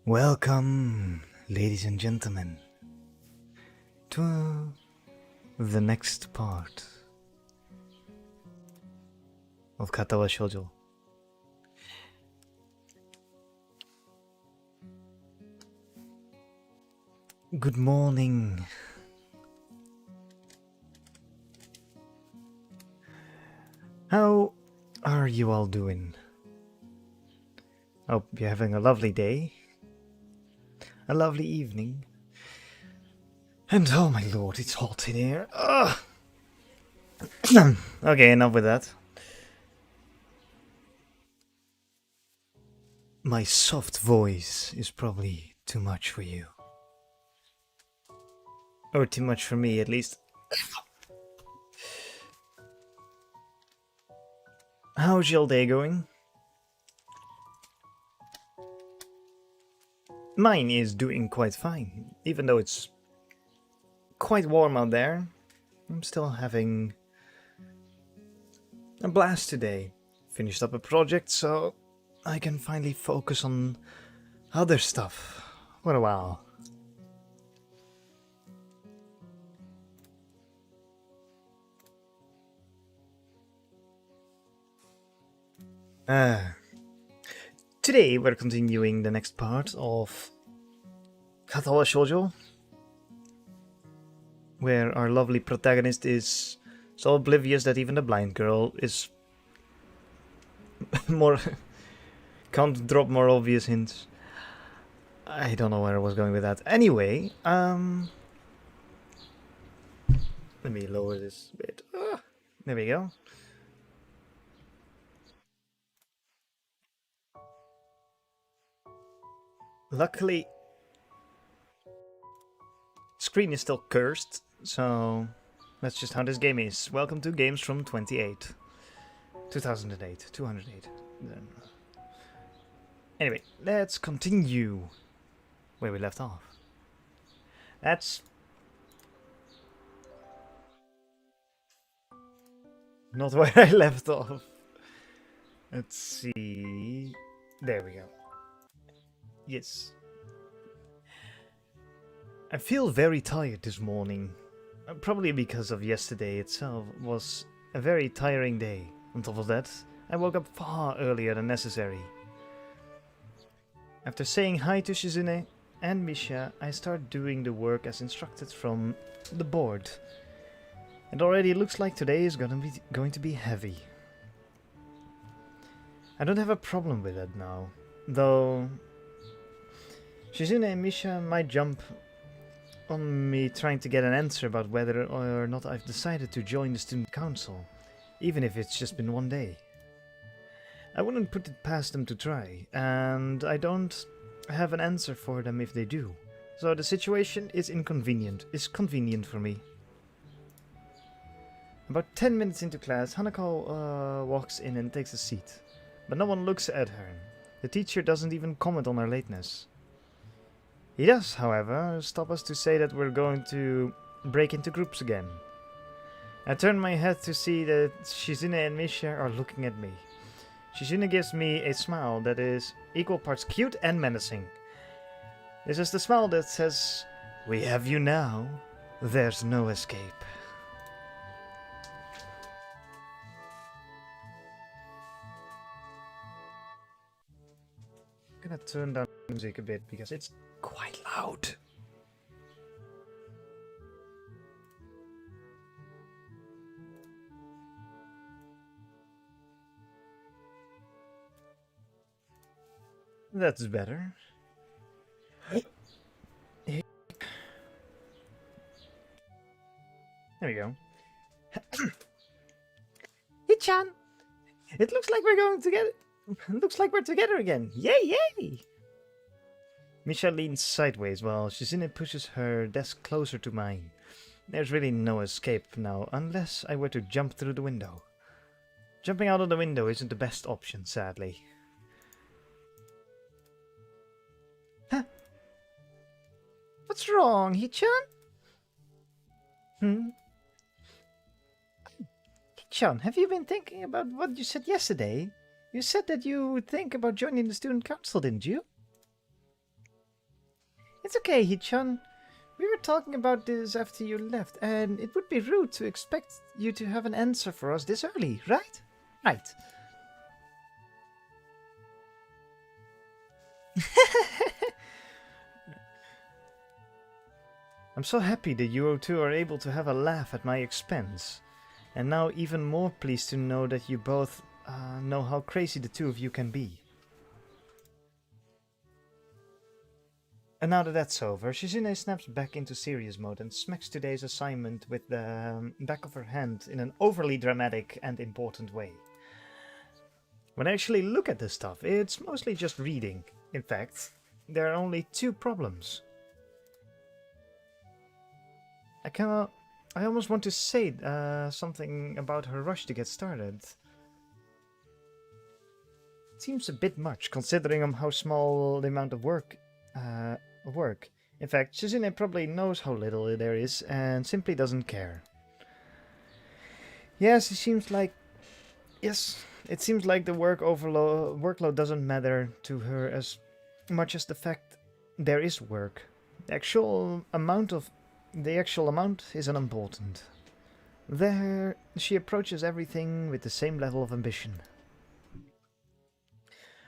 Welcome, ladies and gentlemen, to the next part of Katawa Shoujo. Good morning. How are you all doing? Hope you're having a lovely day, a lovely evening, and oh my lord, it's hot in here. Ugh. Okay, enough with that. My soft voice is probably too much for you. Or too much for me, at least. How's your day going? Mine is doing quite fine, even though it's quite warm out there. I'm still having a blast today. Finished up a project, so I can finally focus on other stuff for a while. Today we're continuing the next part of Katawa Shoujo, where our lovely protagonist is so oblivious that even the blind girl is more can't drop more obvious hints. I don't know where I was going with that. Anyway, let me lower this a bit. There we go. Luckily, screen is still cursed, so that's just how this game is. Welcome to Games from 2008. Then. Anyway, let's continue where we left off. That's not where I left off. Let's see. There we go. Yes. I feel very tired this morning. Probably because of yesterday itself was a very tiring day. On top of that, I woke up far earlier than necessary. After saying hi to Shizune and Misha, I start doing the work as instructed from the board. It already looks like today is going to be heavy. I don't have a problem with that now, though Shizune and Misha might jump on me trying to get an answer about whether or not I've decided to join the student council, even if it's just been one day. I wouldn't put it past them to try, and I don't have an answer for them if they do. So the situation is convenient for me. About 10 minutes into class, Hanako walks in and takes a seat, but no one looks at her. The teacher doesn't even comment on her lateness. He does, however, stop us to say that we're going to break into groups again. I turn my head to see that Shizune and Misha are looking at me. Shizune gives me a smile that is equal parts cute and menacing. This is the smile that says, "We have you now. There's no escape." I'm gonna turn down the music a bit because it's quite loud. That's better. There we go. Hichan! It looks like we're going together. Looks like we're together again. Yay, yay! Misha leans sideways while Shizune pushes her desk closer to mine. There's really no escape now, unless I were to jump through the window. Jumping out of the window isn't the best option, sadly. Huh? What's wrong, Hichan? Hichan, have you been thinking about what you said yesterday? You said that you would think about joining the student council, didn't you? It's okay, Hichan. We were talking about this after you left, and it would be rude to expect you to have an answer for us this early, right? Right. I'm so happy that you two are able to have a laugh at my expense. And now even more pleased to know that you both know how crazy the two of you can be. And now that that's over, Shizune snaps back into serious mode and smacks today's assignment with the back of her hand in an overly dramatic and important way. When I actually look at this stuff, it's mostly just reading. In fact, there are only two problems. I almost want to say something about her rush to get started. It seems a bit much, considering how small the amount of work. In fact, Shizune probably knows how little there is and simply doesn't care. Yes, it seems like the workload doesn't matter to her as much as the fact there is work. The actual amount is unimportant. There, she approaches everything with the same level of ambition.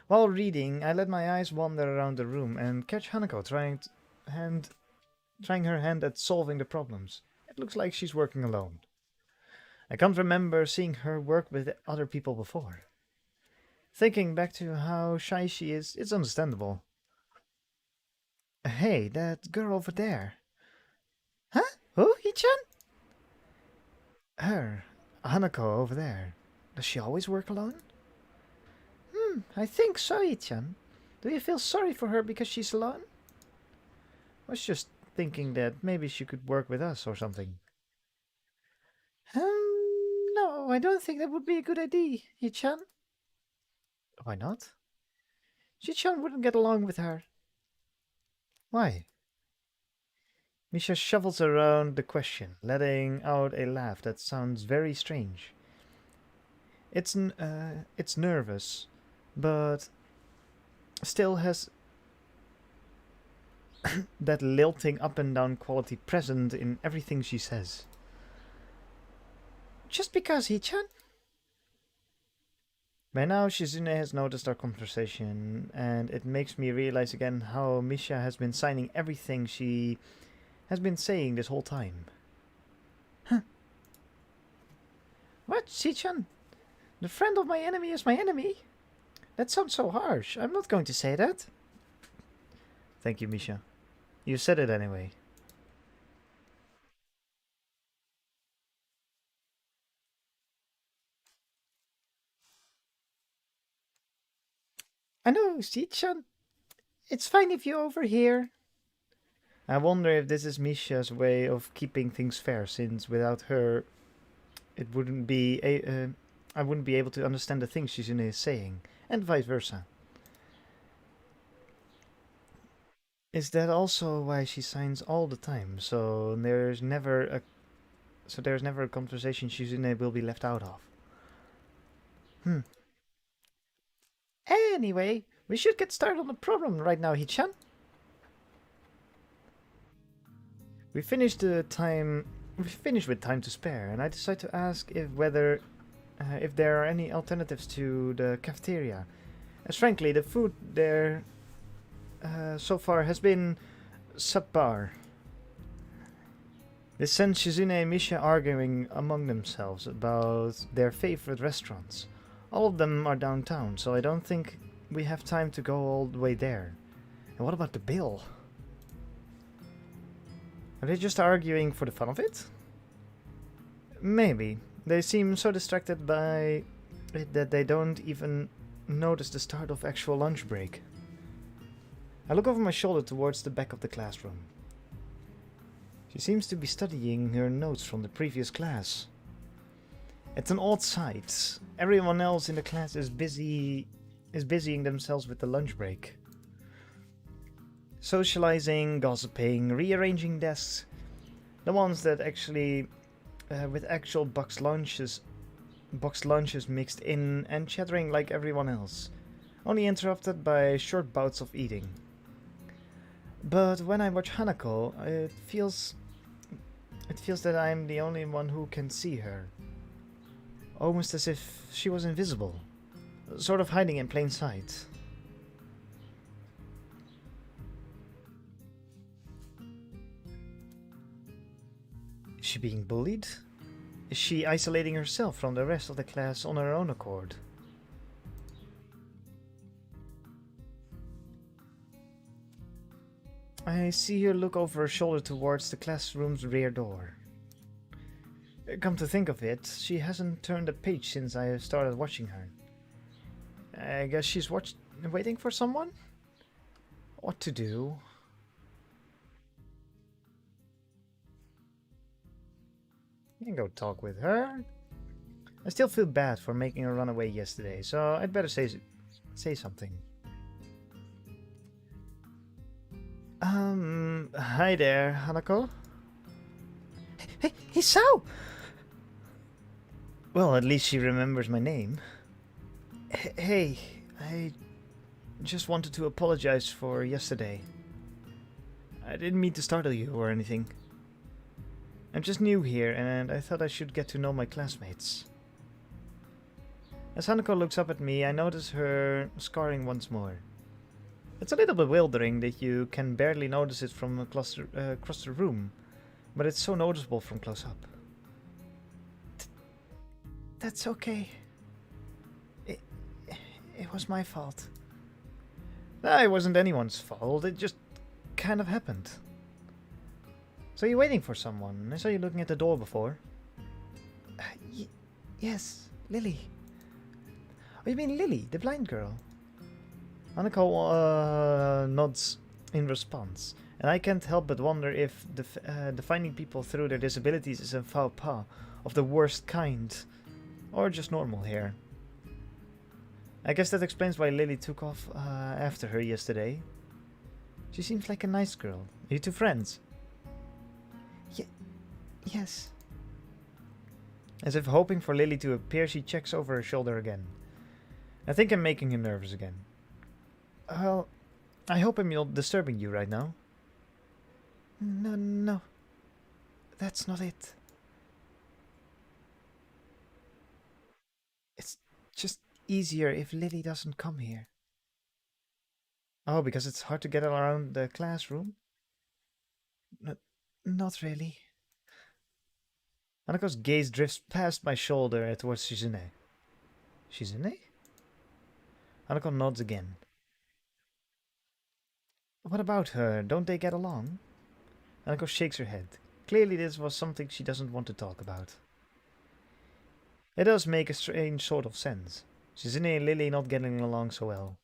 While reading, I let my eyes wander around the room and catch Hanako trying her hand at solving the problems. It looks like she's working alone. I can't remember seeing her work with other people before. Thinking back to how shy she is, it's understandable. Hey, that girl over there. Huh? Who, Hichan? Her, Hanako over there. Does she always work alone? I think so, Hichan. Do you feel sorry for her because she's alone? I was just thinking that maybe she could work with us or something. No, I don't think that would be a good idea, Hichan. Why not? Hichan wouldn't get along with her. Why? Misha shuffles around the question, letting out a laugh that sounds very strange. It's nervous, but still has that lilting up and down quality present in everything she says. Just because, Hichan? By now, Shizune has noticed our conversation, and it makes me realize again how Misha has been signing everything she has been saying this whole time. Huh? What, Hichan? The friend of my enemy is my enemy? That sounds so harsh. I'm not going to say that. Thank you, Misha. You said it anyway. I know, Hichan. It's fine if you overhear. I wonder if this is Misha's way of keeping things fair, since without her, I wouldn't be able to understand the things Shizune is saying, and vice versa. Is that also why she signs all the time? So there's never a conversation Shizune will be left out of. Hmm. Anyway, we should get started on the problem right now, Hichan. We finished with time to spare, and I decided to ask if there are any alternatives to the cafeteria. As frankly, the food there so far has been subpar. This sends Shizune and Misha arguing among themselves about their favorite restaurants. All of them are downtown, so I don't think we have time to go all the way there. And what about the bill? Are they just arguing for the fun of it? Maybe. They seem so distracted by it that they don't even notice the start of actual lunch break. I look over my shoulder towards the back of the classroom. She seems to be studying her notes from the previous class. It's an odd sight. Everyone else in the class is busying themselves with the lunch break. Socializing, gossiping, rearranging desks. The ones that actually with actual boxed lunches mixed in and chattering like everyone else, only interrupted by short bouts of eating. But when I watch Hanako, it feels that I'm the only one who can see her. Almost as if she was invisible, sort of hiding in plain sight. Is she being bullied? Is she isolating herself from the rest of the class on her own accord? I see her look over her shoulder towards the classroom's rear door. Come to think of it, she hasn't turned a page since I started watching her. I guess she's waiting for someone? What to do? You can go talk with her. I still feel bad for making her run away yesterday, so I'd better say something. Hi there, Hanako. Hey, Sao! Well, at least she remembers my name. Hey, I just wanted to apologize for yesterday. I didn't mean to startle you or anything. I'm just new here, and I thought I should get to know my classmates. As Hanako looks up at me, I notice her scarring once more. It's a little bewildering that you can barely notice it from across the room, but it's so noticeable from close up. That's okay. It was my fault. No, it wasn't anyone's fault, it just kind of happened. So you're waiting for someone? I saw you looking at the door before. Yes, Lily. Oh, you mean Lily, the blind girl? Hanako nods in response, and I can't help but wonder if defining people through their disabilities is a faux pas of the worst kind, or just normal here. I guess that explains why Lily took off after her yesterday. She seems like a nice girl. Are you two friends? Yes. As if hoping for Lily to appear, she checks over her shoulder again. I think I'm making her nervous again. Well, I hope I'm not disturbing you right now. No. That's not it. It's just easier if Lily doesn't come here. Oh, because it's hard to get around the classroom? Not really. Hanako's gaze drifts past my shoulder towards Shizune. Shizune? Hanako nods again. What about her? Don't they get along? Hanako shakes her head. Clearly this was something she doesn't want to talk about. It does make a strange sort of sense. Shizune and Lily not getting along so well.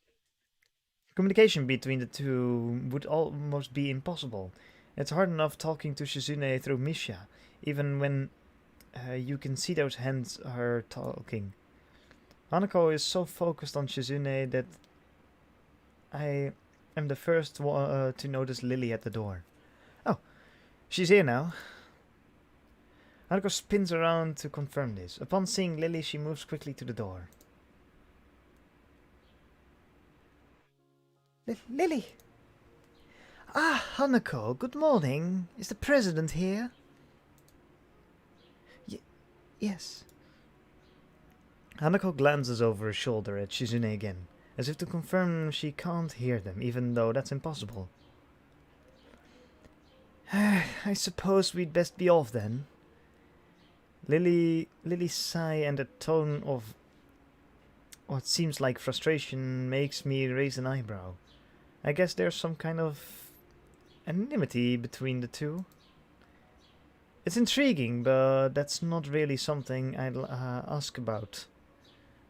Communication between the two would almost be impossible. It's hard enough talking to Shizune through Misha, even when you can see those hands are talking. Hanako is so focused on Shizune that I am the first to notice Lily at the door. Oh, she's here now. Hanako spins around to confirm this. Upon seeing Lily, she moves quickly to the door. Lily! Ah, Hanako, good morning. Is the president here? Yes. Hanako glances over her shoulder at Shizune again, as if to confirm she can't hear them, even though that's impossible. I suppose we'd best be off then. Lily's sigh and a tone of what seems like frustration makes me raise an eyebrow. I guess there's some kind of anonymity between the two. It's intriguing, but that's not really something I'd ask about.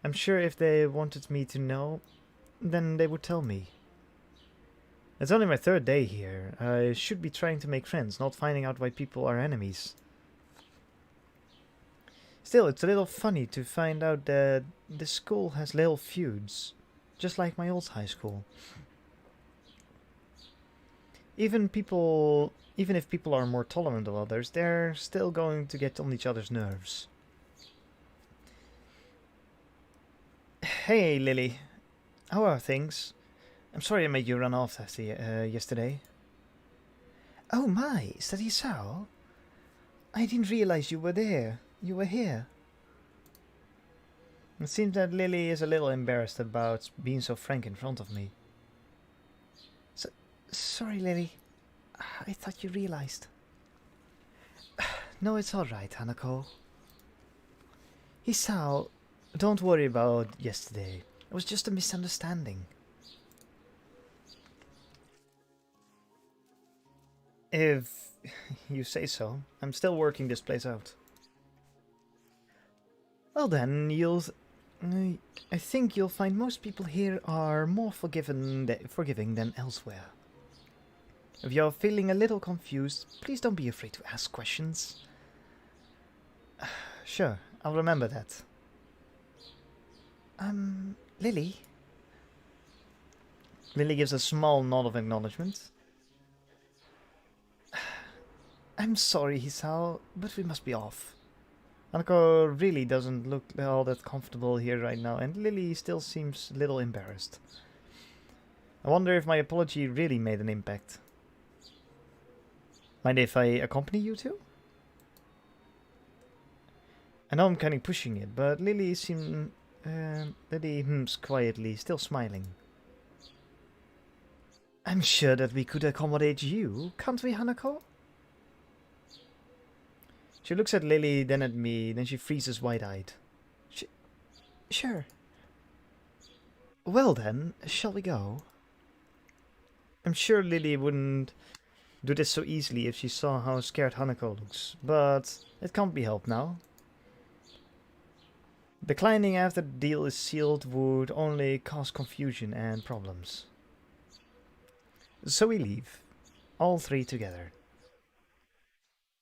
I'm sure if they wanted me to know, then they would tell me. It's only my third day here. I should be trying to make friends, not finding out why people are enemies. Still, it's a little funny to find out that this school has little feuds, just like my old high school. Even if people are more tolerant of others, they're still going to get on each other's nerves. Hey, Lily. How are things? I'm sorry I made you run off after yesterday. Oh my, is that Isao? I didn't realize you were there. You were here. It seems that Lily is a little embarrassed about being so frank in front of me. So, sorry, Lily. I thought you realized. No, it's alright, Hanako. Hisao, don't worry about yesterday. It was just a misunderstanding. If you say so, I'm still working this place out. Well then, I think you'll find most people here are more forgiving than elsewhere. If you're feeling a little confused, please don't be afraid to ask questions. Sure, I'll remember that. Lily? Lily gives a small nod of acknowledgement. I'm sorry, Hisao, but we must be off. Anako really doesn't look all that comfortable here right now, and Lily still seems a little embarrassed. I wonder if my apology really made an impact. Mind if I accompany you two? I know I'm kind of pushing it, but Lily hums quietly, still smiling. I'm sure that we could accommodate you, can't we, Hanako? She looks at Lily, then at me, then she freezes wide-eyed. Sure. Well then, shall we go? I'm sure Lily wouldn't do this so easily if she saw how scared Hanako looks, but it can't be helped now. Declining after the deal is sealed would only cause confusion and problems. So we leave, all three together.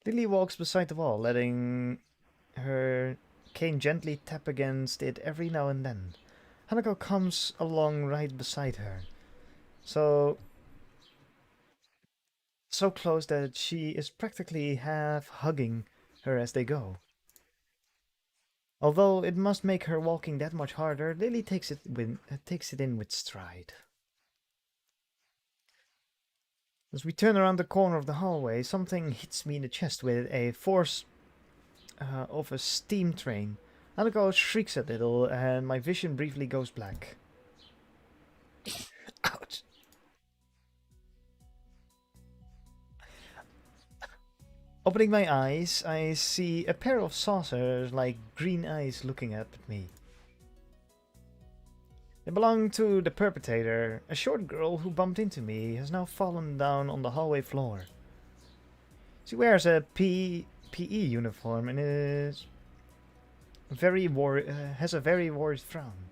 Lily walks beside the wall, letting her cane gently tap against it every now and then. Hanako comes along right beside her, so close that she is practically half hugging her as they go. Although it must make her walking that much harder, Lily takes it in with stride. As we turn around the corner of the hallway, something hits me in the chest with a force of a steam train. Hanako shrieks a little, and my vision briefly goes black. Ouch! Opening my eyes, I see a pair of saucers like green eyes looking up at me. They belong to the perpetrator. A short girl who bumped into me has now fallen down on the hallway floor. She wears a PE uniform and has a very worried frown.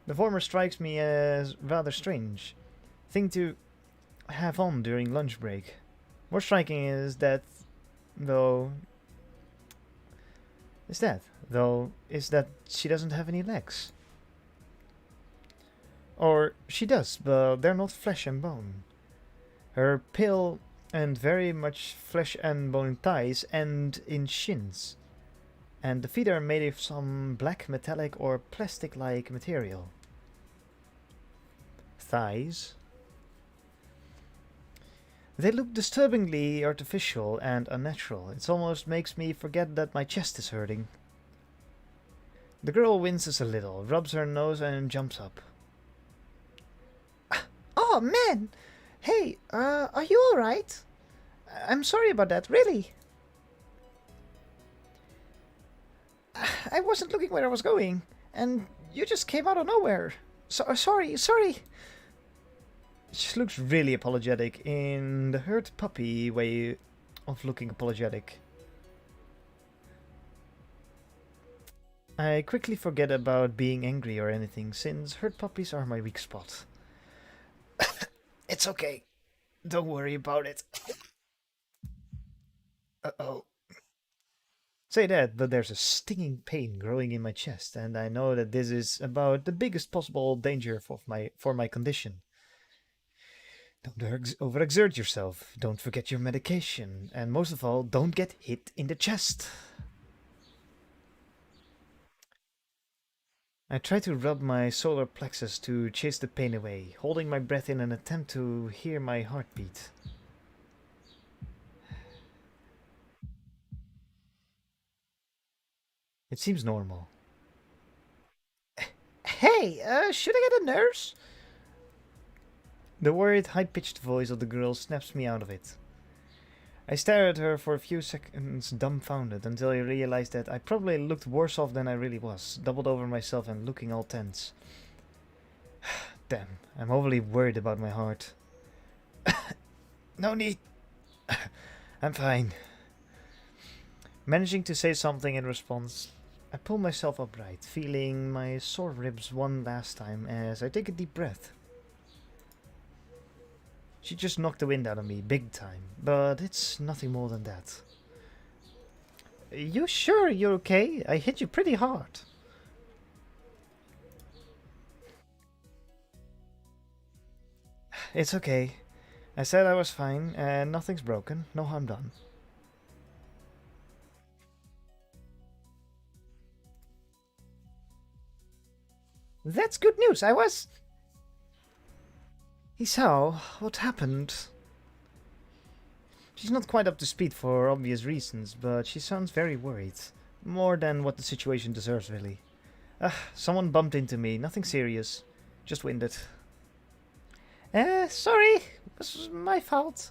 The former strikes me as rather strange thing to have on during lunch break. More striking is that she doesn't have any legs. Or she does, but they're not flesh and bone. Her pale and very much flesh and bone thighs end in shins, and the feet are made of some black metallic or plastic-like material. Thighs? They look disturbingly artificial and unnatural. It almost makes me forget that my chest is hurting. The girl winces a little, rubs her nose and jumps up. Oh man! Hey, are you alright? I'm sorry about that, really. I wasn't looking where I was going, and you just came out of nowhere. Sorry. She looks really apologetic in the hurt puppy way of looking apologetic. I quickly forget about being angry or anything, since hurt puppies are my weak spot. It's okay. Don't worry about it. Uh-oh. Say that, but there's a stinging pain growing in my chest, and I know that this is about the biggest possible danger for my condition. Don't overexert yourself. Don't forget your medication. And most of all, don't get hit in the chest. I try to rub my solar plexus to chase the pain away, holding my breath in an attempt to hear my heartbeat. It seems normal. Hey, should I get a nurse? The worried, high-pitched voice of the girl snaps me out of it. I stare at her for a few seconds dumbfounded until I realize that I probably looked worse off than I really was, doubled over myself and looking all tense. Damn, I'm overly worried about my heart. No need. I'm fine. Managing to say something in response, I pull myself upright, feeling my sore ribs one last time as I take a deep breath. She just knocked the wind out of me, big time, but it's nothing more than that. You sure you're okay? I hit you pretty hard. It's okay. I said I was fine, and nothing's broken, no harm done. That's good news. I was. Isao, what happened? She's not quite up to speed for obvious reasons, but she sounds very worried. More than what the situation deserves, really. Someone bumped into me, nothing serious. Just winded. Sorry. It was my fault.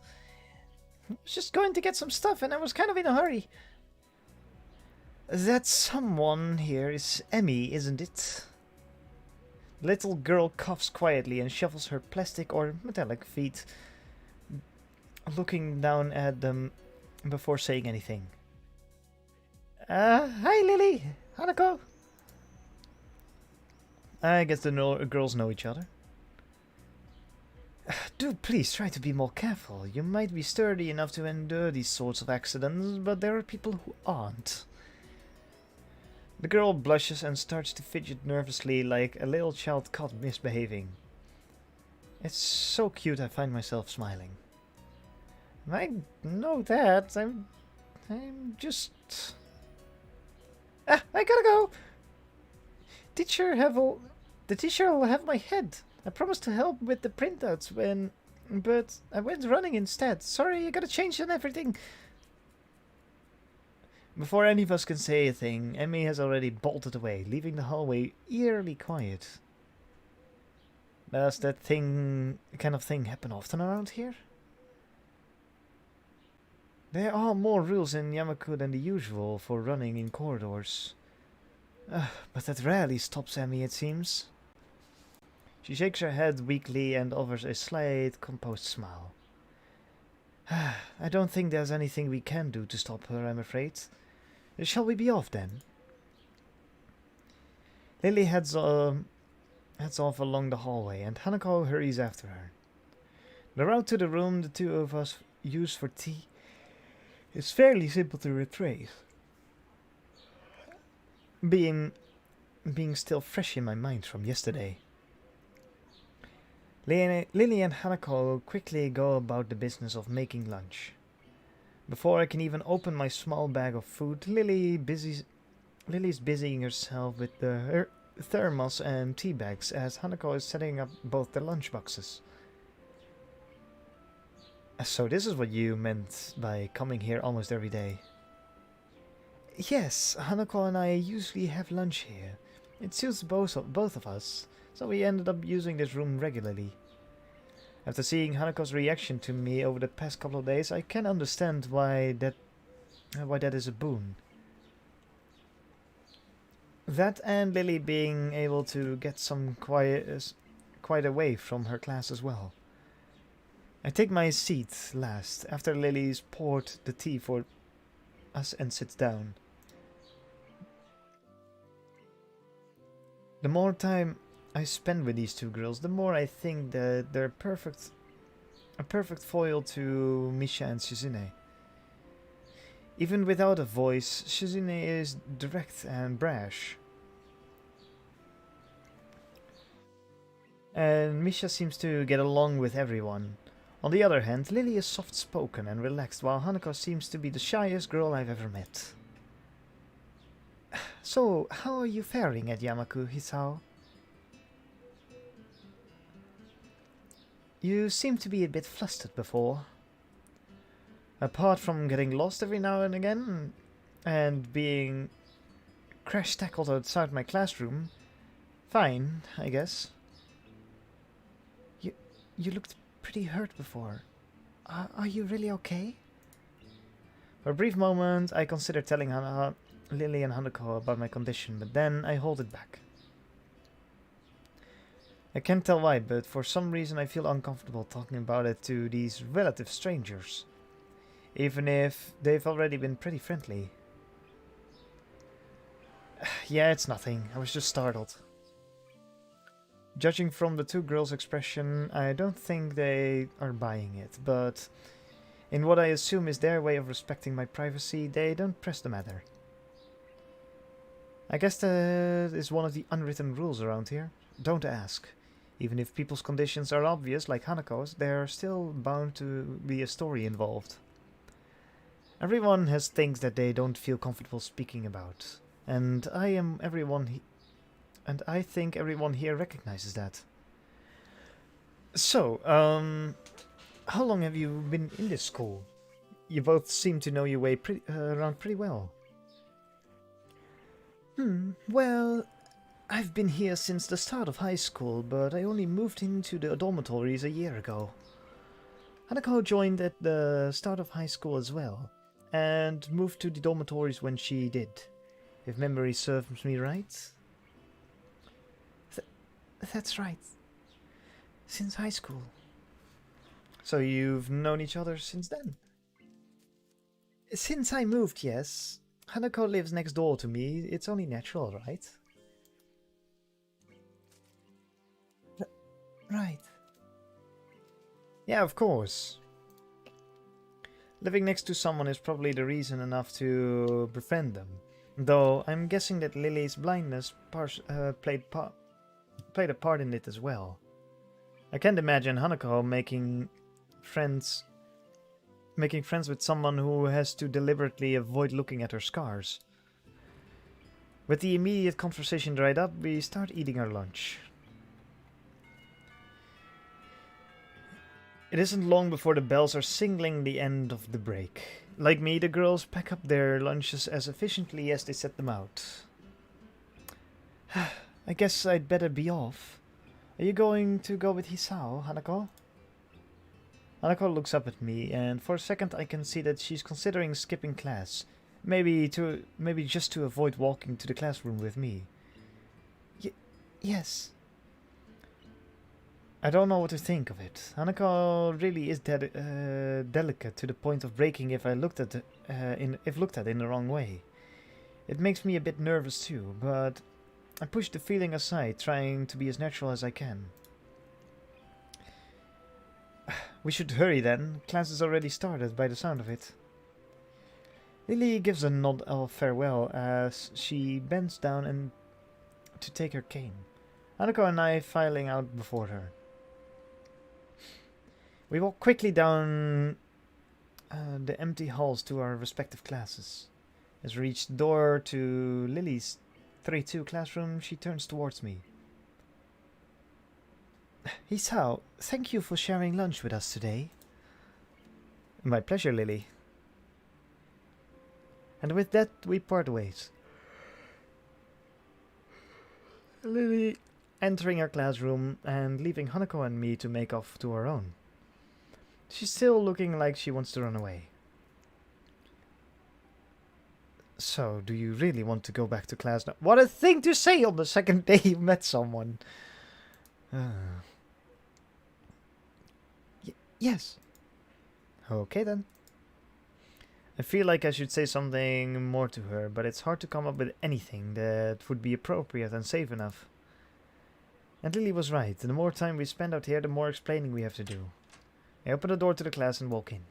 I was just going to get some stuff and I was kind of in a hurry. That someone here is Emmy, isn't it? The little girl coughs quietly and shuffles her plastic or metallic feet, looking down at them before saying anything. Hi Lily. Hanako. I guess the girls know each other. Do please try to be more careful. You might be sturdy enough to endure these sorts of accidents, but there are people who aren't. The girl blushes and starts to fidget nervously like a little child caught misbehaving. It's so cute I find myself smiling. I know that. I'm just. I gotta go. The teacher will have my head. I promised to help with the printouts but I went running instead. Sorry, I gotta change and everything. Before any of us can say a thing, Emmy has already bolted away, leaving the hallway eerily quiet. Does that kind of thing happen often around here? There are more rules in Yamaku than the usual for running in corridors. But that rarely stops Emmy, it seems. She shakes her head weakly and offers a slight, composed smile. I don't think there's anything we can do to stop her, I'm afraid. Shall we be off then? Lily heads off along the hallway, and Hanako hurries after her. The route to the room the two of us use for tea is fairly simple to retrace, being still fresh in my mind from yesterday. Lily and Hanako quickly go about the business of making lunch. Before I can even open my small bag of food, Lily's busying herself with her thermos and tea bags as Hanako is setting up both the lunchboxes. So this is what you meant by coming here almost every day. Yes, Hanako and I usually have lunch here. It suits both of us, so we ended up using this room regularly. After seeing Hanako's reaction to me over the past couple of days, I can understand why that is a boon. That and Lily being able to get some quiet away from her class as well. I take my seat last, after Lily's poured the tea for us and sits down. The more time I spend with these two girls, the more I think that they're a perfect foil to Misha and Shizune. Even without a voice, Shizune is direct and brash. And Misha seems to get along with everyone. On the other hand, Lily is soft-spoken and relaxed, while Hanako seems to be the shyest girl I've ever met. So, how are you faring at Yamaku, Hisao? You seem to be a bit flustered before. Apart from getting lost every now and again, and being crash tackled outside my classroom. Fine, I guess. You looked pretty hurt before. Are you really okay? For a brief moment, I considered telling Lily and Hanako about my condition, but then I hold it back. I can't tell why, but for some reason I feel uncomfortable talking about it to these relative strangers, even if they've already been pretty friendly. Yeah, it's nothing. I was just startled. Judging from the two girls' expression, I don't think they are buying it, but in what I assume is their way of respecting my privacy, they don't press the matter. I guess that is one of the unwritten rules around here. Don't ask. Even if people's conditions are obvious, like Hanako's, there are still bound to be a story involved. Everyone has things that they don't feel comfortable speaking about, and I think everyone here recognizes that. So, how long have you been in this school? You both seem to know your way around pretty well. Well, I've been here since the start of high school, but I only moved into the dormitories a year ago. Hanako joined at the start of high school as well, and moved to the dormitories when she did, if memory serves me right. That's right. Since high school. So you've known each other since then? Since I moved, yes. Hanako lives next door to me. It's only natural, right? Right. Yeah, of course. Living next to someone is probably the reason enough to befriend them. Though I'm guessing that Lily's blindness played a part in it as well. I can't imagine Hanako making friends with someone who has to deliberately avoid looking at her scars. With the immediate conversation dried up, we start eating our lunch. It isn't long before the bells are singling the end of the break. Like me, the girls pack up their lunches as efficiently as they set them out. I guess I'd better be off. Are you going to go with Hisao, Hanako? Hanako looks up at me, and for a second I can see that she's considering skipping class. Maybe just to avoid walking to the classroom with me. Yes. I don't know what to think of it. Hanako really is delicate to the point of breaking if looked at in the wrong way. It makes me a bit nervous too, but I push the feeling aside, trying to be as natural as I can. We should hurry then. Class has already started by the sound of it. Lily gives a nod of farewell as she bends down and to take her cane. Hanako and I filing out before her. We walk quickly down the empty halls to our respective classes. As we reach the door to Lily's 3-2 classroom, she turns towards me. Hisao, thank you for sharing lunch with us today. My pleasure, Lily. And with that, we part ways. Lily entering our classroom and leaving Hanako and me to make off to our own. She's still looking like she wants to run away. So, do you really want to go back to class now? What a thing to say on the second day you met someone. Yes. Okay then. I feel like I should say something more to her, but it's hard to come up with anything that would be appropriate and safe enough. And Lily was right. The more time we spend out here, the more explaining we have to do. I open the door to the class and walk in.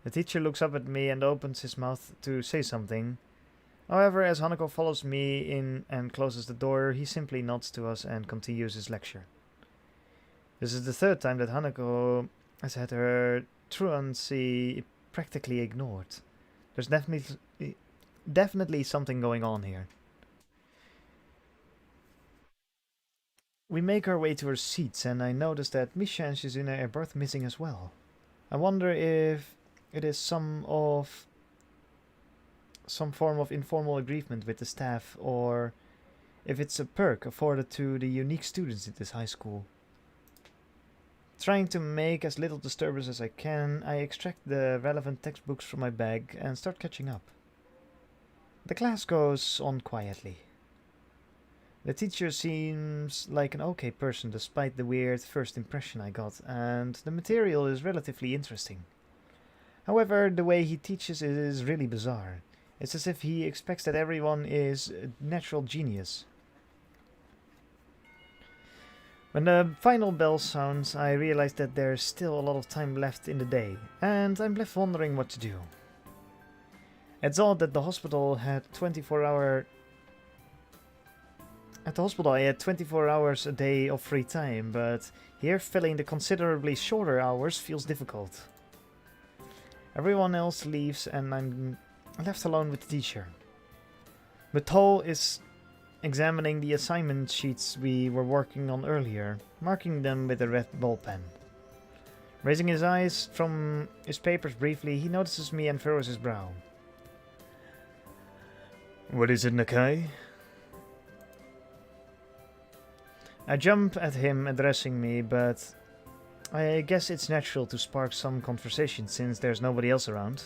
The teacher looks up at me and opens his mouth to say something. However, as Hanako follows me in and closes the door, he simply nods to us and continues his lecture. This is the third time that Hanako has had her truancy practically ignored. There's definitely something going on here. We make our way to our seats, and I notice that Misha and Shizune are both missing as well. I wonder if it is some of some form of informal agreement with the staff, or if it's a perk afforded to the unique students at this high school. Trying to make as little disturbance as I can, I extract the relevant textbooks from my bag and start catching up. The class goes on quietly. The teacher seems like an okay person despite the weird first impression I got, and the material is relatively interesting. However, the way he teaches is really bizarre. It's as if he expects that everyone is a natural genius. When the final bell sounds, I realize that there's still a lot of time left in the day, and I'm left wondering what to do. It's odd that the hospital had 24-hour... At the hospital I had 24 hours a day of free time, but here filling the considerably shorter hours feels difficult. Everyone else leaves and I'm left alone with the teacher. Mutol is examining the assignment sheets we were working on earlier, marking them with a red ball pen. Raising his eyes from his papers briefly, he notices me and furrows his brow. "What is it, Nakai?" I jump at him addressing me, but I guess it's natural to spark some conversation since there's nobody else around.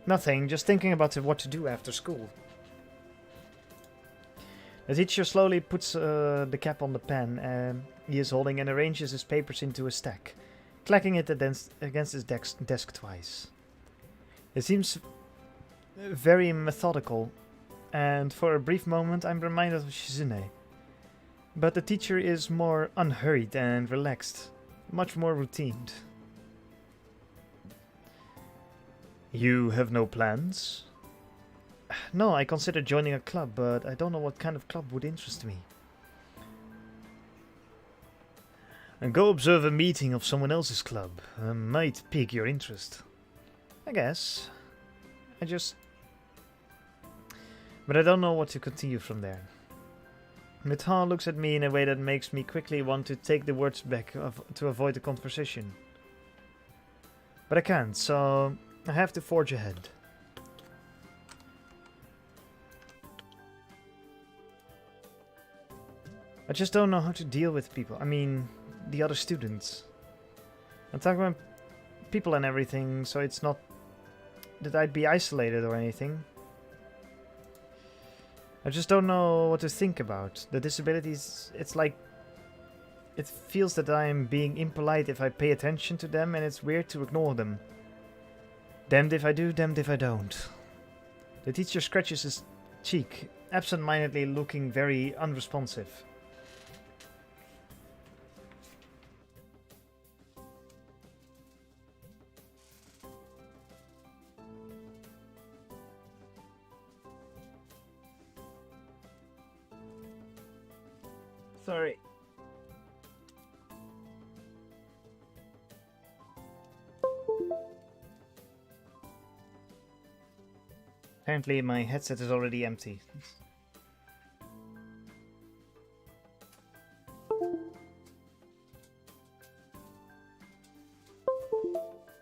Nothing, just thinking about what to do after school. The teacher slowly puts the cap on the pen he is holding and arranges his papers into a stack, clacking it against his desk twice. It seems very methodical, and for a brief moment I'm reminded of Shizune. But the teacher is more unhurried and relaxed, much more routined. "You have no plans?" "No, I considered joining a club, but I don't know what kind of club would interest me." "And go observe a meeting of someone else's club. Might pique your interest." "I guess. But I don't know what to continue from there." Mithal looks at me in a way that makes me quickly want to take the words back to avoid the conversation. But I can't, so I have to forge ahead. I just don't know how to deal with people. I mean, the other students. I'm talking about people and everything, so it's not that I'd be isolated or anything. I just don't know what to think about. The disabilities, it's like... It feels that I'm being impolite if I pay attention to them, and it's weird to ignore them. Damned if I do, damned if I don't. The teacher scratches his cheek, absent-mindedly looking very unresponsive. Sorry. Apparently my headset is already empty.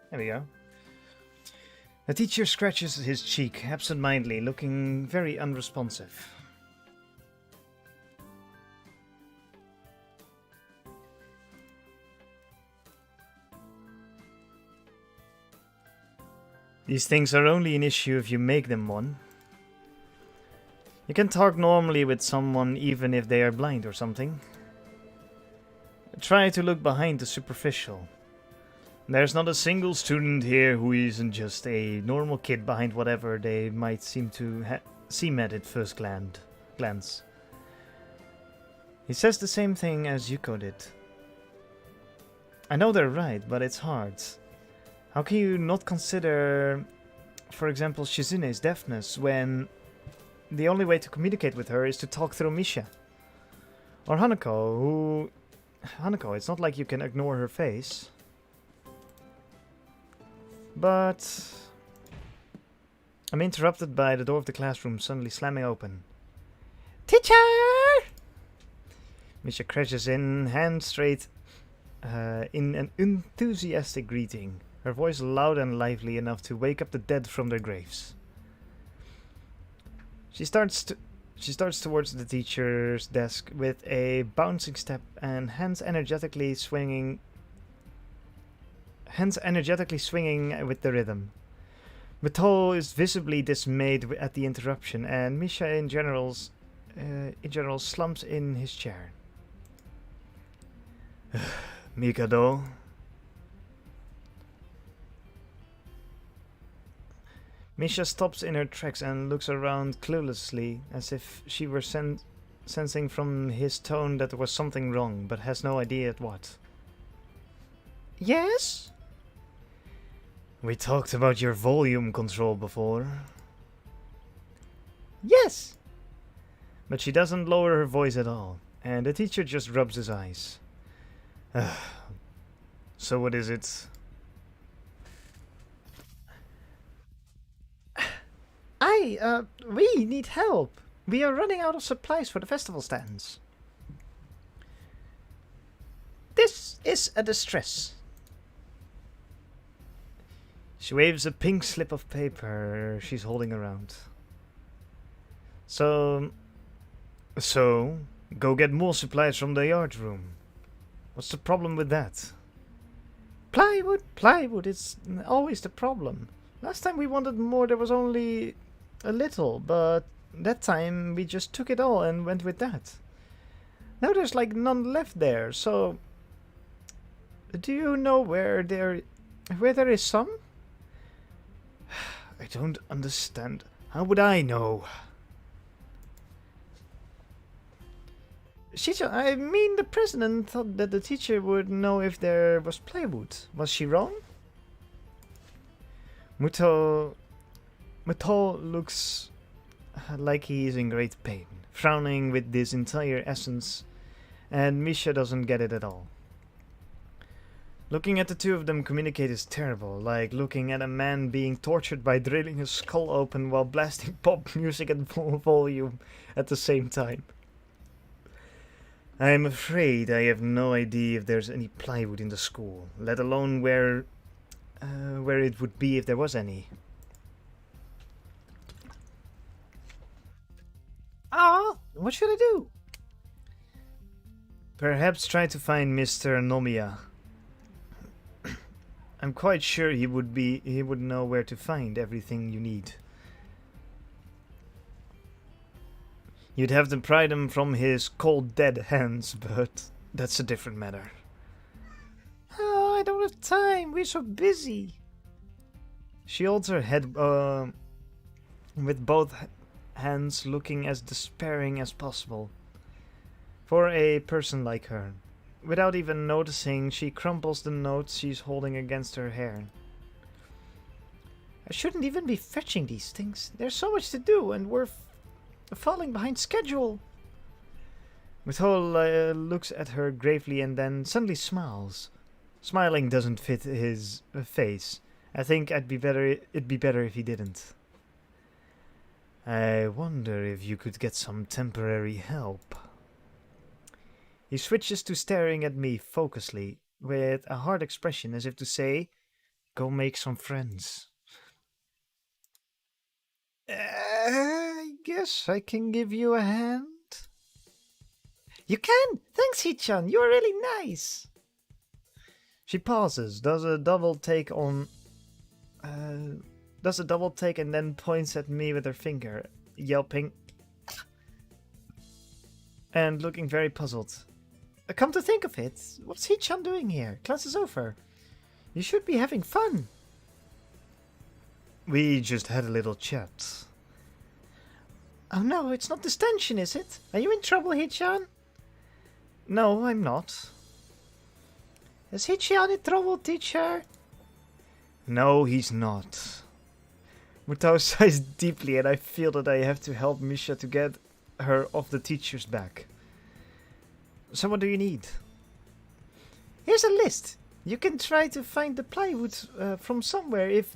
There we go. The teacher scratches his cheek, absent-mindedly, looking very unresponsive. These things are only an issue if you make them one. You can talk normally with someone even if they are blind or something. Try to look behind the superficial. There's not a single student here who isn't just a normal kid behind whatever they might seem at first glance. He says the same thing as Yuko did. I know they're right, but it's hard. How can you not consider, for example, Shizune's deafness when the only way to communicate with her is to talk through Misha? Or Hanako, it's not like you can ignore her face. But I'm interrupted by the door of the classroom suddenly slamming open. "Teacher!" Misha crashes in, hand straight in an enthusiastic greeting. her voice loud and lively enough to wake up the dead from their graves. She starts towards the teacher's desk with a bouncing step and hands energetically swinging with the rhythm. Mato is visibly dismayed at the interruption, and Misha in general slumps in his chair. Mikado. Misha stops in her tracks and looks around cluelessly, as if she were sensing from his tone that there was something wrong, but has no idea at what. Yes? We talked about your volume control before. Yes! But she doesn't lower her voice at all, and the teacher just rubs his eyes. So what is it? We need help. We are running out of supplies for the festival stands. This is a distress. She waves a pink slip of paper she's holding around. So, go get more supplies from the art room. What's the problem with that? Plywood is always the problem. Last time we wanted more, there was only a little, but that time we just took it all and went with that. Now there's like none left there, so... Do you know where there is some? I don't understand. How would I know? Shoujo, I mean, the president thought that the teacher would know if there was plywood. Was she wrong? Muto looks like he is in great pain, frowning with this entire essence, and Misha doesn't get it at all. Looking at the two of them communicate is terrible, like looking at a man being tortured by drilling his skull open while blasting pop music at full volume at the same time. I'm afraid I have no idea if there's any plywood in the school, let alone where it would be if there was any. What should I do? Perhaps try to find Mr. Nomiya. I'm quite sure he would know where to find everything you need. You'd have to pry them from his cold dead hands, but that's a different matter. Oh, I don't have time, we're so busy. She holds her head with both hands, looking as despairing as possible for a person like her. Without even noticing, she crumples the notes she's holding against her hair. I shouldn't even be fetching these things. There's so much to do, and we're falling behind schedule. Mithol looks at her gravely and then suddenly smiles. Smiling doesn't fit his face. I think it'd be better if he didn't. I wonder if you could get some temporary help. He switches to staring at me focusedly, with a hard expression as if to say, go make some friends. I guess I can give you a hand. You can! Thanks, Hichan, you're really nice! She pauses, does a double take and then points at me with her finger, yelping and looking very puzzled. Come to think of it, what's Hichan doing here? Class is over. You should be having fun. We just had a little chat. Oh no, it's not distension, is it? Are you in trouble, Hichan? No, I'm not. Is Hichan in trouble, teacher? No, he's not. Mutao sighs deeply, and I feel that I have to help Misha to get her off the teacher's back. So what do you need? Here's a list. You can try to find the plywood from somewhere if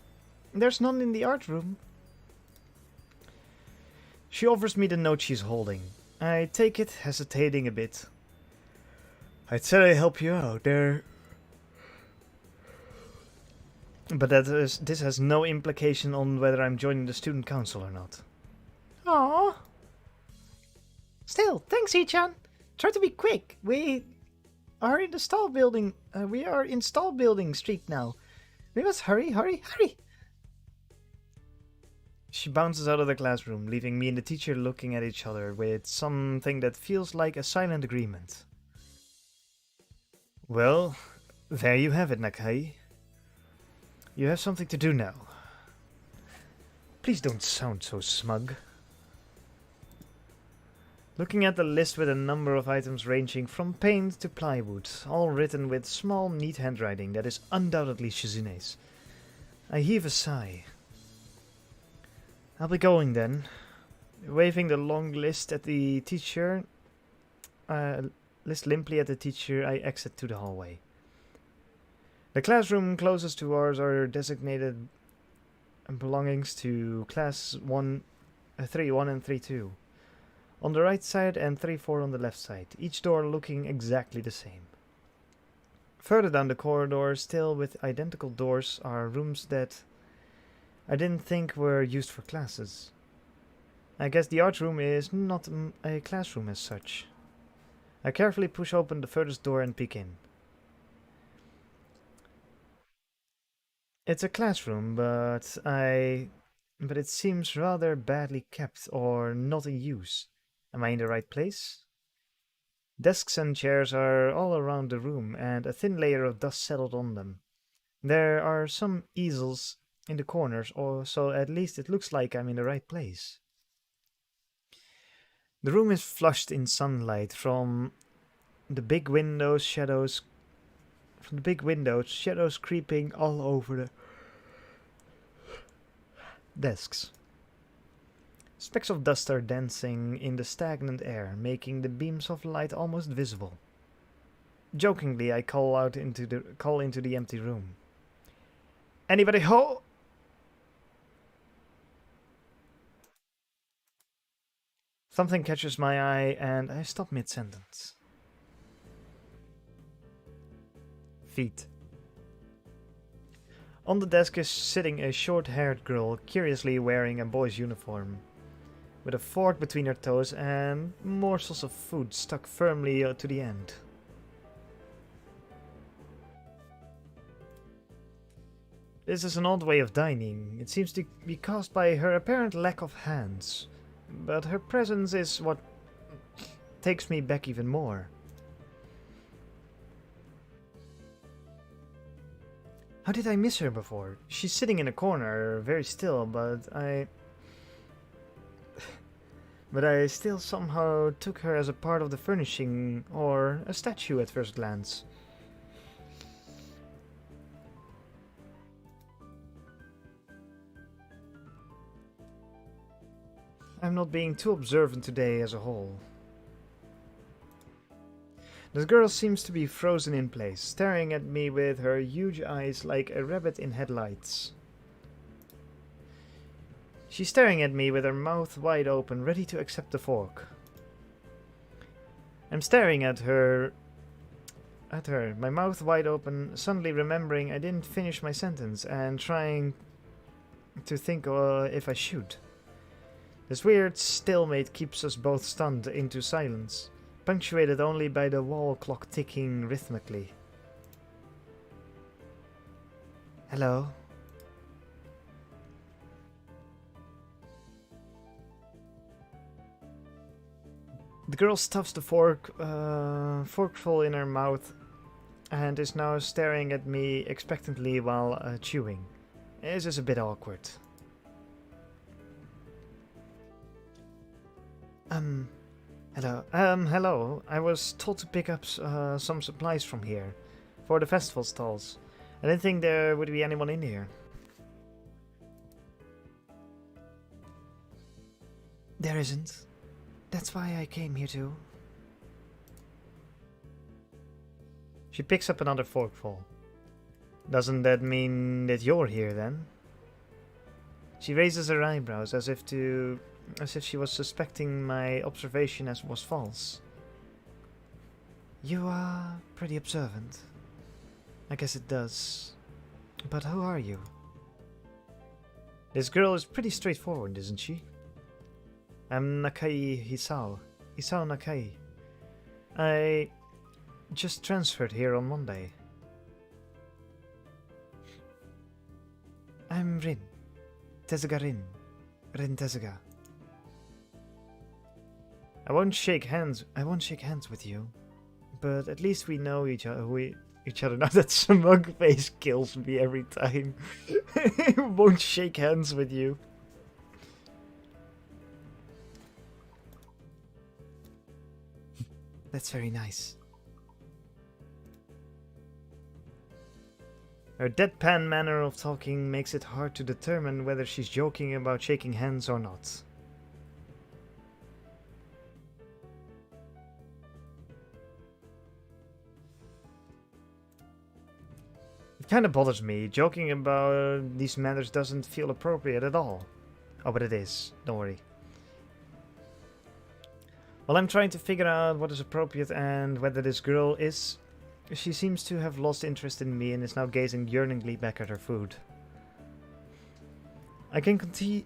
there's none in the art room. She offers me the note she's holding. I take it, hesitating a bit. I'd said I'd help you out there. But this has no implication on whether I'm joining the student council or not. Aww. Still, thanks, Ichan. Try to be quick. We are in the stall building. We are in stall building street now. We must hurry, hurry, hurry. She bounces out of the classroom, leaving me and the teacher looking at each other with something that feels like a silent agreement. Well, there you have it, Nakai. You have something to do now. Please don't sound so smug. Looking at the list with a number of items ranging from paint to plywood, all written with small, neat handwriting that is undoubtedly Shizune's, I heave a sigh. I'll be going then. Waving the long list at the teacher, list limply at the teacher, I exit to the hallway. The classroom closest to ours are designated belongings to class 3-1 and 3-2. On the right side and 3-4 on the left side, each door looking exactly the same. Further down the corridor, still with identical doors, are rooms that I didn't think were used for classes. I guess the art room is not a classroom as such. I carefully push open the furthest door and peek in. It's a classroom, but it seems rather badly kept or not in use. Am I in the right place? Desks and chairs are all around the room, and a thin layer of dust settled on them. There are some easels in the corners, or so at least it looks like I'm in the right place. The room is flushed in sunlight from the big windows, shadows creeping all over the desks. Specks of dust are dancing in the stagnant air, making the beams of light almost visible. Jokingly, I call into the empty room. Anybody home? Something catches my eye and I stop mid-sentence. Feet. On the desk is sitting a short-haired girl, curiously wearing a boy's uniform, with a fork between her toes and morsels of food stuck firmly to the end. This is an odd way of dining. It seems to be caused by her apparent lack of hands, but her presence is what takes me back even more. How did I miss her before? She's sitting in a corner, very still, but I still somehow took her as a part of the furnishing or a statue at first glance. I'm not being too observant today as a whole. The girl seems to be frozen in place, staring at me with her huge eyes like a rabbit in headlights. She's staring at me with her mouth wide open, ready to accept the fork. I'm staring at her, my mouth wide open, suddenly remembering I didn't finish my sentence and trying to think if I should. This weird stalemate keeps us both stunned into silence, punctuated only by the wall clock ticking rhythmically. Hello? The girl stuffs the forkful in her mouth and is now staring at me expectantly while chewing. This is a bit awkward. Hello. Hello. I was told to pick up some supplies from here for the festival stalls. I didn't think there would be anyone in here. There isn't. That's why I came here too. She picks up another forkful. Doesn't that mean that you're here then? She raises her eyebrows as if she was suspecting my observation as was false. You are pretty observant. I guess it does. But who are you? This girl is pretty straightforward, isn't she? I'm Nakai Hisao. Hisao Nakai. I just transferred here on Monday. I'm Rin. Tezuka Rin. Rin Tezuka. I won't shake hands with you. But at least we know each other. Now that smug face kills me every time. Won't shake hands with you. That's very nice. Her deadpan manner of talking makes it hard to determine whether she's joking about shaking hands or not. It kind of bothers me. Joking about these matters doesn't feel appropriate at all. Oh, but it is. Don't worry. While I'm trying to figure out what is appropriate and whether this girl is... She seems to have lost interest in me and is now gazing yearningly back at her food. Can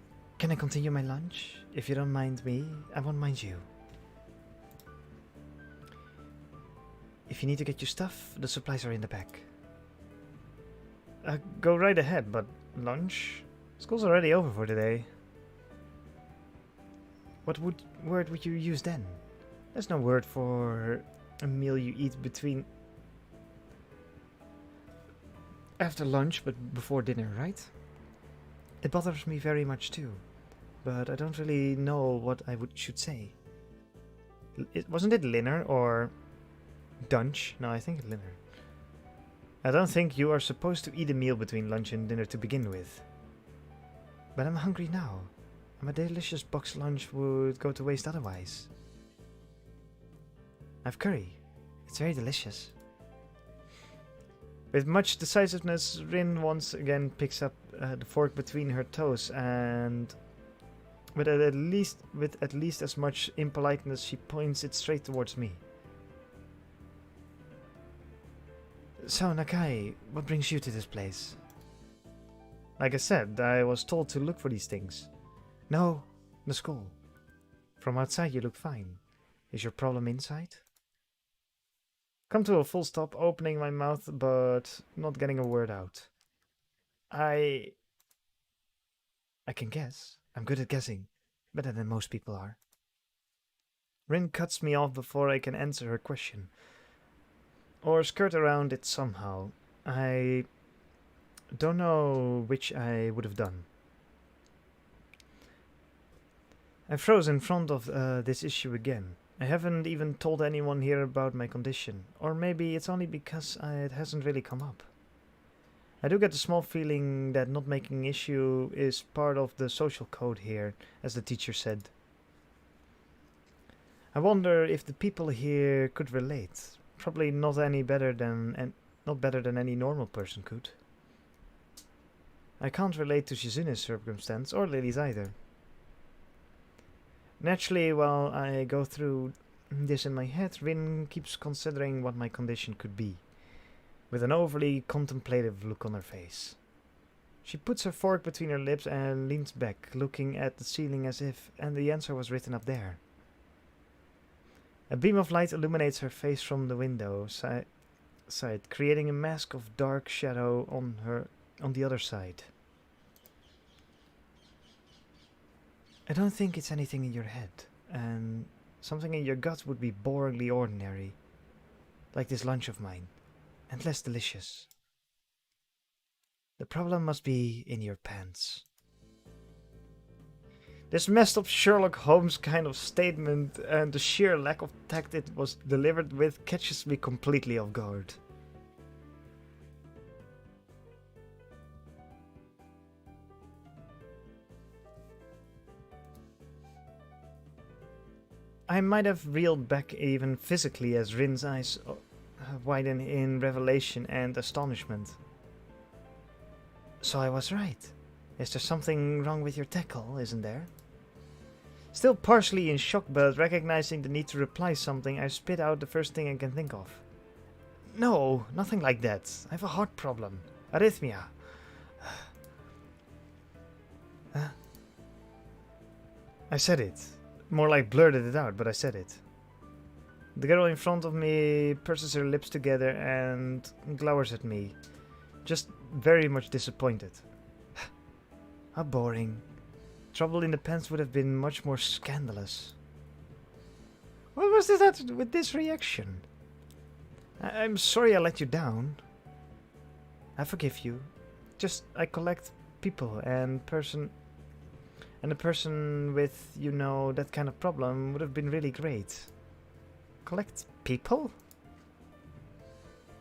I continue my lunch? If you don't mind me, I won't mind you. If you need to get your stuff, the supplies are in the back. Go right ahead, but lunch? School's already over for today. What word would you use then? There's no word for a meal you eat between... After lunch, but before dinner, right? It bothers me very much too, but I don't really know what I should say. Wasn't it dinner or dunch? No, I think dinner. I don't think you are supposed to eat a meal between lunch and dinner to begin with. But I'm hungry now. And my delicious box lunch would go to waste otherwise. I've curry. It's very delicious. With much decisiveness, Rin once again picks up the fork between her toes and with at least as much impoliteness she points it straight towards me. So, Nakai, what brings you to this place? Like I said, I was told to look for these things. No, the school. From outside you look fine. Is your problem inside? Come to a full stop, opening my mouth but not getting a word out. I can guess. I'm good at guessing. Better than most people are. Rin cuts me off before I can answer her question. Or skirt around it somehow. I don't know which I would have done. I froze in front of this issue again. I haven't even told anyone here about my condition. Or maybe it's only because it hasn't really come up. I do get the small feeling that not making issue is part of the social code here, as the teacher said. I wonder if the people here could relate. Probably not any better than not better than any normal person could. I can't relate to Shizune's circumstance, or Lily's either. Naturally, while I go through this in my head, Rin keeps considering what my condition could be, with an overly contemplative look on her face. She puts her fork between her lips and leans back, looking at the ceiling as if the answer was written up there. A beam of light illuminates her face from the window side, creating a mask of dark shadow on the other side. I don't think it's anything in your head, and something in your gut would be boringly ordinary, like this lunch of mine, and less delicious. The problem must be in your pants. This messed up Sherlock Holmes kind of statement and the sheer lack of tact it was delivered with catches me completely off guard. I might have reeled back even physically as Rin's eyes widen in revelation and astonishment. So I was right. Is there something wrong with your tackle, isn't there? Still partially in shock, but recognizing the need to reply something, I spit out the first thing I can think of. No, nothing like that. I have a heart problem. Arrhythmia. I said it. More like blurted it out, but I said it. The girl in front of me purses her lips together and glowers at me, just very much disappointed. How boring. Trouble in the pants would have been much more scandalous. What was that with this reaction? I'm sorry I let you down. I forgive you. Just, I collect people and a person with, you know, that kind of problem would have been really great. Collect people?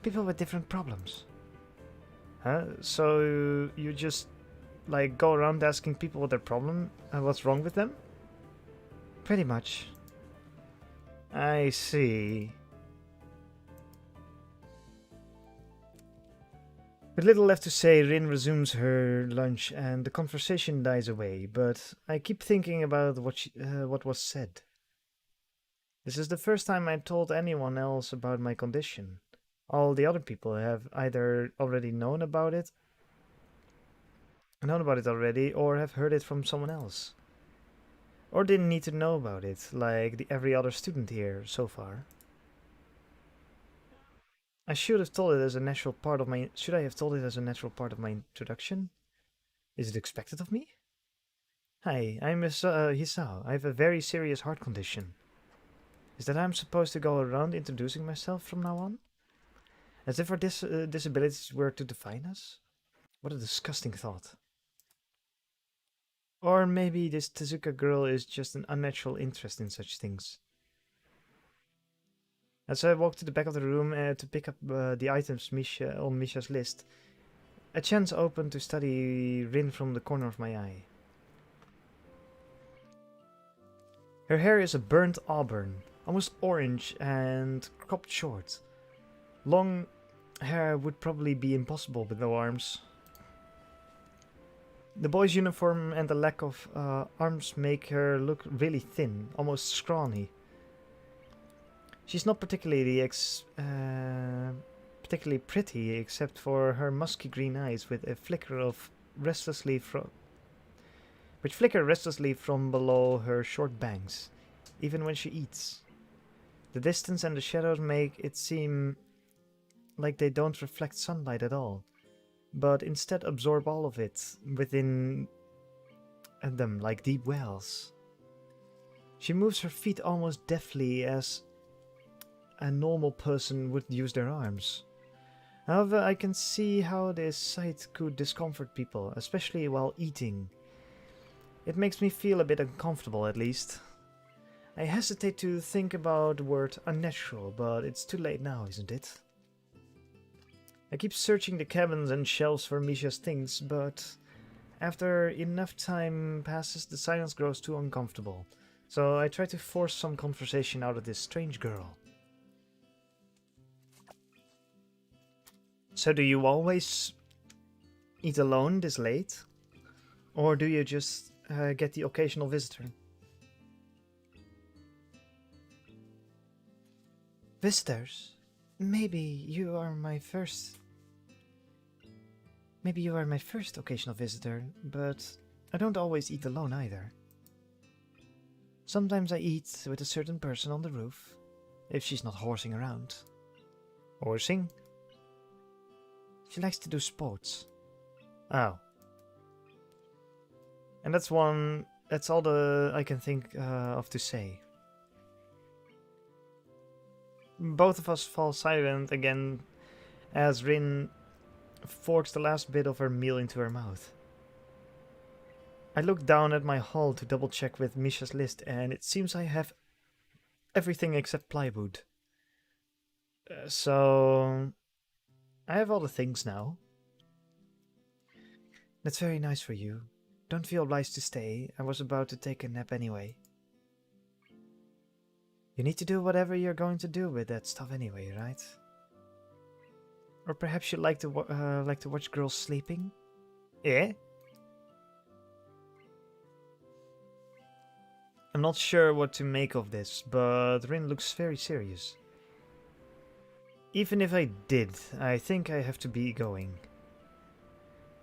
People with different problems. Huh? So you just, like, go around asking people what their problem and what's wrong with them? Pretty much. I see. With little left to say, Rin resumes her lunch and the conversation dies away, but I keep thinking about what was said. This is the first time I told anyone else about my condition. All the other people have either already known about it already, or have heard it from someone else. Or didn't need to know about it, like every other student here so far. I should have told it as a natural part of my. Should I have told it as a natural part of my introduction? Is it expected of me? Hi, I'm Hisao. I have a very serious heart condition. Is that I'm supposed to go around introducing myself from now on? As if our disabilities were to define us? What a disgusting thought. Or maybe this Tezuka girl is just an unnatural interest in such things. As I walk to the back of the room to pick up the items on Misha's list, a chance opened to study Rin from the corner of my eye. Her hair is a burnt auburn, almost orange and cropped short. Long hair would probably be impossible with no arms. The boy's uniform and the lack of arms make her look really thin, almost scrawny. She's not particularly pretty, except for her musky green eyes with a flicker of which flicker restlessly from below her short bangs, even when she eats. The distance and the shadows make it seem like they don't reflect sunlight at all, but instead absorb all of it within them like deep wells. She moves her feet almost deftly as a normal person would use their arms. However, I can see how this sight could discomfort people, especially while eating. It makes me feel a bit uncomfortable, at least. I hesitate to think about the word unnatural, but it's too late now, isn't it? I keep searching the cabins and shelves for Misha's things, but after enough time passes, the silence grows too uncomfortable. So I try to force some conversation out of this strange girl. So do you always eat alone this late? Or do you just get the occasional visitor? Visitors? Maybe you are my first occasional visitor, but I don't always eat alone either. Sometimes I eat with a certain person on the roof, if she's not horsing around. Horsing? She likes to do sports. Oh. And that's all I can think of to say. Both of us fall silent again as Rin forks the last bit of her meal into her mouth. I look down at my haul to double check with Misha's list, and it seems I have everything except plywood. So I have all the things now. That's very nice for you. Don't feel obliged to stay. I was about to take a nap anyway. You need to do whatever you're going to do with that stuff anyway, right? Or perhaps you like to watch girls sleeping? Yeah? I'm not sure what to make of this, but Rin looks very serious. Even if I did, I think I have to be going.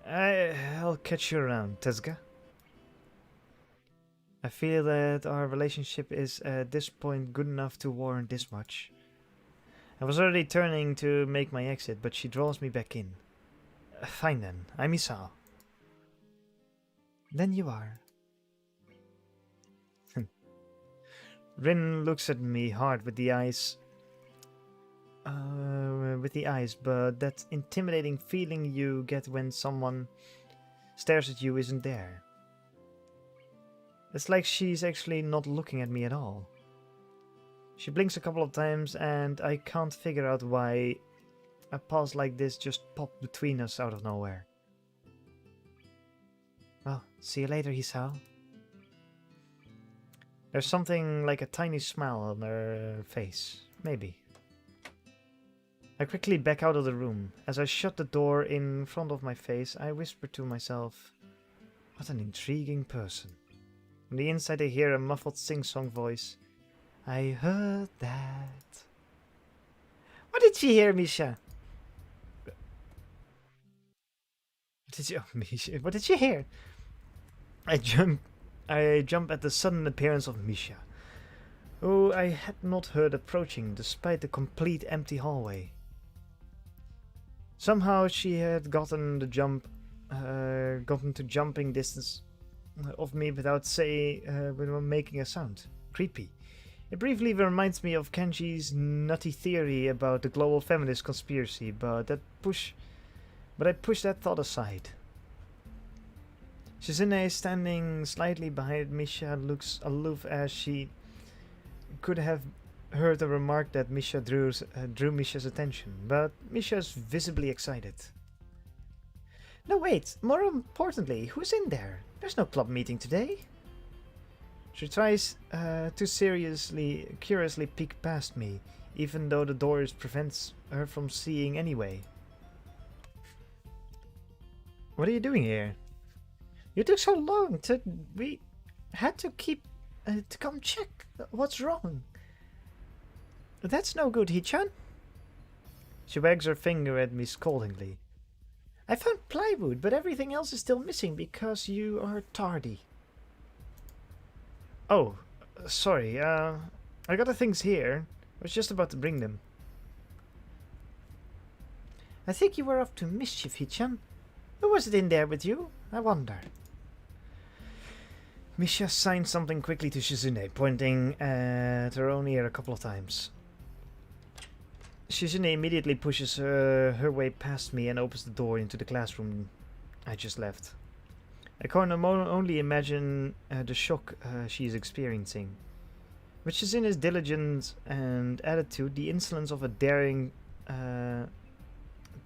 I'll catch you around, Tezuka. I feel that our relationship is at this point good enough to warrant this much. I was already turning to make my exit, but she draws me back in. Fine then, I'm Isao. Then you are. Rin looks at me hard with the eyes. But that intimidating feeling you get when someone stares at you isn't there. It's like she's actually not looking at me at all. She blinks a couple of times and I can't figure out why a pause like this just popped between us out of nowhere. Well, see you later, Hisao. There's something like a tiny smile on her face. Maybe. I quickly back out of the room. As I shut the door in front of my face, I whisper to myself, what an intriguing person. On the inside I hear a muffled sing-song voice. I heard that. What did she hear, Misha? What did she hear? I jump at the sudden appearance of Misha, who I had not heard approaching despite the complete empty hallway. Somehow she had gotten to jumping distance of me without making a sound. Creepy. It briefly reminds me of Kenji's nutty theory about the global feminist conspiracy, but I push that thought aside. Shizune, standing slightly behind Misha, looks aloof as she could have heard a remark that Misha drew Misha's attention, but Misha is visibly excited. No, wait, more importantly, who's in there? There's no club meeting today. She tries to curiously peek past me, even though the door prevents her from seeing anyway. What are you doing here? You took so long we had to come check. What's wrong? That's no good, Hichan. She wags her finger at me scoldingly. I found plywood, but everything else is still missing because you are tardy. Oh, sorry. I got the things here. I was just about to bring them. I think you were up to mischief, Hichan. Who was it in there with you? I wonder. Misha signed something quickly to Shizune, pointing at her own ear a couple of times. Shizune immediately pushes her way past me and opens the door into the classroom I just left. I can only imagine the shock she is experiencing. With Shizune's diligence and attitude, the insolence of a daring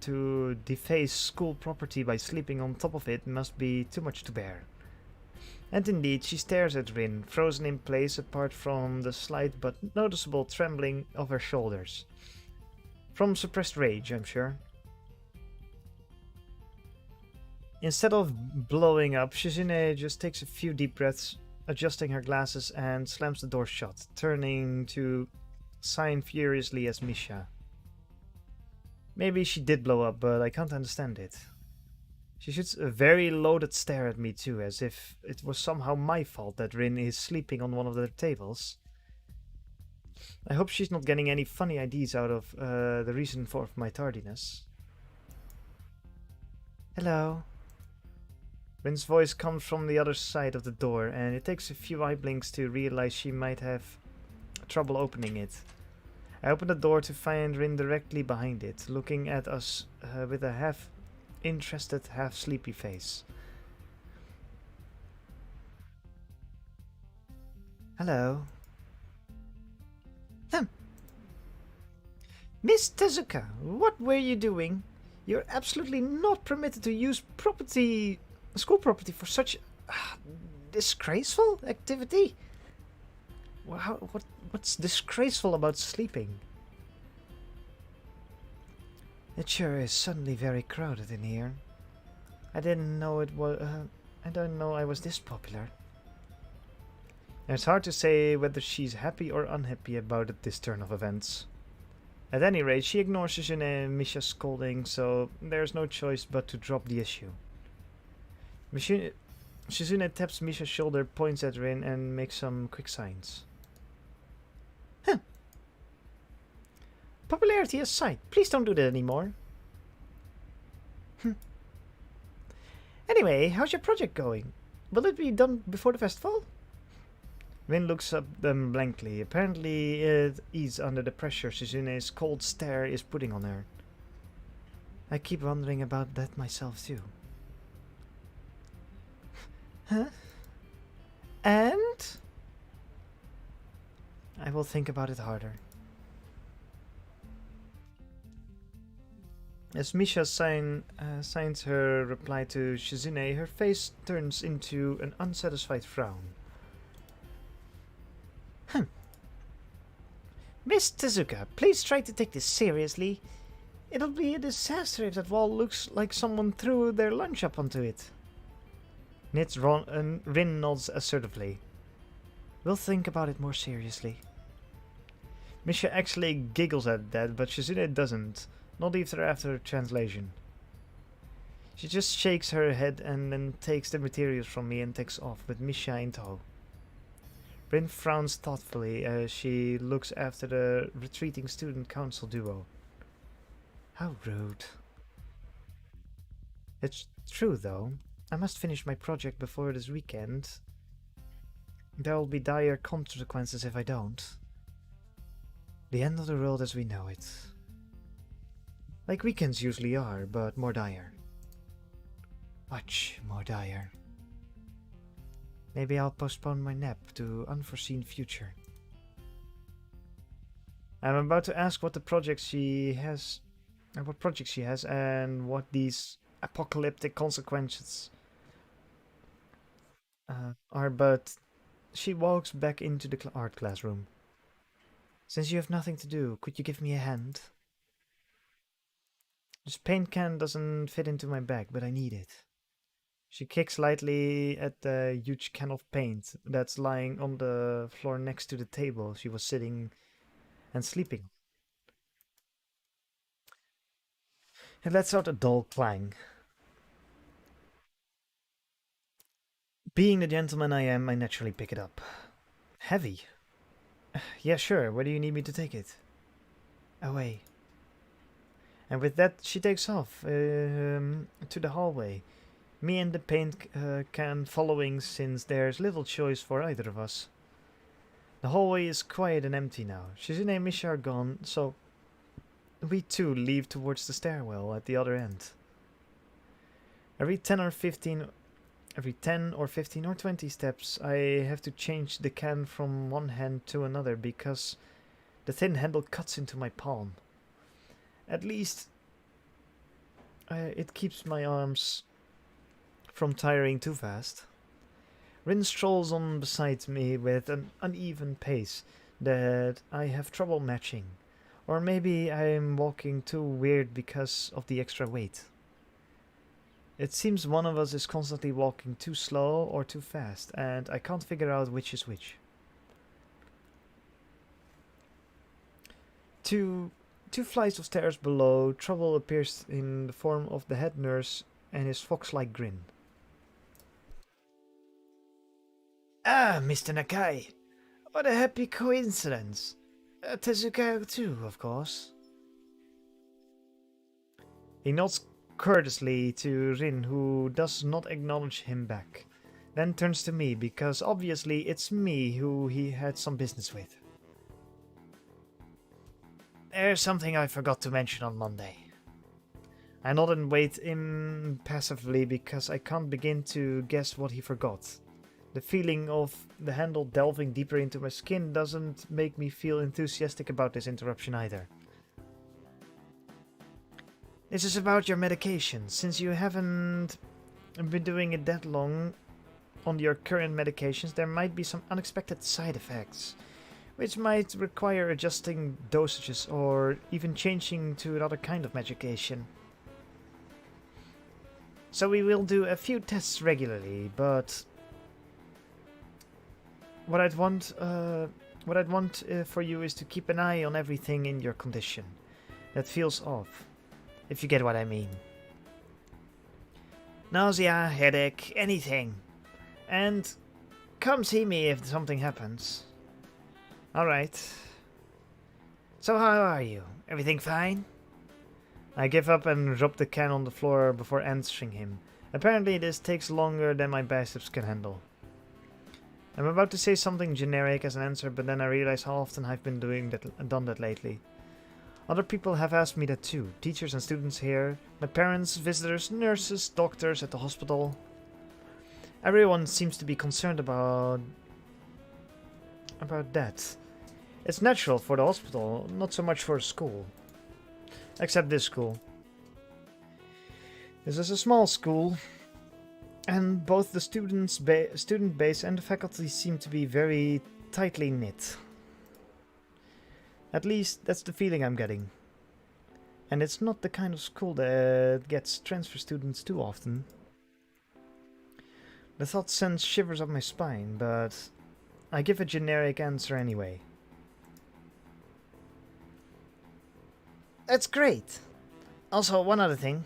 to deface school property by sleeping on top of it must be too much to bear. And indeed, she stares at Rin, frozen in place apart from the slight but noticeable trembling of her shoulders. From suppressed rage, I'm sure. Instead of blowing up, Shizune just takes a few deep breaths, adjusting her glasses, and slams the door shut, turning to sign furiously as Misha. Maybe she did blow up, but I can't understand it. She shoots a very loaded stare at me too, as if it was somehow my fault that Rin is sleeping on one of the tables. I hope she's not getting any funny ideas out of the reason for my tardiness. Hello. Rin's voice comes from the other side of the door, and it takes a few eye blinks to realize she might have trouble opening it. I open the door to find Rin directly behind it, looking at us with a half-interested, half-sleepy face. Hello. Miss Tezuka, what were you doing? You're absolutely not permitted to use school property for such disgraceful activity. What's disgraceful about sleeping? It sure is suddenly very crowded in here. I didn't know it was. I don't know I was this popular. It's hard to say whether she's happy or unhappy about this turn of events. At any rate, she ignores Shizune and Misha's scolding, so there's no choice but to drop the issue. Shizune taps Misha's shoulder, points at Rin, and makes some quick signs. Popularity aside, please don't do that anymore. Anyway, how's your project going? Will it be done before the festival? Rin looks at them blankly. Apparently it is under the pressure Shizune's cold stare is putting on her. I keep wondering about that myself too. Huh? And? I will think about it harder. As Misha signs her reply to Shizune, her face turns into an unsatisfied frown. Miss Tezuka, please try to take this seriously. It'll be a disaster if that wall looks like someone threw their lunch up onto it. Rin nods assertively. We'll think about it more seriously. Misha actually giggles at that, but Shizune doesn't. Not even after translation. She just shakes her head and then takes the materials from me and takes off, with Misha in tow. Rin frowns thoughtfully as she looks after the retreating student council duo. How rude. It's true though. I must finish my project before this weekend. There will be dire consequences if I don't. The end of the world as we know it. Like weekends usually are, but more dire. Much more dire. Maybe I'll postpone my nap to unforeseen future. I'm about to ask what projects she has, and what these apocalyptic consequences are, but she walks back into the art classroom. Since you have nothing to do, could you give me a hand? This paint can doesn't fit into my bag, but I need it. She kicks lightly at the huge can of paint that's lying on the floor next to the table she was sitting and sleeping. It lets out a dull clang. Being the gentleman I am, I naturally pick it up. Heavy. Yeah, sure. Where do you need me to take it? Away. And with that, she takes off to the hallway. Me and the paint can following, since there's little choice for either of us. The hallway is quiet and empty now. Shizune and Misha are gone, so we too leave towards the stairwell at the other end. Every 10 or 15 or 20 steps, I have to change the can from one hand to another because the thin handle cuts into my palm. At least it keeps my arms from tiring too fast. Rin strolls on beside me with an uneven pace that I have trouble matching. Or maybe I'm walking too weird because of the extra weight. It seems one of us is constantly walking too slow or too fast, and I can't figure out which is which. Two flights of stairs below, trouble appears in the form of the head nurse and his fox-like grin. Ah, Mr. Nakai. What a happy coincidence. Tezuka too, of course. He nods courteously to Rin, who does not acknowledge him back. Then turns to me, because obviously it's me who he had some business with. There's something I forgot to mention on Monday. I nod and wait impassively because I can't begin to guess what he forgot. The feeling of the handle delving deeper into my skin doesn't make me feel enthusiastic about this interruption either. This is about your medication. Since you haven't been doing it that long on your current medications, there might be some unexpected side effects, which might require adjusting dosages or even changing to another kind of medication. So we will do a few tests regularly, but what I'd want for you is to keep an eye on everything in your condition that feels off, if you get what I mean. Nausea, headache, anything. And come see me if something happens. Alright. So how are you? Everything fine? I give up and drop the can on the floor before answering him. Apparently this takes longer than my biceps can handle. I'm about to say something generic as an answer, but then I realize how often I've been done that lately. Other people have asked me that too. Teachers and students here, my parents, visitors, nurses, doctors at the hospital. Everyone seems to be concerned about that. It's natural for the hospital, not so much for a school. Except this school. This is a small school, and both the student base and the faculty seem to be very tightly knit. At least that's the feeling I'm getting. And it's not the kind of school that gets transfer students too often. The thought sends shivers up my spine, but I give a generic answer anyway. That's great! Also, one other thing.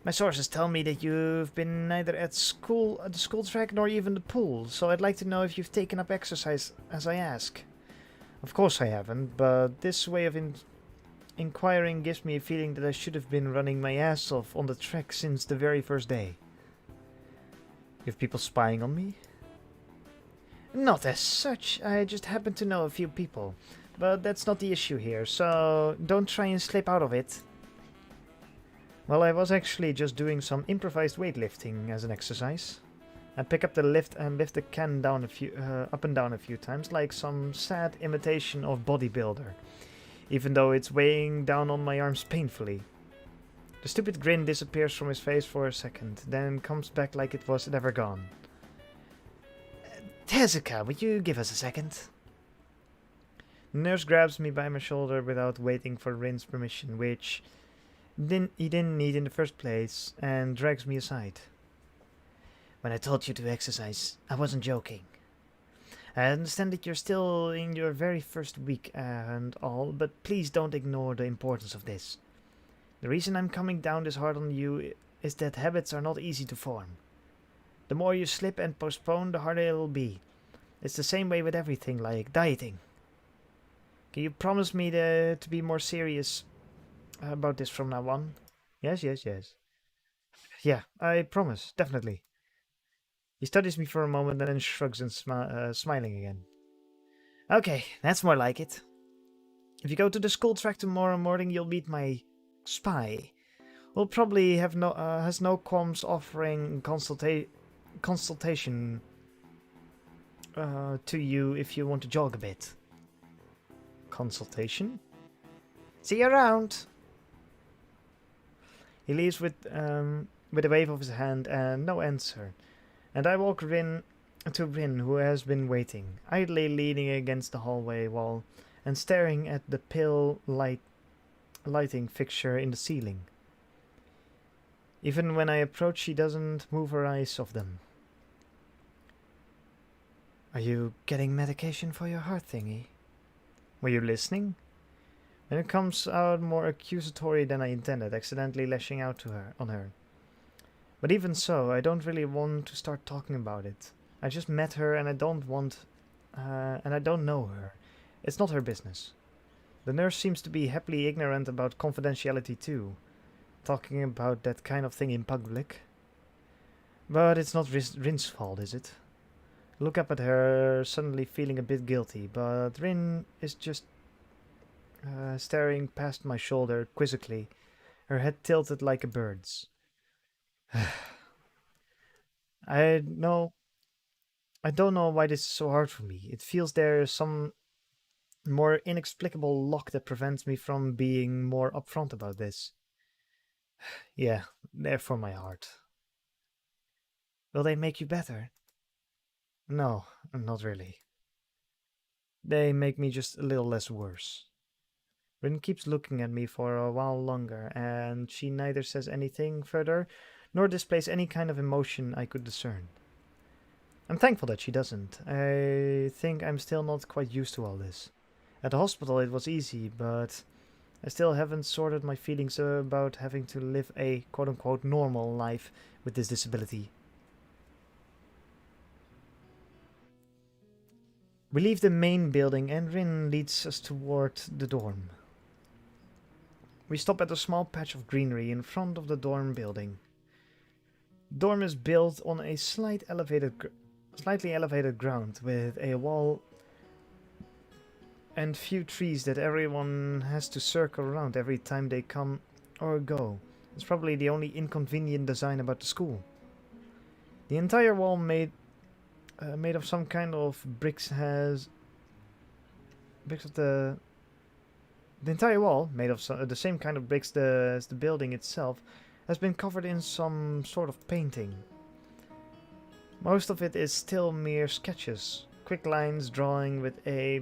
My sources tell me that you've been neither at the school track nor even the pool, so I'd like to know if you've taken up exercise as I ask. Of course I haven't, but this way of inquiring gives me a feeling that I should have been running my ass off on the track since the very first day. You have people spying on me? Not as such, I just happen to know a few people. But that's not the issue here, so don't try and slip out of it. Well, I was actually just doing some improvised weightlifting as an exercise. I pick up the lift and lift the can down up and down a few times, like some sad imitation of bodybuilder, even though it's weighing down on my arms painfully. The stupid grin disappears from his face for a second, then comes back like it was never gone. Tezuka, would you give us a second? The nurse grabs me by my shoulder without waiting for Rin's permission, which he didn't need in the first place, and drags me aside. When I told you to exercise, I wasn't joking. I understand that you're still in your very first week and all, but please don't ignore the importance of this. The reason I'm coming down this hard on you is that habits are not easy to form. The more you slip and postpone, the harder it'll be. It's the same way with everything, like dieting. Can you promise me to be more serious about this from now on? Yes. Yeah, I promise, definitely. He studies me for a moment and then shrugs and smiling again. Okay, that's more like it. If you go to the school track tomorrow morning, you'll meet my spy. Will probably have has no qualms offering consultation to you if you want to jog a bit. Consultation? See you around. He leaves with a wave of his hand and no answer, and I walk to Rin, who has been waiting, idly leaning against the hallway wall and staring at the pale lighting fixture in the ceiling. Even when I approach, she doesn't move her eyes off them. Are you getting medication for your heart thingy? Were you listening? And it comes out more accusatory than I intended, accidentally lashing out on her. But even so, I don't really want to start talking about it. I just met her and I don't know her. It's not her business. The nurse seems to be happily ignorant about confidentiality too, talking about that kind of thing in public. But it's not Rin's fault, is it? Look up at her, suddenly feeling a bit guilty, but Rin is just staring past my shoulder quizzically, her head tilted like a bird's. I don't know why this is so hard for me. It feels there's some more inexplicable lock that prevents me from being more upfront about this. Yeah, they're for my heart. Will they make you better? No, not really. They make me just a little less worse. Rin keeps looking at me for a while longer, and she neither says anything further, nor displays any kind of emotion I could discern. I'm thankful that she doesn't. I think I'm still not quite used to all this. At the hospital it was easy, but I still haven't sorted my feelings about having to live a quote-unquote normal life with this disability. We leave the main building and Rin leads us toward the dorm. We stop at a small patch of greenery in front of the dorm building. The dorm is built on a slightly elevated ground with a wall and few trees that everyone has to circle around every time they come or go. It's probably the only inconvenient design about the school. The entire wall made of some kind of bricks has bricks of the entire wall made of the same kind of bricks as the building itself has been covered in some sort of painting. Most of it is still mere sketches, quick lines drawn with a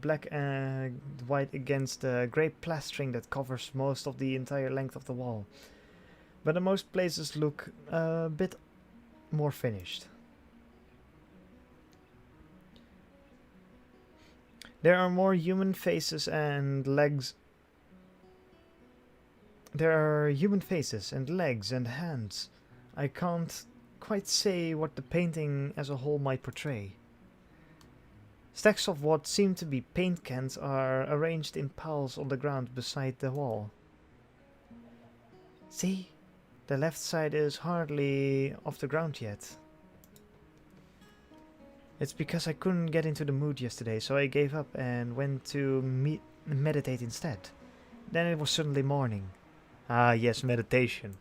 black and white against the grey plastering that covers most of the entire length of the wall. But in most places look a bit more finished. There are more human faces and legs. There are human faces and legs and hands. I can't quite say what the painting as a whole might portray. Stacks of what seem to be paint cans are arranged in piles on the ground beside the wall. See? The left side is hardly off the ground yet. It's because I couldn't get into the mood yesterday, so I gave up and went to meditate instead. Then it was suddenly morning. Ah, yes, meditation.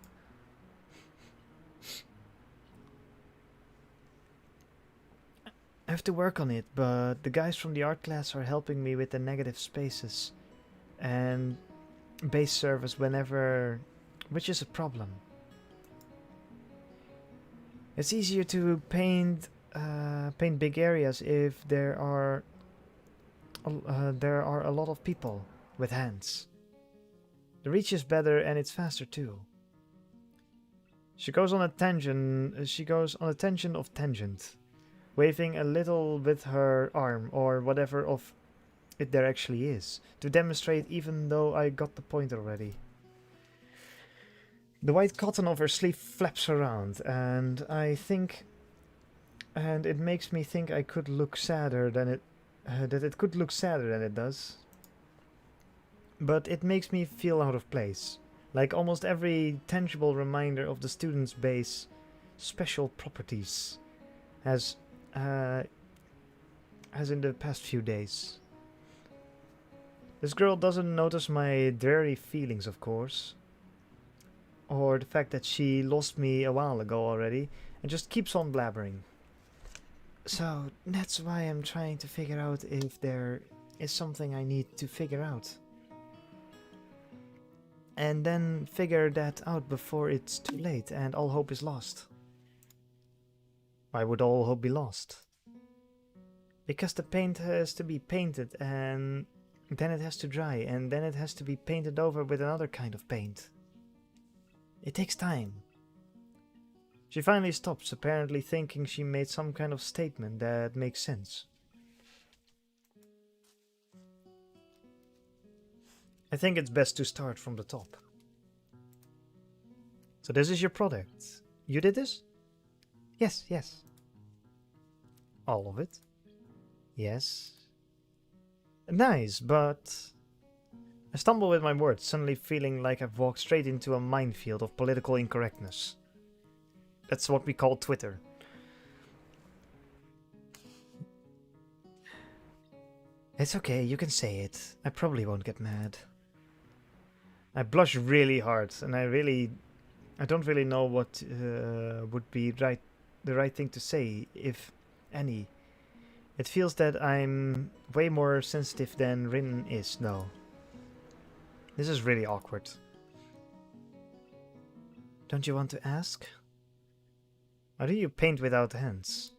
I have to work on it, but the guys from the art class are helping me with the negative spaces and base surface whenever, which is a problem. It's easier to paint big areas if there are a lot of people with hands. The reach is better and it's faster too. She goes on a tangent of tangent, waving a little with her arm or whatever of it there actually is, to demonstrate even though I got the point already. The white cotton of her sleeve flaps around, and it makes me think I could look sadder than it could look sadder than it does. But it makes me feel out of place, like almost every tangible reminder of the student's base special properties, as in the past few days. This girl doesn't notice my dreary feelings, of course, or the fact that she lost me a while ago already, and just keeps on blabbering. So that's why I'm trying to figure out if there is something I need to figure out. And then figure that out before it's too late and all hope is lost. Why would all hope be lost? Because the paint has to be painted and then it has to dry and then it has to be painted over with another kind of paint. It takes time. She finally stops, apparently thinking she made some kind of statement that makes sense. I think it's best to start from the top. So this is your product. You did this? Yes, yes. All of it? Yes. Nice, but... I stumble with my words, suddenly feeling like I've walked straight into a minefield of political incorrectness. That's what we call Twitter. It's okay, you can say it. I probably won't get mad. I blush really hard, and I don't really know what would be the right thing to say, if any. It feels that I'm way more sensitive than Rin is, though. This is really awkward. Don't you want to ask? How do you paint without hands?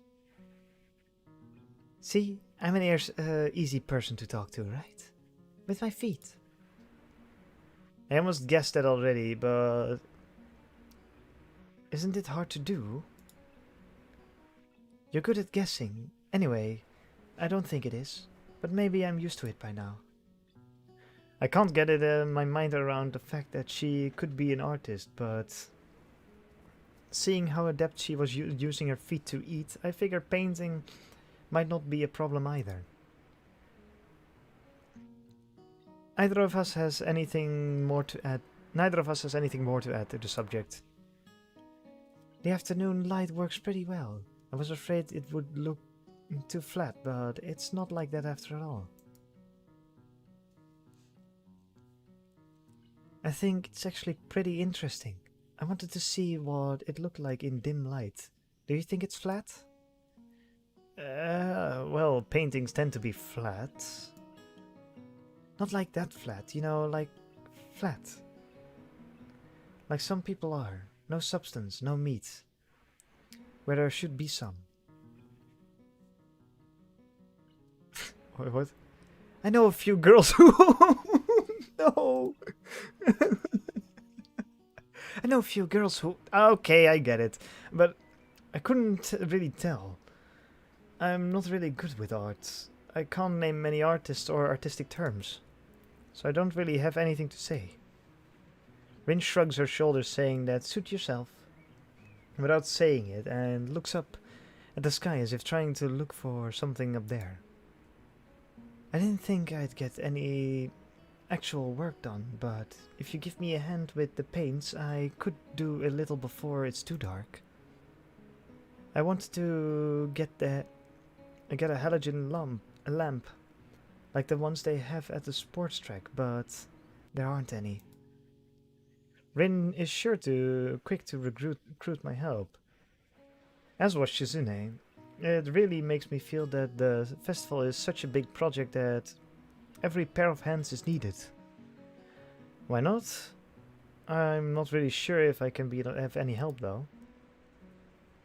See, I'm an easy person to talk to, right? With my feet. I almost guessed that already, but... Isn't it hard to do? You're good at guessing. Anyway, I don't think it is, but maybe I'm used to it by now. I can't get my mind around the fact that she could be an artist, but... seeing how adept she was using her feet to eat, I figured painting might not be a problem either. Neither of us has anything more to add to the subject. The afternoon light works pretty well. I was afraid it would look too flat, but it's not like that after all. I think it's actually pretty interesting. I wanted to see what it looked like in dim light. Do you think it's flat? Well, paintings tend to be flat. Not like that flat, you know, like flat. Like some people are. No substance, no meat. Where there should be some. What? I know a few girls who... No! I know a few girls who... Okay, I get it. But I couldn't really tell. I'm not really good with art. I can't name many artists or artistic terms. So I don't really have anything to say. Rin shrugs her shoulders, saying that suit yourself, without saying it, and looks up at the sky as if trying to look for something up there. I didn't think I'd get any actual work done, but if you give me a hand with the paints, I could do a little before it's too dark. I wanted to get a halogen lamp, like the ones they have at the sports track, but there aren't any. Rin is quick to recruit my help, as was Shizune. It really makes me feel that the festival is such a big project that every pair of hands is needed. Why not? I'm not really sure if I can have any help though.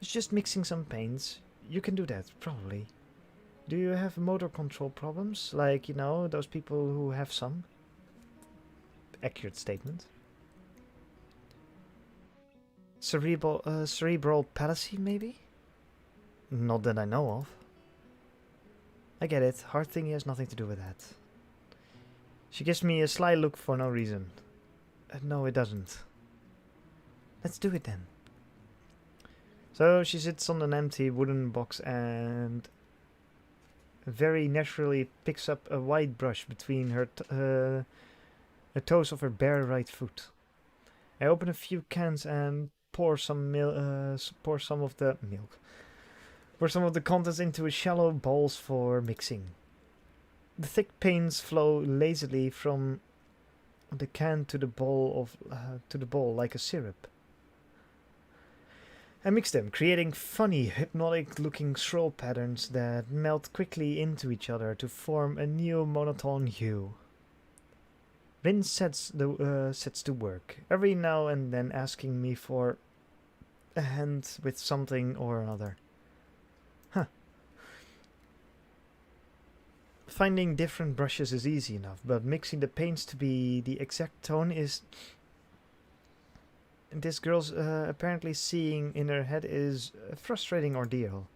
It's just mixing some paints. You can do that, probably. Do you have motor control problems? Like, you know, those people who have some? Accurate statement. Cerebral palsy, maybe? Not that I know of. I get it. Hard thingy has nothing to do with that. She gives me a sly look for no reason. No, it doesn't. Let's do it then. So she sits on an empty wooden box and very naturally picks up a white brush between her the toes of her bare right foot. I open a few cans and pour some of the contents into shallow bowls for mixing. The thick paints flow lazily from the can to the bowl like a syrup. I mix them, creating funny, hypnotic-looking swirl patterns that melt quickly into each other to form a new monotone hue. Rin sets to work, every now and then asking me for a hand with something or another. Finding different brushes is easy enough, but mixing the paints to be the exact tone is... This girl's apparently seeing in her head is a frustrating ordeal.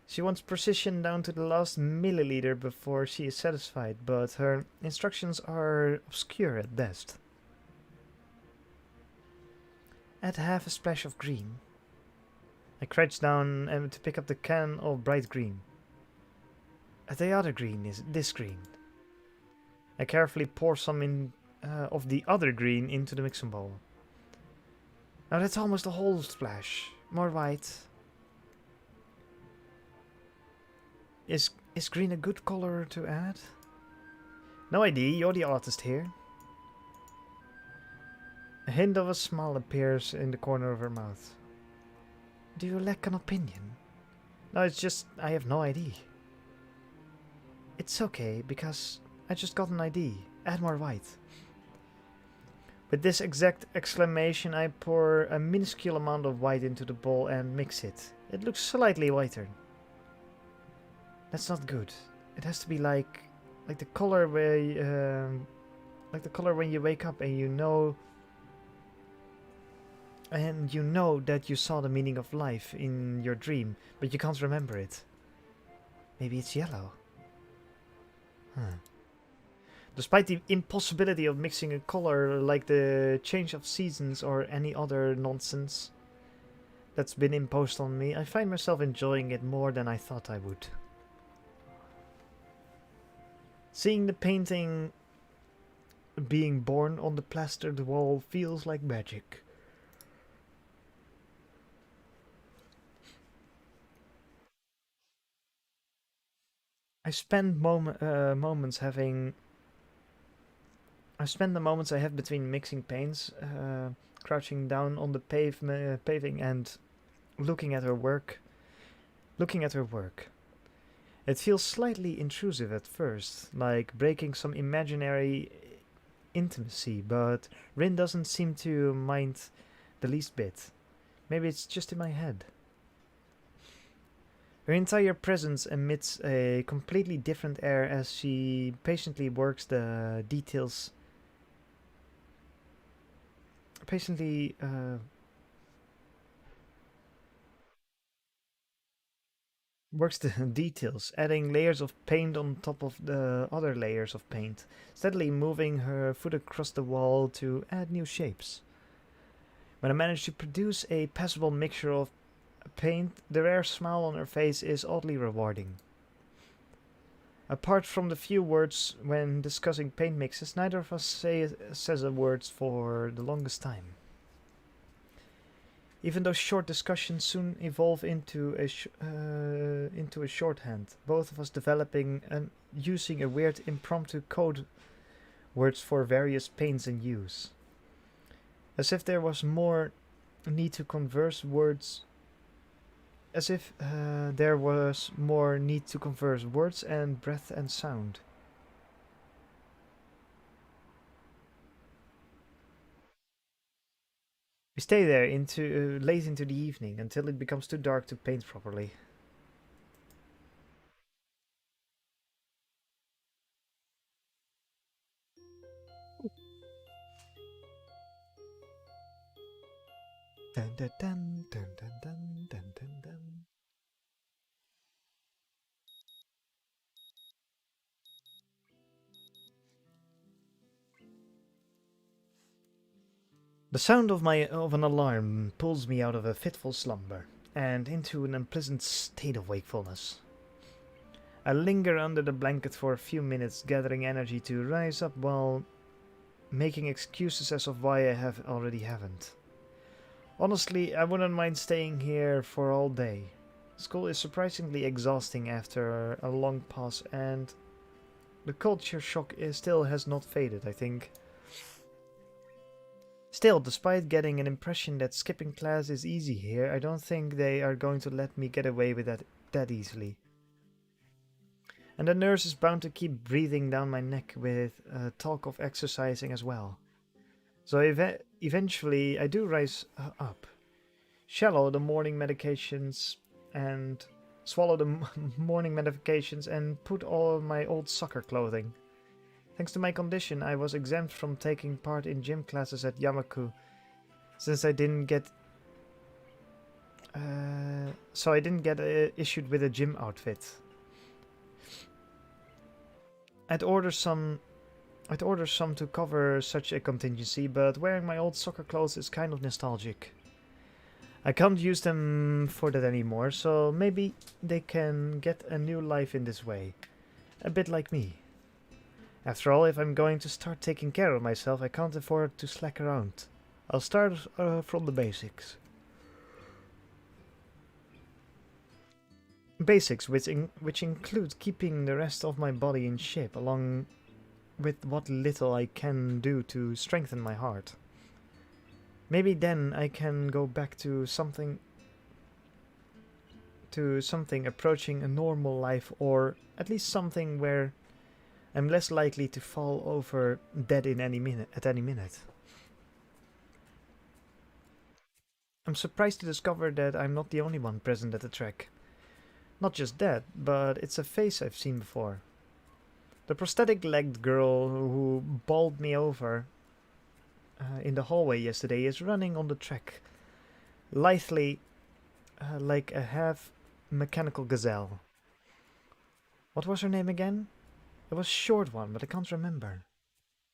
She wants precision down to the last milliliter before she is satisfied, but her instructions are obscure at best. Add half a splash of green. I crouch down to pick up the can of bright green. The other green is this green. I carefully pour some of the other green into the mixing bowl. Now that's almost a whole splash. More white. Is green a good color to add? No idea, you're the artist here. A hint of a smile appears in the corner of her mouth. Do you lack an opinion? No, it's just, I have no idea. It's okay, because I just got an idea. Add more white. With this exact exclamation, I pour a minuscule amount of white into the bowl and mix it. It looks slightly whiter. That's not good. It has to be like the color where, like the color when you wake up and you know that you saw the meaning of life in your dream, but you can't remember it. Maybe it's yellow. Despite the impossibility of mixing a color like the change of seasons or any other nonsense, that's been imposed on me, I find myself enjoying it more than I thought I would. Seeing the painting being born on the plastered wall feels like magic. I spend moments having. I spend the moments I have between mixing paints, crouching down on the paving and looking at her work. Looking at her work. It feels slightly intrusive at first, like breaking some imaginary intimacy, but Rin doesn't seem to mind the least bit. Maybe it's just in my head. Her entire presence emits a completely different air as she patiently works the details. Patiently works the details, adding layers of paint on top of the other layers of paint, steadily moving her foot across the wall to add new shapes. When I manage to produce a passable mixture of paint, the rare smile on her face is oddly rewarding. Apart from the few words when discussing paint mixes, neither of us says a word for the longest time. Even those short discussions soon evolve into a shorthand, both of us developing and using a weird impromptu code words for various paints and hues. As if there was more need to converse words as if there was more need to converse words and breath and sound. We stay there into late into the evening until it becomes too dark to paint properly. Dun, dun, dun, dun, dun, dun, dun, dun, dun. The sound of an alarm pulls me out of a fitful slumber and into an unpleasant state of wakefulness. I linger under the blanket for a few minutes, gathering energy to rise up while making excuses as of why I haven't. Honestly, I wouldn't mind staying here for all day. School is surprisingly exhausting after a long pause, and the culture shock still has not faded, I think. Still, despite getting an impression that skipping class is easy here, I don't think they are going to let me get away with that easily. And the nurse is bound to keep breathing down my neck with talk of exercising as well. So eventually I do rise up, swallow the morning medications and morning medications and put all my old soccer clothing. Thanks to my condition, I was exempt from taking part in gym classes at Yamaku, since I didn't get issued with a gym outfit. I'd order some to cover such a contingency, but wearing my old soccer clothes is kind of nostalgic. I can't use them for that anymore, so maybe they can get a new life in this way. A bit like me. After all, if I'm going to start taking care of myself, I can't afford to slack around. I'll start from the basics. Basics, which include keeping the rest of my body in shape, along with what little I can do to strengthen my heart. Maybe then I can go back to something approaching a normal life, or at least something where I'm less likely to fall over dead at any minute. I'm surprised to discover that I'm not the only one present at the trek. Not just that, but it's a face I've seen before. The prosthetic-legged girl who bowled me over in the hallway yesterday is running on the trek, lithely, like a half-mechanical gazelle. What was her name again? It was a short one, but I can't remember.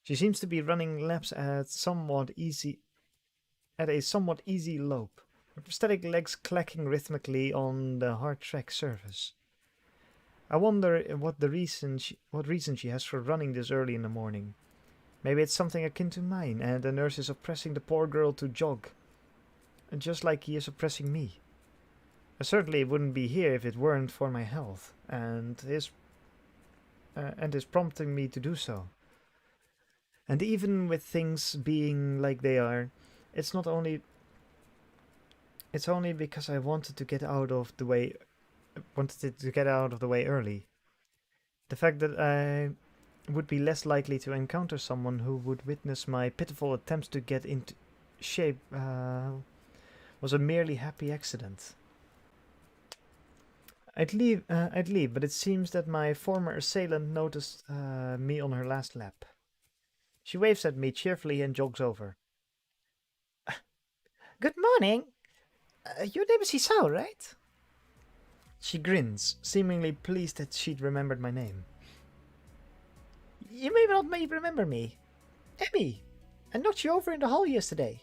She seems to be running laps at a somewhat easy lope. her prosthetic legs clacking rhythmically on the hard track surface. I wonder what reason she has for running this early in the morning. Maybe it's something akin to mine, and the nurse is oppressing the poor girl to jog, just like he is oppressing me. I certainly wouldn't be here if it weren't for my health, and his prompting me to do so. And even with things being like they are, it's not only it's only because I wanted it to get out of the way early. The fact that I would be less likely to encounter someone who would witness my pitiful attempts to get into shape was a merely happy accident. I'd leave, but it seems that my former assailant noticed me on her last lap. She waves at me cheerfully and jogs over. Good morning. Your name is Hisao, right? She grins, seemingly pleased that she'd remembered my name. You may not remember me. Emmy, I knocked you over in the hall yesterday.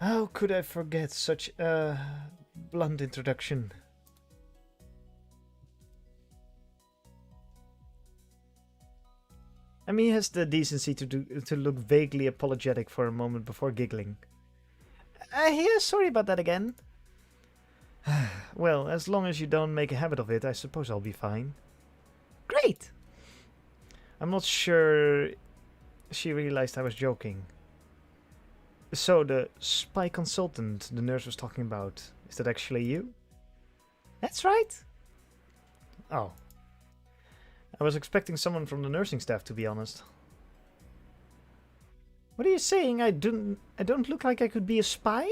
How could I forget such a blunt introduction? Emmy has the decency to look vaguely apologetic for a moment before giggling. Yeah, sorry about that again. Well, as long as you don't make a habit of it, I suppose I'll be fine. Great. I'm not sure she realized I was joking. So, the spy consultant the nurse was talking about, is that actually you? That's right. Oh. I was expecting someone from the nursing staff, to be honest. What are you saying? I don't look like I could be a spy?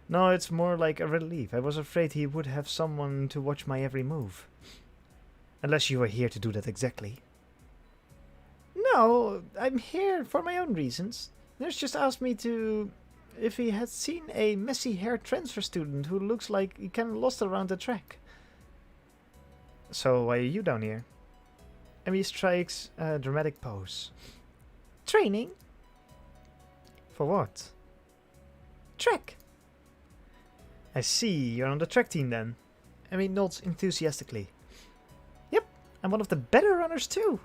No, it's more like a relief. I was afraid he would have someone to watch my every move. Unless you were here to do that exactly. No, I'm here for my own reasons. Nurse just asked me if he had seen a messy hair transfer student who looks like he kinda lost around the track. So why are you down here? Emmy strikes a dramatic pose. Training? For what? Track. I see, you're on the track team then. Emmy nods enthusiastically. Yep, I'm one of the better runners too.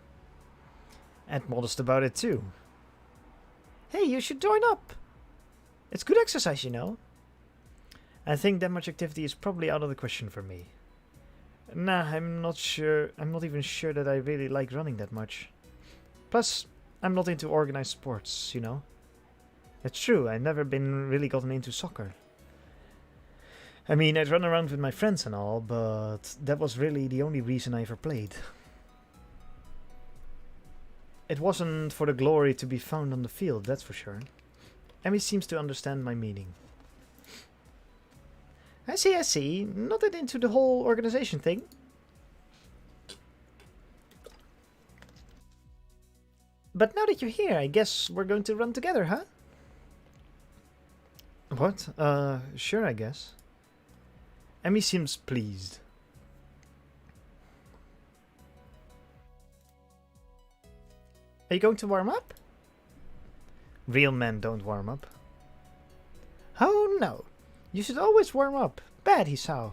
And modest about it too. Hey, you should join up. It's good exercise, you know. I think that much activity is probably out of the question for me. Nah, I'm not even sure that I really like running that much. Plus, I'm not into organized sports, you know. It's true, I've never been really gotten into soccer. I mean, I'd run around with my friends and all, but that was really the only reason I ever played. It wasn't for the glory to be found on the field, that's for sure. Emmy seems to understand my meaning. I see. Not that into the whole organization thing. But now that you're here, I guess we're going to run together, huh? What? Sure, I guess. Emmy seems pleased. Are you going to warm up? Real men don't warm up. Oh no. You should always warm up. Bad, Hisao.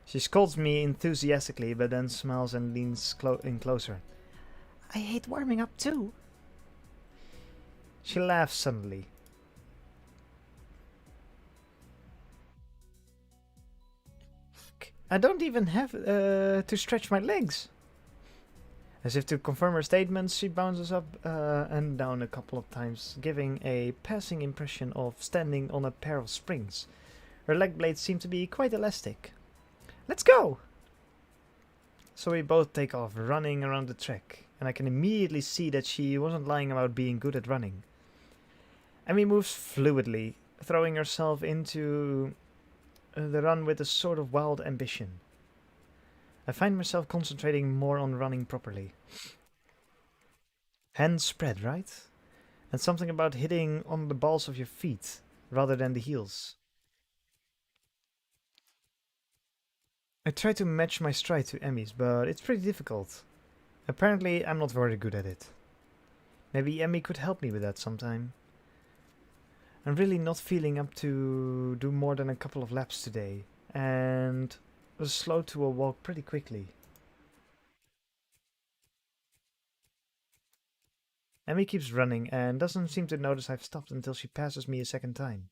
She scolds me enthusiastically, but then smiles and leans in closer. I hate warming up too. She laughs suddenly. I don't even have to stretch my legs. As if to confirm her statements, she bounces up and down a couple of times, giving a passing impression of standing on a pair of springs. Her leg blades seem to be quite elastic. Let's go! So we both take off, running around the track, and I can immediately see that she wasn't lying about being good at running. Emmy moves fluidly, throwing herself into the run with a sort of wild ambition. I find myself concentrating more on running properly. Hands spread, right? And something about hitting on the balls of your feet rather than the heels. I try to match my stride to Emmy's, but it's pretty difficult. Apparently, I'm not very good at it. Maybe Emmy could help me with that sometime. I'm really not feeling up to do more than a couple of laps today, and was slow to a walk pretty quickly. Emmy keeps running and doesn't seem to notice I've stopped until she passes me a second time.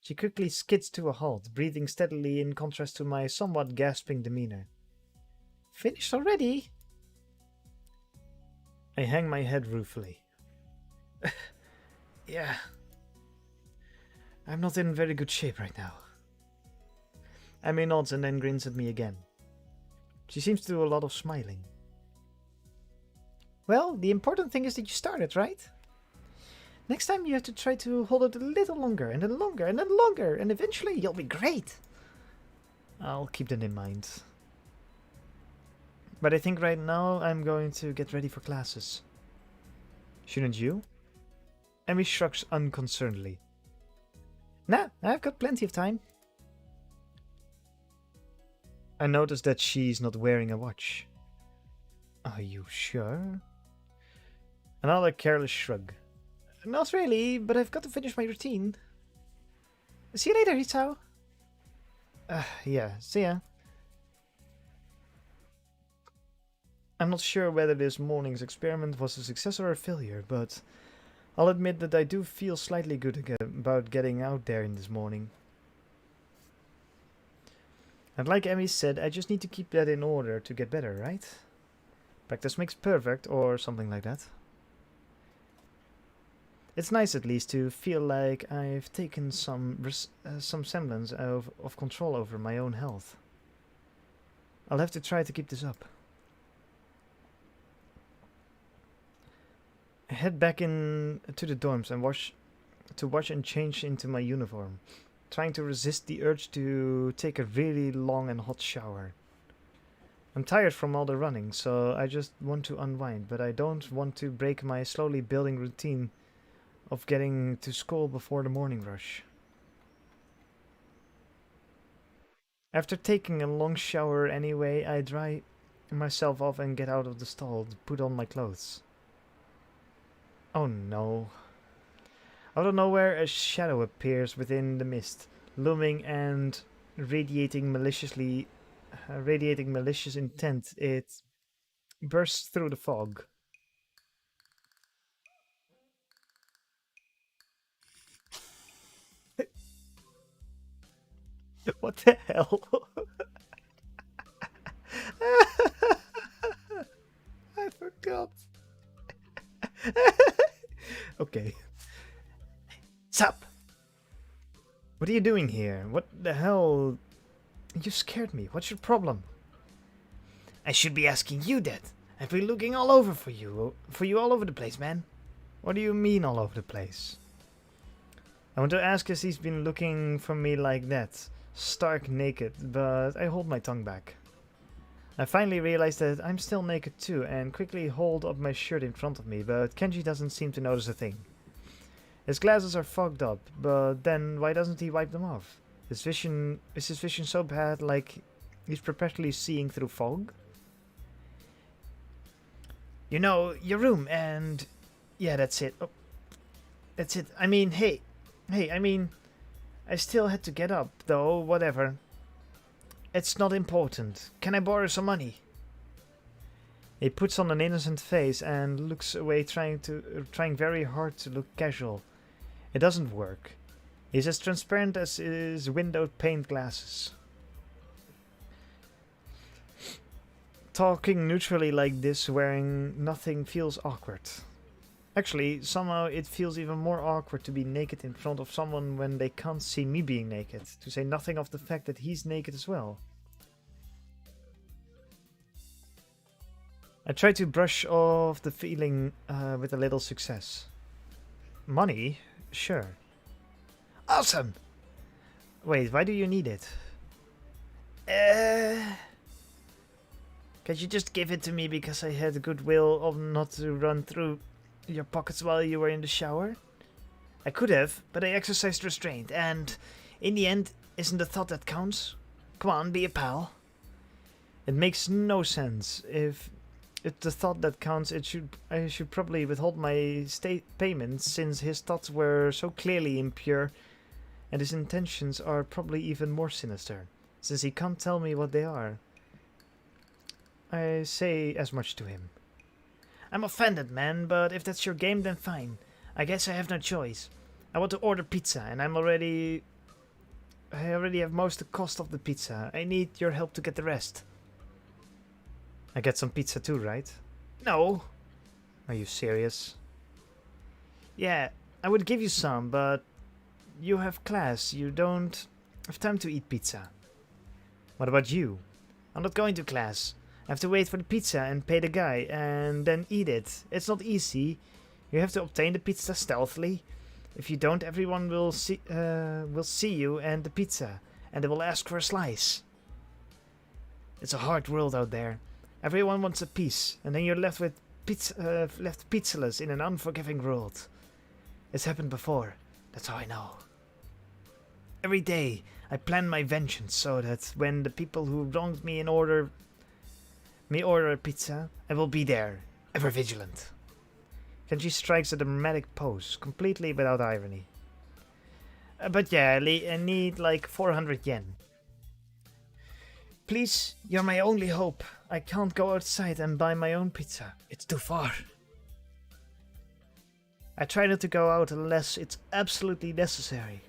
She quickly skids to a halt, breathing steadily in contrast to my somewhat gasping demeanor. Finished already? I hang my head ruefully. Yeah. I'm not in very good shape right now. Emmy nods and then grins at me again. She seems to do a lot of smiling. Well, the important thing is that you started, right? Next time you have to try to hold it a little longer, and then longer, and then longer, and eventually you'll be great. I'll keep that in mind. But I think right now I'm going to get ready for classes. Shouldn't you? Emmy shrugs unconcernedly. Nah, I've got plenty of time. I notice that she's not wearing a watch. Are you sure? Another careless shrug. Not really, but I've got to finish my routine. See you later, Hisao. Yeah, see ya. I'm not sure whether this morning's experiment was a success or a failure, but I'll admit that I do feel slightly good about getting out there in this morning. And like Emmy said, I just need to keep that in order to get better, right? Practice makes perfect, or something like that. It's nice at least to feel like I've taken some semblance of control over my own health. I'll have to try to keep this up. I head back in to the dorms and wash and change into my uniform, trying to resist the urge to take a really long and hot shower. I'm tired from all the running, so I just want to unwind, but I don't want to break my slowly building routine of getting to school before the morning rush. After taking a long shower anyway, I dry myself off and get out of the stall to put on my clothes. Oh no. Out of nowhere, a shadow appears within the mist, looming and radiating malicious intent. It bursts through the fog. What the hell? I forgot. Okay. Sup? What are you doing here? What the hell? You scared me. What's your problem? I should be asking you that. I've been looking all over for you all over the place, man. What do you mean all over the place? I want to ask as he's been looking for me like that, stark naked, but I hold my tongue back. I finally realize that I'm still naked too, and quickly hold up my shirt in front of me, but Kenji doesn't seem to notice a thing. His glasses are fogged up, but then why doesn't he wipe them off? Is his vision so bad, like he's perpetually seeing through fog? You know, your room, and yeah, that's it. Oh, that's it. I mean, hey, I still had to get up, though, whatever. It's not important. Can I borrow some money? He puts on an innocent face and looks away, trying very hard to look casual. It doesn't work. He's as transparent as his windowed pane glasses. Talking neutrally like this, wearing nothing, feels awkward. Actually, somehow it feels even more awkward to be naked in front of someone when they can't see me being naked, to say nothing of the fact that he's naked as well. I try to brush off the feeling with a little success. Money? Sure. Awesome! Wait, why do you need it? Can't you just give it to me because I had the goodwill of not to run through your pockets while you were in the shower? I could have, but I exercised restraint, and in the end, isn't the thought that counts? Come on, be a pal. It makes no sense. If it's the thought that counts. I should probably withhold my state payments since his thoughts were so clearly impure, and his intentions are probably even more sinister, since he can't tell me what they are. I say as much to him. I'm offended, man, but if that's your game, then fine. I guess I have no choice. I want to order pizza, and I already have most of the cost of the pizza. I need your help to get the rest. I get some pizza too, right? No. Are you serious? Yeah, I would give you some, but you have class. You don't have time to eat pizza. What about you? I'm not going to class. I have to wait for the pizza and pay the guy, and then eat it. It's not easy. You have to obtain the pizza stealthily. If you don't, everyone will see you and the pizza, and they will ask for a slice. It's a hard world out there. Everyone wants a piece, and then you're left with left pizzaless in an unforgiving world. It's happened before. That's how I know. Every day, I plan my vengeance so that when the people who wronged me order a pizza, I will be there, ever vigilant. Kenji strikes a dramatic pose, completely without irony. But yeah, I need like 400 yen. Please, you're my only hope. I can't go outside and buy my own pizza. It's too far. I try not to go out unless it's absolutely necessary.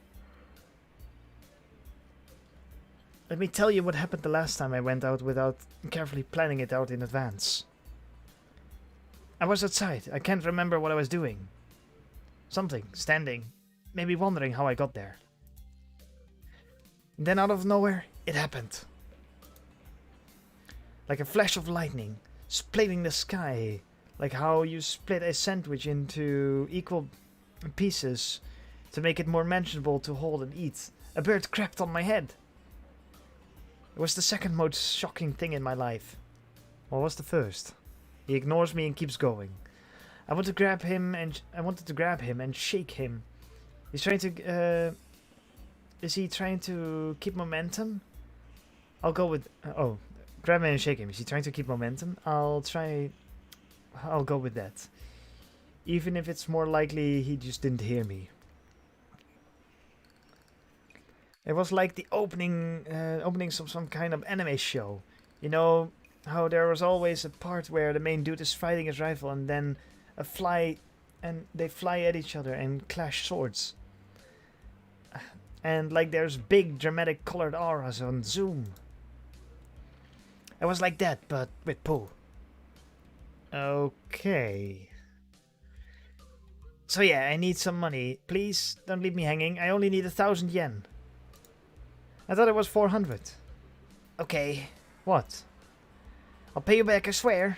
Let me tell you what happened the last time I went out without carefully planning it out in advance. I was outside. I can't remember what I was doing. Something, standing, maybe wondering how I got there. And then out of nowhere, it happened. Like a flash of lightning, splitting the sky, like how you split a sandwich into equal pieces to make it more manageable to hold and eat. A bird crapped on my head. It was the second most shocking thing in my life. What was the first? He ignores me and keeps going. I wanted to grab him and shake him. He's trying to. Is he trying to keep momentum? I'll go with. Grab him and shake him. Is he trying to keep momentum? I'll go with that. Even if it's more likely he just didn't hear me. It was like the openings of some kind of anime show. You know how there was always a part where the main dude is fighting his rival and then they fly at each other and clash swords. And like there's big dramatic colored auras on Zoom. It was like that, but with poo. Okay. So yeah, I need some money. Please, don't leave me hanging. I only need 1,000 yen. I thought it was 400. Okay. What? I'll pay you back, I swear.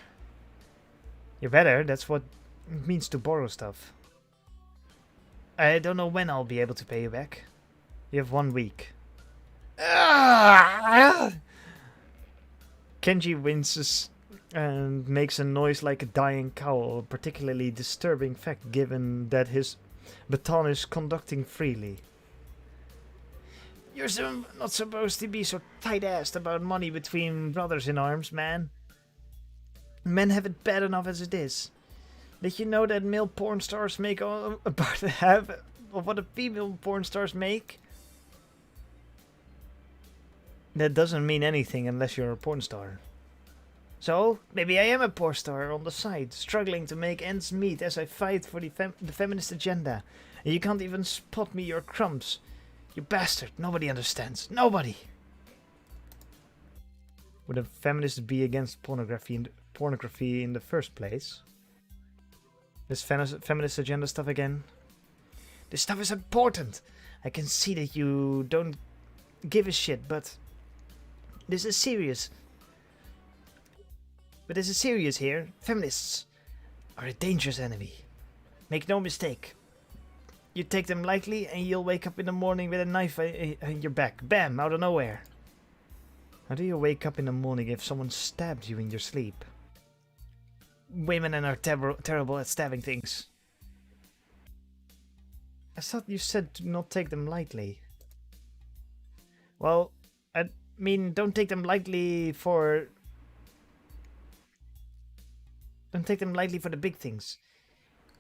You better, that's what it means to borrow stuff. I don't know when I'll be able to pay you back. You have 1 week. Kenji winces and makes a noise like a dying cow, a particularly disturbing fact given that his baton is conducting freely. You're not supposed to be so tight-assed about money between brothers in arms, man. Men have it bad enough as it is. Did you know that male porn stars make about half of what the female porn stars make? That doesn't mean anything unless you're a porn star. So, maybe I am a porn star on the side, struggling to make ends meet as I fight for the feminist agenda. And you can't even spot me your crumbs. You bastard, nobody understands. Nobody! Would a feminist be against pornography in the first place? This feminist agenda stuff again? This stuff is important. I can see that you don't give a shit, but this is serious. But this is serious here. Feminists are a dangerous enemy. Make no mistake. You take them lightly and you'll wake up in the morning with a knife in your back. Bam! Out of nowhere. How do you wake up in the morning if someone stabbed you in your sleep? Women are terrible at stabbing things. I thought you said to not take them lightly. Well, I mean, don't take them lightly for... and take them lightly for the big things.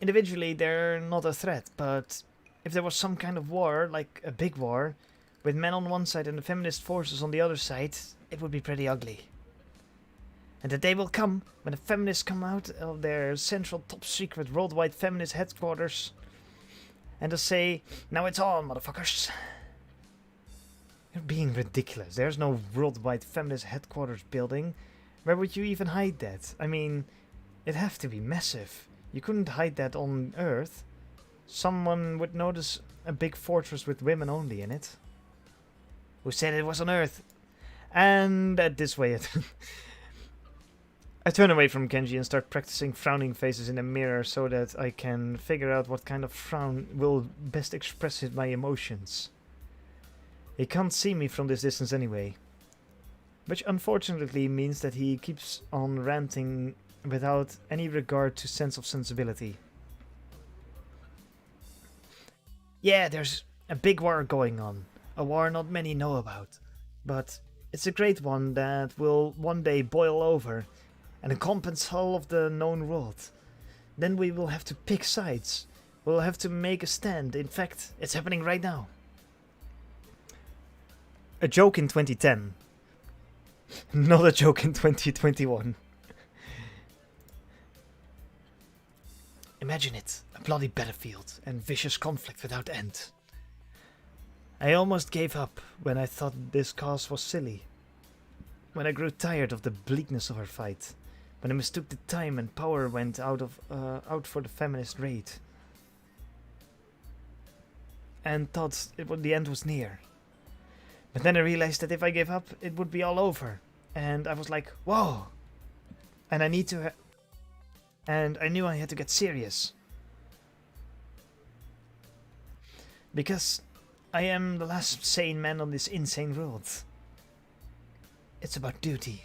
Individually, they're not a threat, but if there was some kind of war, like a big war, with men on one side and the feminist forces on the other side, it would be pretty ugly. And the day will come when the feminists come out of their central top secret worldwide feminist headquarters and they'll say, "Now it's on, motherfuckers." You're being ridiculous. There's no worldwide feminist headquarters building. Where would you even hide that? I mean, it'd have to be massive. You couldn't hide that on Earth. Someone would notice a big fortress with women only in it. Who said it was on Earth? And this way it... I turn away from Kenji and start practicing frowning faces in the mirror so that I can figure out what kind of frown will best express my emotions. He can't see me from this distance anyway. Which unfortunately means that he keeps on ranting without any regard to sense of sensibility. Yeah, there's a big war going on. A war not many know about. But it's a great one that will one day boil over and encompass all of the known world. Then we will have to pick sides. We'll have to make a stand. In fact, it's happening right now. A joke in 2010. Not a joke in 2021. Imagine it, a bloody battlefield and vicious conflict without end. I almost gave up when I thought this cause was silly. When I grew tired of the bleakness of our fight. When I mistook the time and power went out for the feminist raid. And thought the end was near. But then I realized that if I gave up, it would be all over. And I was like, whoa! And I knew I had to get serious. Because I am the last sane man on this insane world. It's about duty.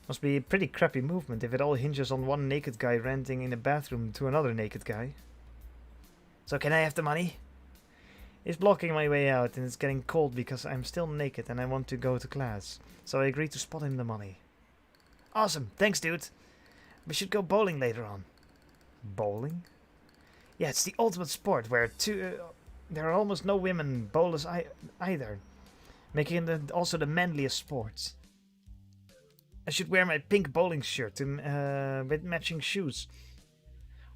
Must be a pretty crappy movement if it all hinges on one naked guy ranting in a bathroom to another naked guy. So can I have the money? It's blocking my way out and it's getting cold because I'm still naked and I want to go to class. So I agree to spot him the money. Awesome, thanks dude. We should go bowling later on. Bowling? Yeah, it's the ultimate sport where there are almost no women bowlers either. Making it also the manliest sport. I should wear my pink bowling shirt with matching shoes.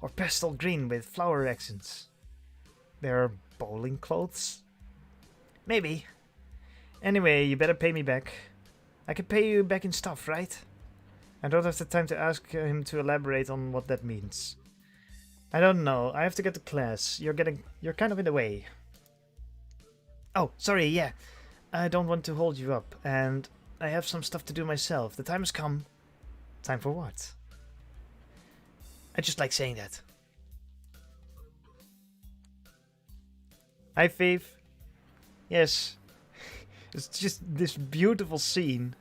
Or pastel green with flower accents. There are bowling clothes? Maybe. Anyway, you better pay me back. I can pay you back in stuff, right? I don't have the time to ask him to elaborate on what that means. I don't know. I have to get to class. You're kind of in the way. Oh, sorry, yeah. I don't want to hold you up, and I have some stuff to do myself. The time has come. Time for what? I just like saying that. Hi, Faith. Yes. It's just this beautiful scene.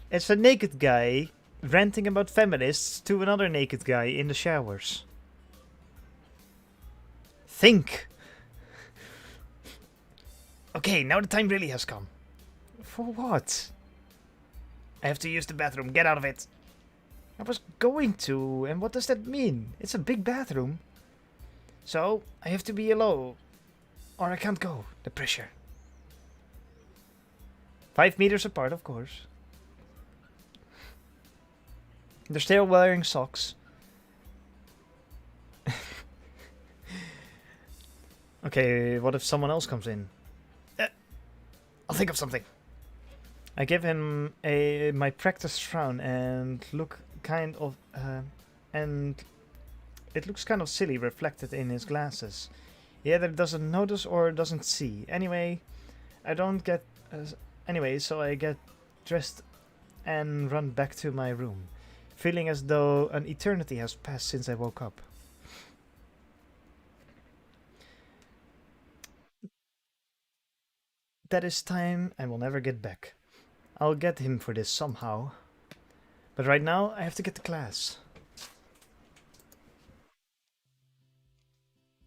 It's a naked guy ranting about feminists to another naked guy in the showers. Think! Okay, now the time really has come. For what? I have to use the bathroom. Get out of it. I was going to, and what does that mean? It's a big bathroom. So, I have to be alone. Or I can't go. The pressure. 5 meters apart, of course. They're still wearing socks. Okay, what if someone else comes in? I'll think of something. I give him my practiced frown and look kind of and it looks kind of silly reflected in his glasses. He either doesn't notice or doesn't see. Anyway, so I get dressed and run back to my room, feeling as though an eternity has passed since I woke up. That is time I will never get back. I'll get him for this somehow. But right now, I have to get to class.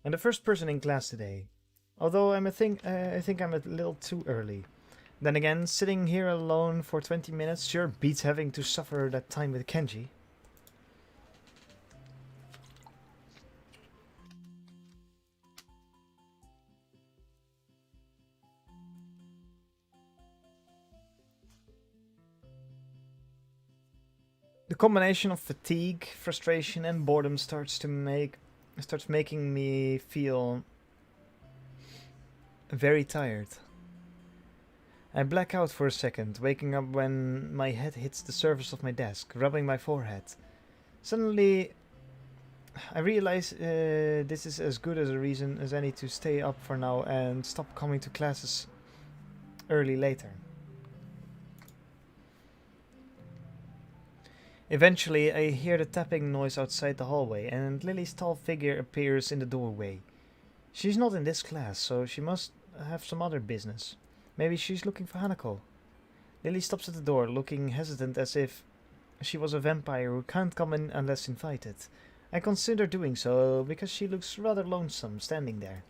I'm the first person in class today. Although I think I'm a little too early. Then again, sitting here alone for 20 minutes sure beats having to suffer that time with Kenji. The combination of fatigue, frustration, and boredom starts making me feel very tired. I black out for a second, waking up when my head hits the surface of my desk, rubbing my forehead. Suddenly, I realize this is as good as a reason as any to stay up for now and stop coming to classes early later. Eventually, I hear the tapping noise outside the hallway, and Lily's tall figure appears in the doorway. She's not in this class, so she must have some other business. Maybe she's looking for Hanako. Lily stops at the door, looking hesitant as if she was a vampire who can't come in unless invited. I consider doing so, because she looks rather lonesome standing there.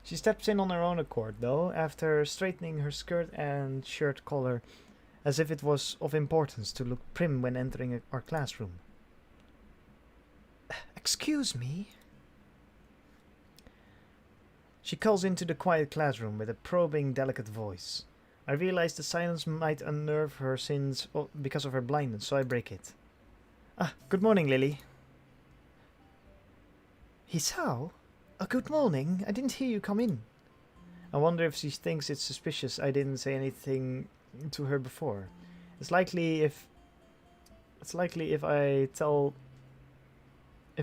She steps in on her own accord, though, after straightening her skirt and shirt collar, as if it was of importance to look prim when entering our classroom. Excuse me? She calls into the quiet classroom with a probing, delicate voice. I realize the silence might unnerve her because of her blindness, so I break it. Good morning, Lily. Hisao? Good morning. I didn't hear you come in. I wonder if she thinks it's suspicious I didn't say anything to her before. It's likely if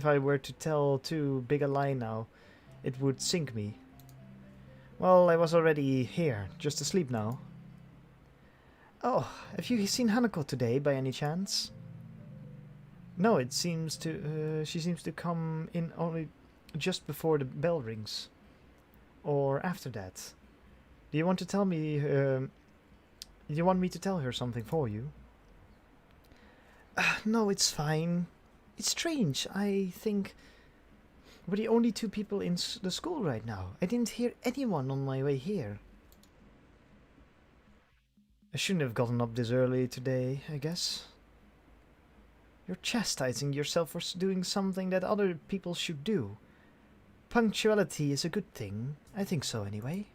I were to tell too big a lie now, it would sink me. Well, I was already here, just asleep now. Oh, have you seen Hanako today by any chance? No, she seems to come in only just before the bell rings. Or after that. Do you want to tell me, do you want me to tell her something for you? No, it's fine. It's strange. I think we're the only two people in the school right now. I didn't hear anyone on my way here. I shouldn't have gotten up this early today, I guess. You're chastising yourself for doing something that other people should do. Punctuality is a good thing. I think so, anyway.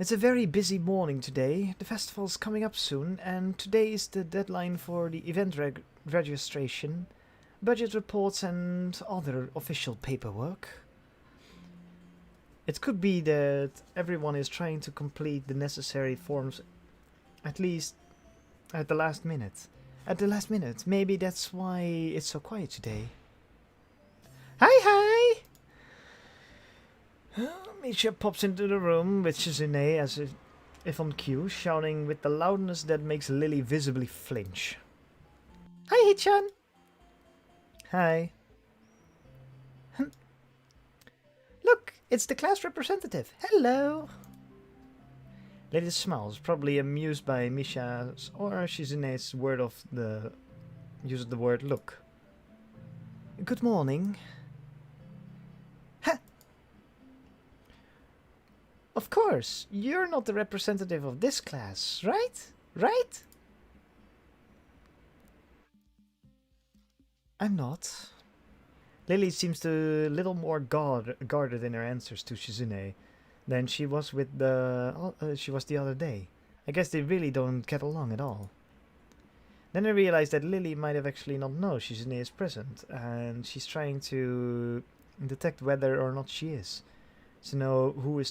It's a very busy morning today. The festival's coming up soon, and today is the deadline for the event registration, budget reports, and other official paperwork. It could be that everyone is trying to complete the necessary forms, at least at the last minute. At the last minute. Maybe that's why it's so quiet today. Hi! Misha pops into the room with Shizune as if on cue, shouting with the loudness that makes Lily visibly flinch. Hi, Hichan! Hi. Look, it's the class representative. Hello! Lily smiles, probably amused by Misha's or Shizune's use of the word look. Good morning. Of course, you're not the representative of this class, right? Right? I'm not. Lily seems a little more guarded in her answers to Shizune than she was the other day. I guess they really don't get along at all. Then I realized that Lily might have actually not known Shizune is present, and she's trying to detect whether or not she is, to know who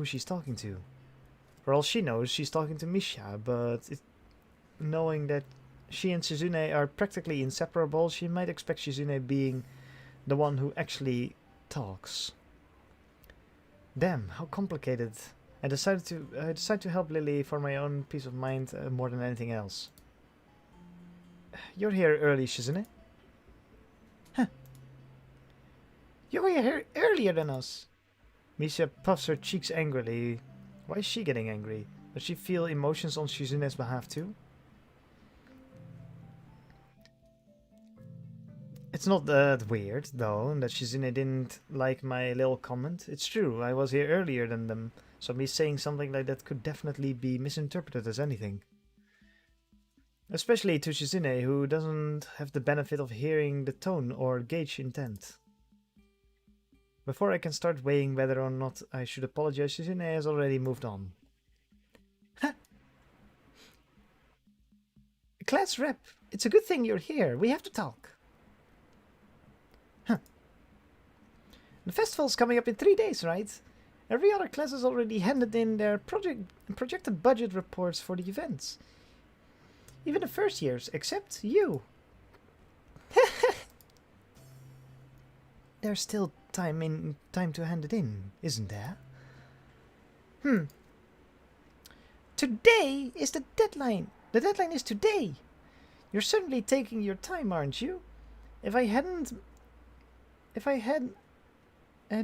she's talking to. For all she knows, she's talking to Misha, but knowing that she and Shizune are practically inseparable, she might expect Shizune being the one who actually talks. Damn, how complicated. I decided to help Lily for my own peace of mind more than anything else. You're here early, Shizune? Huh. You were here earlier than us. Misha puffs her cheeks angrily. Why is she getting angry? Does she feel emotions on Shizune's behalf too? It's not that weird, though, that Shizune didn't like my little comment. It's true, I was here earlier than them, so me saying something like that could definitely be misinterpreted as anything. Especially to Shizune, who doesn't have the benefit of hearing the tone or gauge intent. Before I can start weighing whether or not I should apologize, Shizune has already moved on. Class rep, it's a good thing you're here. We have to talk. The festival's coming up in 3 days, right? Every other class has already handed in their projected budget reports for the events. Even the first years, except you. There's still time to hand it in, isn't there? Today is the deadline. The deadline is today. You're certainly taking your time, aren't you? If I had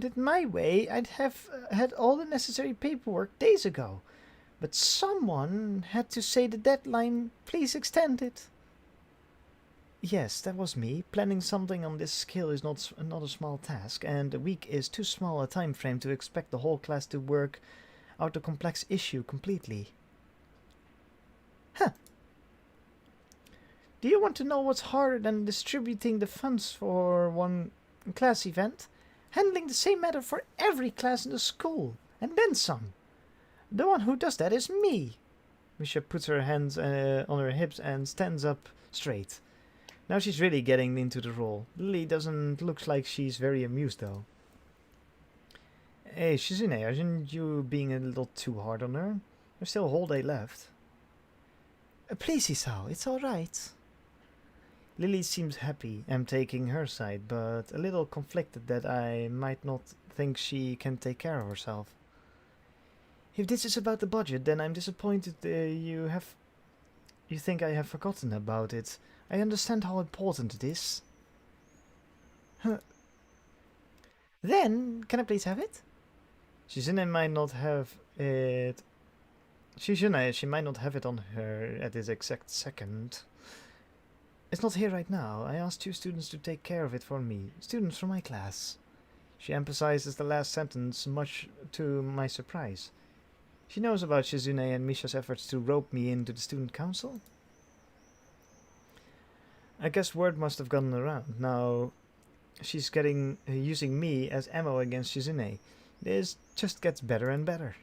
it my way, I'd have had all the necessary paperwork days ago. But someone had to say the deadline, please extend it. Yes, that was me. Planning something on this scale is not a small task, and a week is too small a time frame to expect the whole class to work out the complex issue completely. Do you want to know what's harder than distributing the funds for one class event? Handling the same matter for every class in the school, and then some. The one who does that is me. Misha puts her hands on her hips and stands up straight. Now she's really getting into the role. Lily doesn't look like she's very amused though. Hey Shizune, aren't you being a little too hard on her? There's still a whole day left. Please Isao, it's alright. Lily seems happy I'm taking her side, but a little conflicted that I might not think she can take care of herself. If this is about the budget, then I'm disappointed you think I have forgotten about it. I understand how important it is. Then, can I please have it? Shizune might not have it... she might not have it on her at this exact second. It's not here right now. I asked 2 students to take care of it for me. Students from my class. She emphasizes the last sentence, much to my surprise. She knows about Shizune and Misha's efforts to rope me into the student council? I guess word must have gotten around. Now she's using me as ammo against Shizune. This just gets better and better.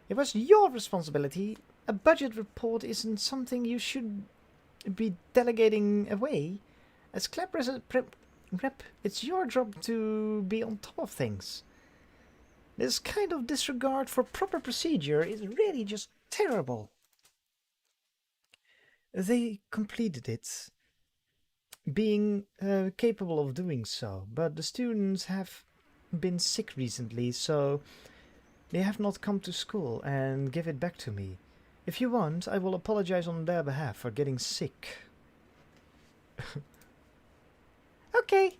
It was your responsibility. A budget report isn't something you should be delegating away. As club rep, it's your job to be on top of things. This kind of disregard for proper procedure is really just terrible. They completed it, being capable of doing so, but the students have been sick recently, so they have not come to school and give it back to me. If you want, I will apologize on their behalf for getting sick. Okay.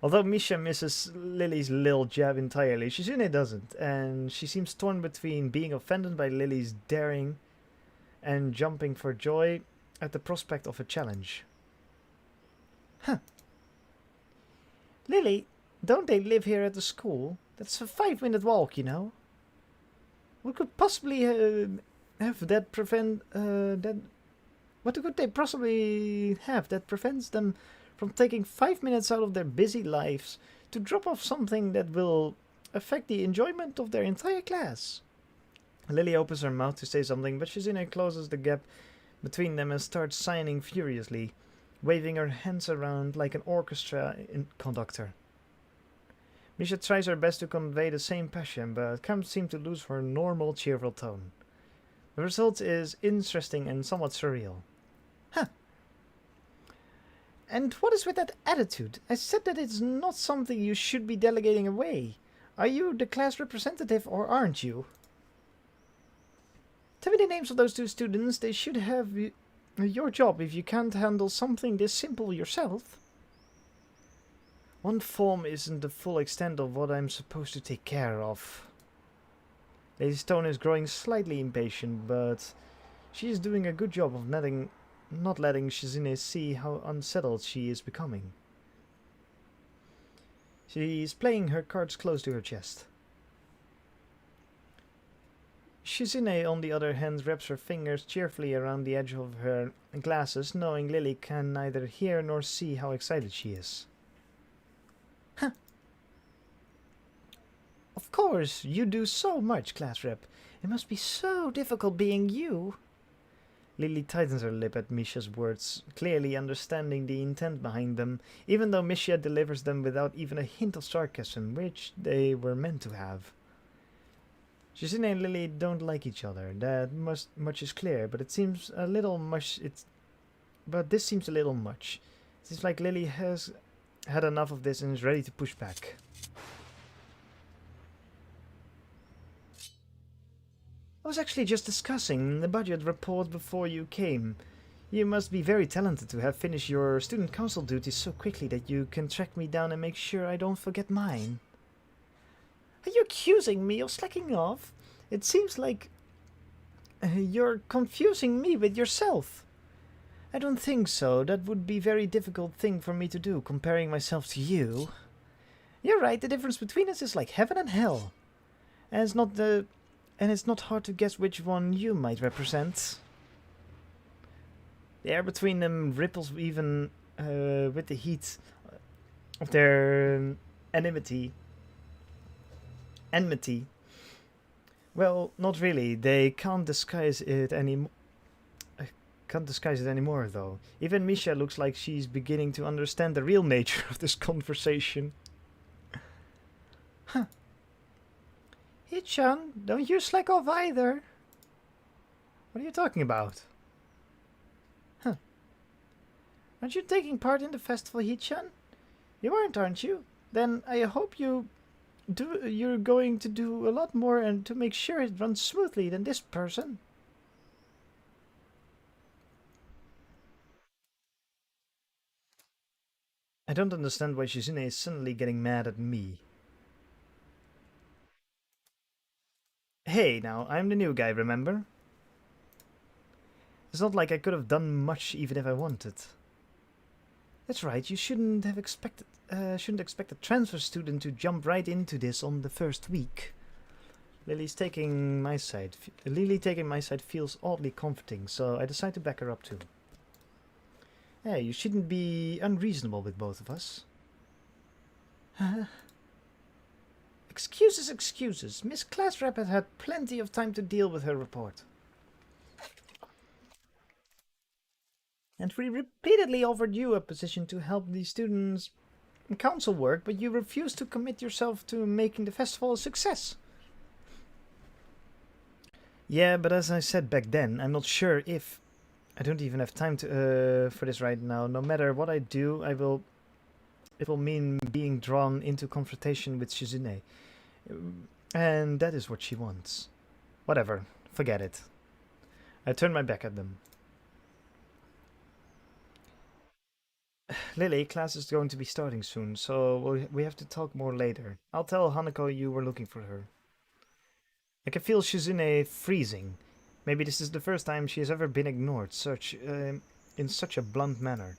Although Misha misses Lily's little jab entirely, Shizune doesn't, and she seems torn between being offended by Lily's daring and jumping for joy at the prospect of a challenge. Lily, don't they live here at the school? That's a 5-minute walk, you know. We could possibly have that prevent that. What could they possibly have that prevents them from taking 5 minutes out of their busy lives to drop off something that will affect the enjoyment of their entire class? Lily opens her mouth to say something, but Shizune closes the gap between them and starts sighing furiously, waving her hands around like an orchestra conductor. Misha tries her best to convey the same passion, but can't seem to lose her normal cheerful tone. The result is interesting and somewhat surreal. And what is with that attitude? I said that it's not something you should be delegating away. Are you the class representative or aren't you? Tell me the names of those 2 students. They should have your job if you can't handle something this simple yourself. One form isn't the full extent of what I'm supposed to take care of. Lady's tone is growing slightly impatient, but she is doing a good job of netting not letting Shizune see how unsettled she is becoming. She is playing her cards close to her chest. Shizune, on the other hand, wraps her fingers cheerfully around the edge of her glasses, knowing Lily can neither hear nor see how excited she is. Huh. Of course, you do so much, class rep. It must be so difficult being you. Lily tightens her lip at Misha's words, clearly understanding the intent behind them, even though Misha delivers them without even a hint of sarcasm, which they were meant to have. Shizune and Lily don't like each other, that much is clear, but it seems a little much. But this seems a little much. It seems like Lily has had enough of this and is ready to push back. I was actually just discussing the budget report before you came. You must be very talented to have finished your student council duties so quickly that you can track me down and make sure I don't forget mine. Are you accusing me of slacking off? It seems like you're confusing me with yourself. I don't think so. That would be a very difficult thing for me to do, comparing myself to you. You're right, the difference between us is like heaven and hell. And it's not hard to guess which one you might represent. The air between them ripples even with the heat of their enmity. Well, not really. They can't disguise it anymore. Can't disguise it anymore, though. Even Misha looks like she's beginning to understand the real nature of this conversation. Huh. Hichan, don't you slack off either. What are you talking about? Huh. Aren't you taking part in the festival, Hichan? You aren't you? Then I hope you're going to do a lot more and to make sure it runs smoothly than this person. I don't understand why Shizune is suddenly getting mad at me. Hey, now, I'm the new guy, remember? It's not like I could have done much even if I wanted. That's right, you shouldn't expect a transfer student to jump right into this on the first week. Lily taking my side feels oddly comforting, so I decide to back her up too. Hey, you shouldn't be unreasonable with both of us. Excuses. Miss Class Rep had plenty of time to deal with her report. And we repeatedly offered you a position to help the students' council work, but you refused to commit yourself to making the festival a success. Yeah, but as I said back then, I'm not sure if... I don't even have time to for this right now. No matter what I do, it will mean being drawn into confrontation with Shizune. And that is what she wants. Whatever, forget it. I turn my back at them. Lily, class is going to be starting soon, so we have to talk more later. I'll tell Hanako you were looking for her. I can feel Shizune freezing. Maybe this is the first time she has ever been ignored in such a blunt manner.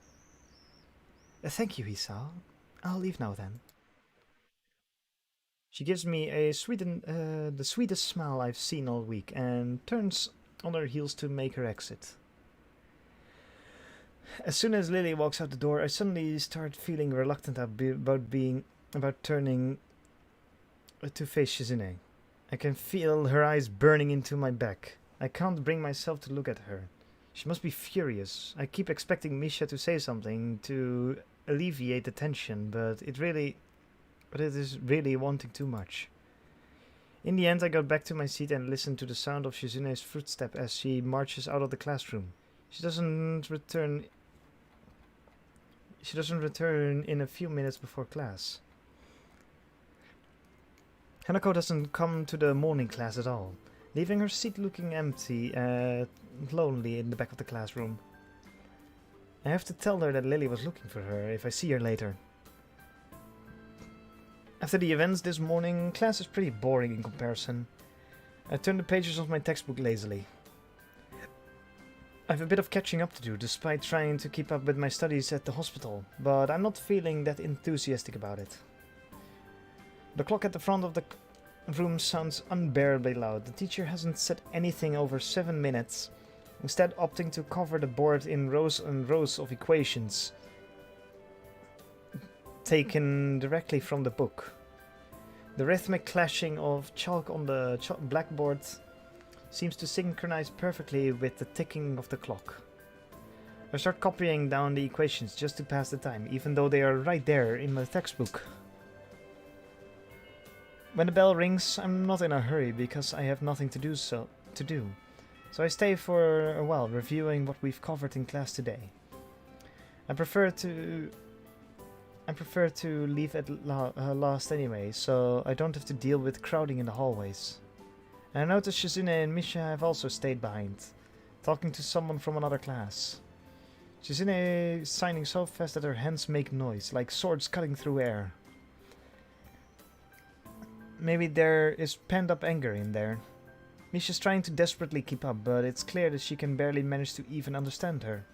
Thank you, Hisao. I'll leave now then. She gives me the sweetest smile I've seen all week and turns on her heels to make her exit. As soon as Lily walks out the door, I suddenly start feeling reluctant about turning to face Shizune. I can feel her eyes burning into my back. I can't bring myself to look at her. She must be furious. I keep expecting Misha to say something to alleviate the tension, but it is really wanting too much. In the end, I got back to my seat and listened to the sound of Shizune's footstep as she marches out of the classroom. She doesn't return in a few minutes before class. Hanako doesn't come to the morning class at all, leaving her seat looking empty and lonely in the back of the classroom. I have to tell her that Lily was looking for her if I see her later. After the events this morning, class is pretty boring in comparison. I turn the pages of my textbook lazily. I have a bit of catching up to do, despite trying to keep up with my studies at the hospital, but I'm not feeling that enthusiastic about it. The clock at the front of the room sounds unbearably loud. The teacher hasn't said anything over 7 minutes, instead opting to cover the board in rows and rows of equations taken directly from the book. The rhythmic clashing of chalk on the blackboard seems to synchronize perfectly with the ticking of the clock. I start copying down the equations just to pass the time, even though they are right there in my textbook. When the bell rings, I'm not in a hurry because I have nothing to do. So I stay for a while reviewing what we've covered in class today. I prefer to leave at last anyway, so I don't have to deal with crowding in the hallways. And I notice Shizune and Misha have also stayed behind, talking to someone from another class. Shizune is signing so fast that her hands make noise, like swords cutting through air. Maybe there is pent-up anger in there. Misha's trying to desperately keep up, but it's clear that she can barely manage to even understand her.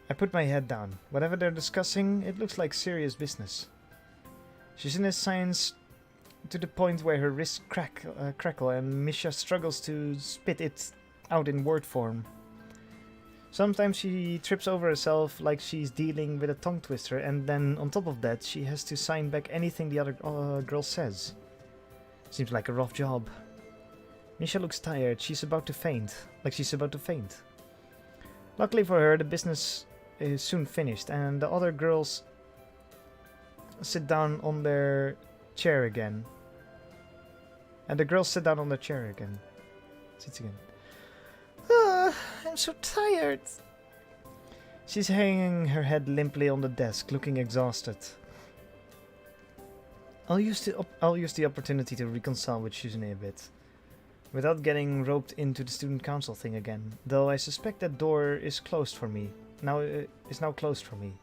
I put my head down. Whatever they're discussing, it looks like serious business. Shizune signs to the point where her wrists crackle and Misha struggles to spit it out in word form. Sometimes she trips over herself like she's dealing with a tongue twister, and then on top of that she has to sign back anything the other girl says. Seems like a rough job. Misha looks tired. She's about to faint. Luckily for her, the business is soon finished, and the other girls sit down on their chair again. Sits again. I'm so tired. She's hanging her head limply on the desk, looking exhausted. I'll use the opportunity to reconcile with Shizune a bit, without getting roped into the student council thing again. Though I suspect that door is closed for me. Is now closed for me.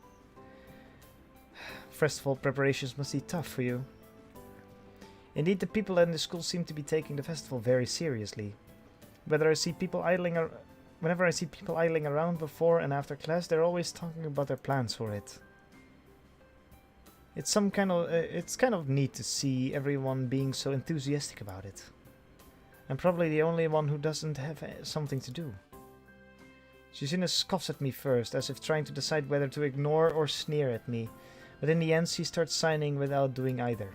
Festival preparations must be tough for you. Indeed, the people in the school seem to be taking the festival very seriously. Whenever I see people idling around before and after class, they're always talking about their plans for it. It's kind of neat to see everyone being so enthusiastic about it. I'm probably the only one who doesn't have something to do. Shizune scoffs at me first, as if trying to decide whether to ignore or sneer at me, but in the end she starts signing without doing either.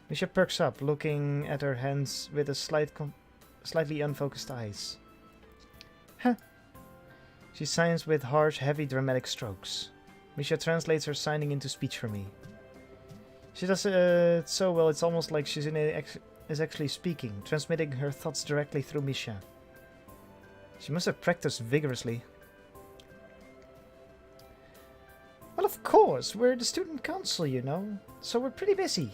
Misha perks up, looking at her hands with a slightly unfocused eyes. Huh. She signs with harsh, heavy, dramatic strokes. Misha translates her signing into speech for me. She does it so well it's almost like Shizune is actually speaking, transmitting her thoughts directly through Misha. She must have practiced vigorously. Well, of course, we're the student council, you know, so we're pretty busy.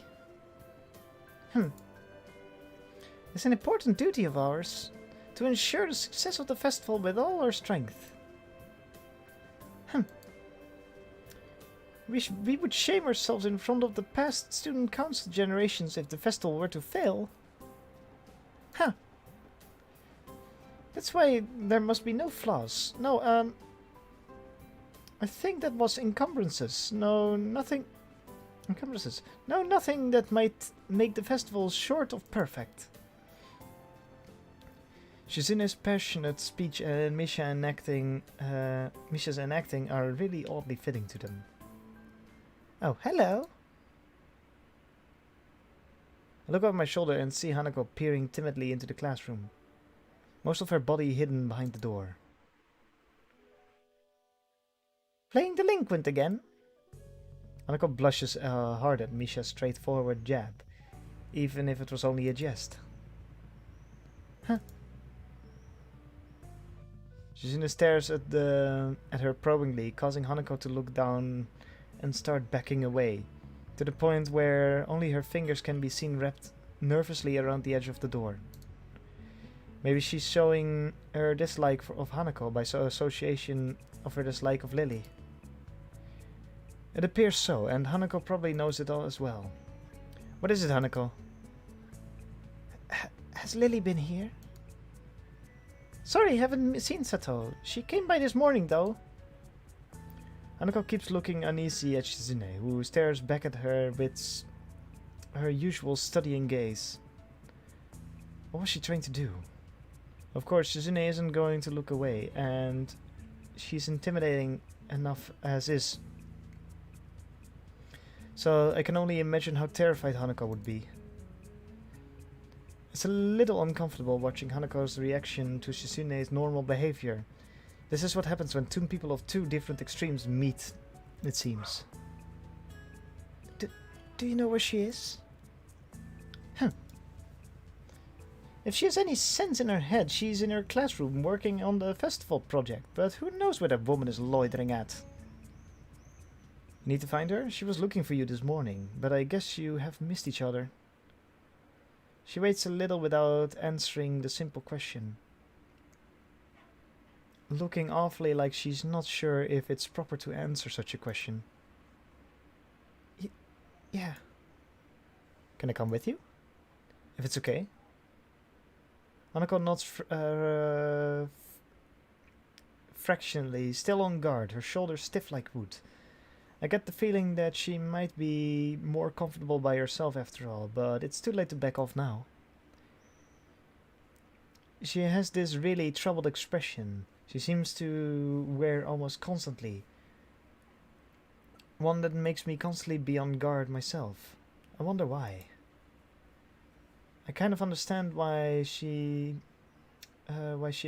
It's an important duty of ours to ensure the success of the festival with all our strength. We would shame ourselves in front of the past student council generations if the festival were to fail. That's why there must be no flaws. No, I think that was encumbrances. No, nothing... Encumbrances. No, nothing that might make the festival short of perfect. Shizune's passionate speech and Misha's enacting are really oddly fitting to them. Oh, hello! I look over my shoulder and see Hanako peering timidly into the classroom, most of her body hidden behind the door. Playing delinquent again? Hanako blushes hard at Misha's straightforward jab, even if it was only a jest. Shizune stares at her probingly, causing Hanako to look down and start backing away, to the point where only her fingers can be seen wrapped nervously around the edge of the door. Maybe she's showing her dislike of Hanako by association of her dislike of Lily. It appears so, and Hanako probably knows it all as well. What is it, Hanako? Has Lily been here? Sorry, haven't seen Sato. She came by this morning, though. Hanako keeps looking uneasy at Shizune, who stares back at her with her usual studying gaze. What was she trying to do? Of course, Shizune isn't going to look away, and she's intimidating enough as is. So I can only imagine how terrified Hanako would be. It's a little uncomfortable watching Hanako's reaction to Shizune's normal behavior. This is what happens when two people of two different extremes meet, it seems. Do you know where she is? If she has any sense in her head, she's in her classroom working on the festival project, but who knows where that woman is loitering at? You need to find her? She was looking for you this morning, but I guess you have missed each other. She waits a little without answering the simple question, looking awfully like she's not sure if it's proper to answer such a question. Yeah. Can I come with you? If it's okay. Hanako nods fractionally, still on guard, her shoulders stiff like wood. I get the feeling that she might be more comfortable by herself after all, but it's too late to back off now. She has this really troubled expression she seems to wear almost constantly. One that makes me constantly be on guard myself. I wonder why. I kind of understand why she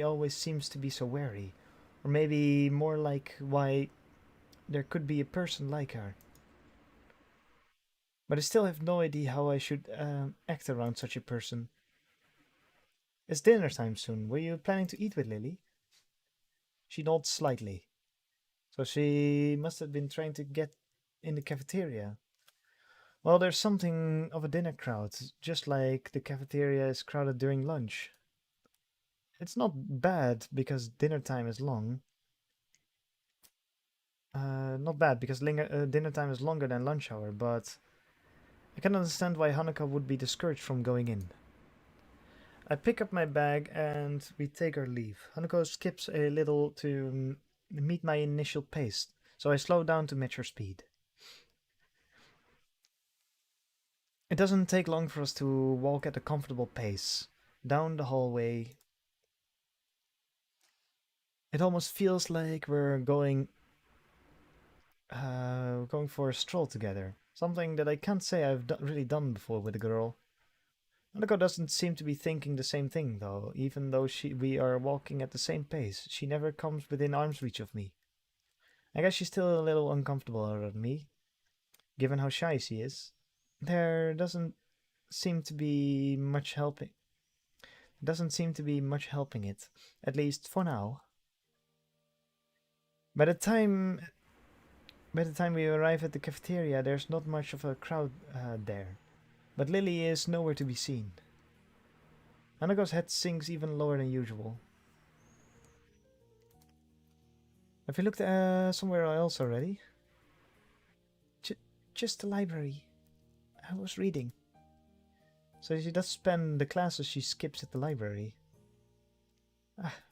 always seems to be so wary. Or maybe more like why there could be a person like her. But I still have no idea how I should act around such a person. It's dinner time soon. Were you planning to eat with Lily? She nods slightly. So she must have been trying to get in the cafeteria. Well, there's something of a dinner crowd, just like the cafeteria is crowded during lunch. It's not bad because dinner time is long. Not bad because dinner time is longer than lunch hour, but I can understand why Hanako would be discouraged from going in. I pick up my bag and we take our leave. Hanako skips a little to meet my initial pace, so I slow down to match her speed. It doesn't take long for us to walk at a comfortable pace down the hallway. It almost feels like we're going for a stroll together. Something that I can't say I've really done before with a girl. Hanako doesn't seem to be thinking the same thing, though. Even though we are walking at the same pace, she never comes within arm's reach of me. I guess she's still a little uncomfortable around me, given how shy she is. There doesn't seem to be much helping. Doesn't seem to be much helping it, at least for now. By the time we arrive at the cafeteria, there's not much of a crowd there, but Lily is nowhere to be seen. Hanako's head sinks even lower than usual. Have you looked somewhere else already? Just the library. I was reading. So she does spend the classes she skips at the library.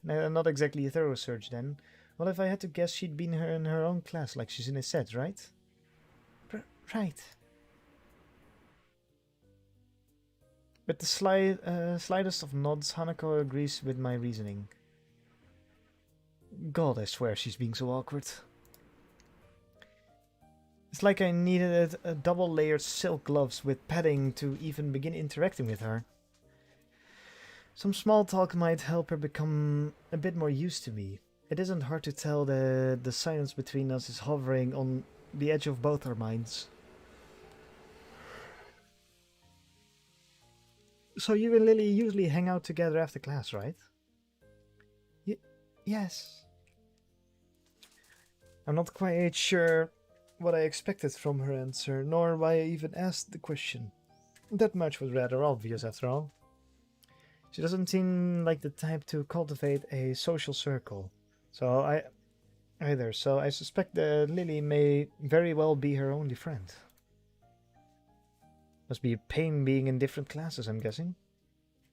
Not exactly a thorough search then. Well, if I had to guess, she'd been in her own class, like she's in a set, right? Right. With the slightest of nods, Hanako agrees with my reasoning. God, I swear she's being so awkward. It's like I needed a double-layered silk gloves with padding to even begin interacting with her. Some small talk might help her become a bit more used to me. It isn't hard to tell that the silence between us is hovering on the edge of both our minds. So you and Lily usually hang out together after class, right? Yes. I'm not quite sure what I expected from her answer, nor why I even asked the question. That much was rather obvious after all. She doesn't seem like the type to cultivate a social circle. So I suspect that Lily may very well be her only friend. Must be a pain being in different classes, I'm guessing.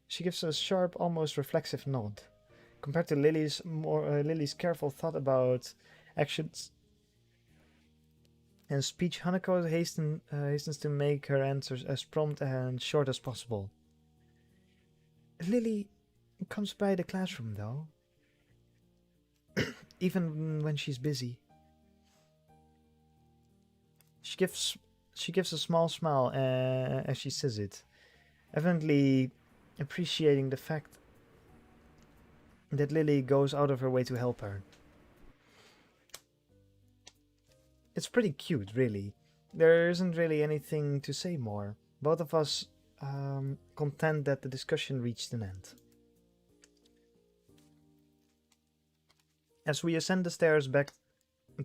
She gives a sharp, almost reflexive nod, Compared to Lily's Lily's careful thought about actions and speech, Hanako hastens to make her answers as prompt and short as possible. Lily comes by the classroom, though, even when she's busy. She gives a small smile as she says it, evidently appreciating the fact that Lily goes out of her way to help her. It's pretty cute, really. There isn't really anything to say more. Both of us content that the discussion reached an end. As we ascend the stairs back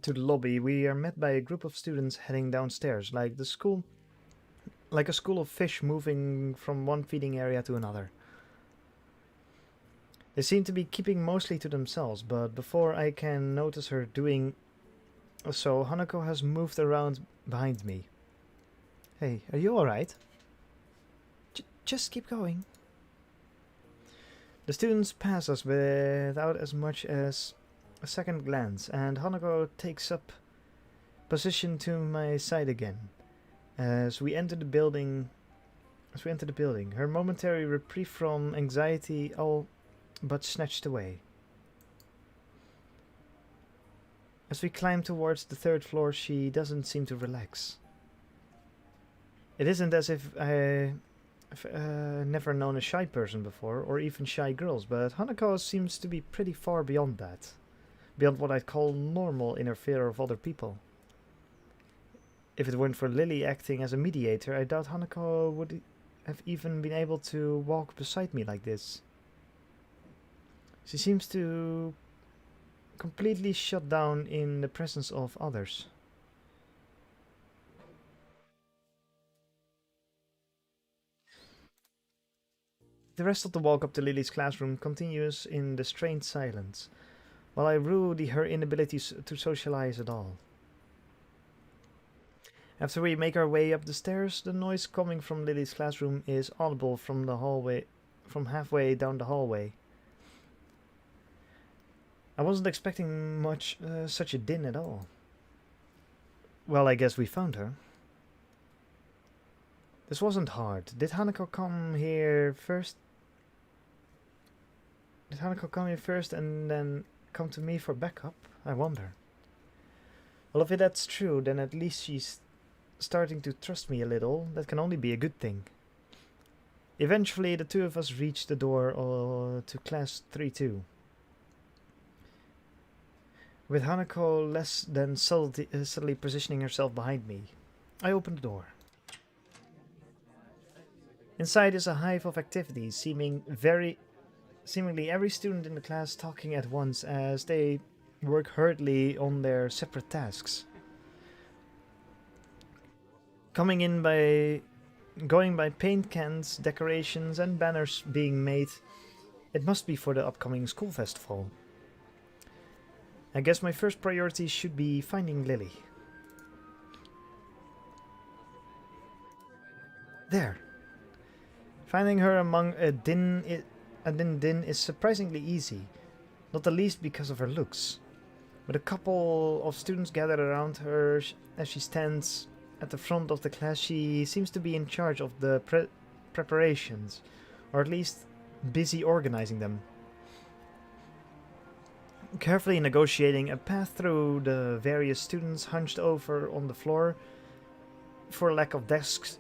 to the lobby, we are met by a group of students heading downstairs, like a school of fish moving from one feeding area to another. They seem to be keeping mostly to themselves, but before I can notice her doing so, Hanako has moved around behind me. Hey, are you alright? Just keep going. The students pass us without as much as a second glance, and Hanako takes up position to my side again. As we enter the building, her momentary reprieve from anxiety all but snatched away. As we climb towards the third floor, she doesn't seem to relax. It isn't as if I've never known a shy person before, or even shy girls, but Hanako seems to be pretty far beyond that. Beyond what I'd call normal in her fear of other people. If it weren't for Lily acting as a mediator, I doubt Hanako would have even been able to walk beside me like this. She seems to completely shut down in the presence of others. The rest of the walk up to Lily's classroom continues in the strained silence, while I rue her inability to socialize at all. After we make our way up the stairs, the noise coming from Lily's classroom is audible from halfway down the hallway. I wasn't expecting such a din at all. Well, I guess we found her. This wasn't hard. Did Hanako come here first? Did Hanako come here first and then come to me for backup? I wonder. Well, if that's true, then at least she's starting to trust me a little. That can only be a good thing. Eventually, the two of us reached the door to class 3-2. With Hanako less than subtly positioning herself behind me, I opened the door. Inside is a hive of activities, seemingly every student in the class talking at once as they work hurriedly on their separate tasks. Going by paint cans, decorations and banners being made, it must be for the upcoming school festival. I guess my first priority should be finding Lily. There. Finding her among a din is surprisingly easy, not the least because of her looks. With a couple of students gathered around her as she stands at the front of the class, she seems to be in charge of the preparations, or at least busy organizing them. Carefully negotiating a path through the various students hunched over on the floor for lack of desk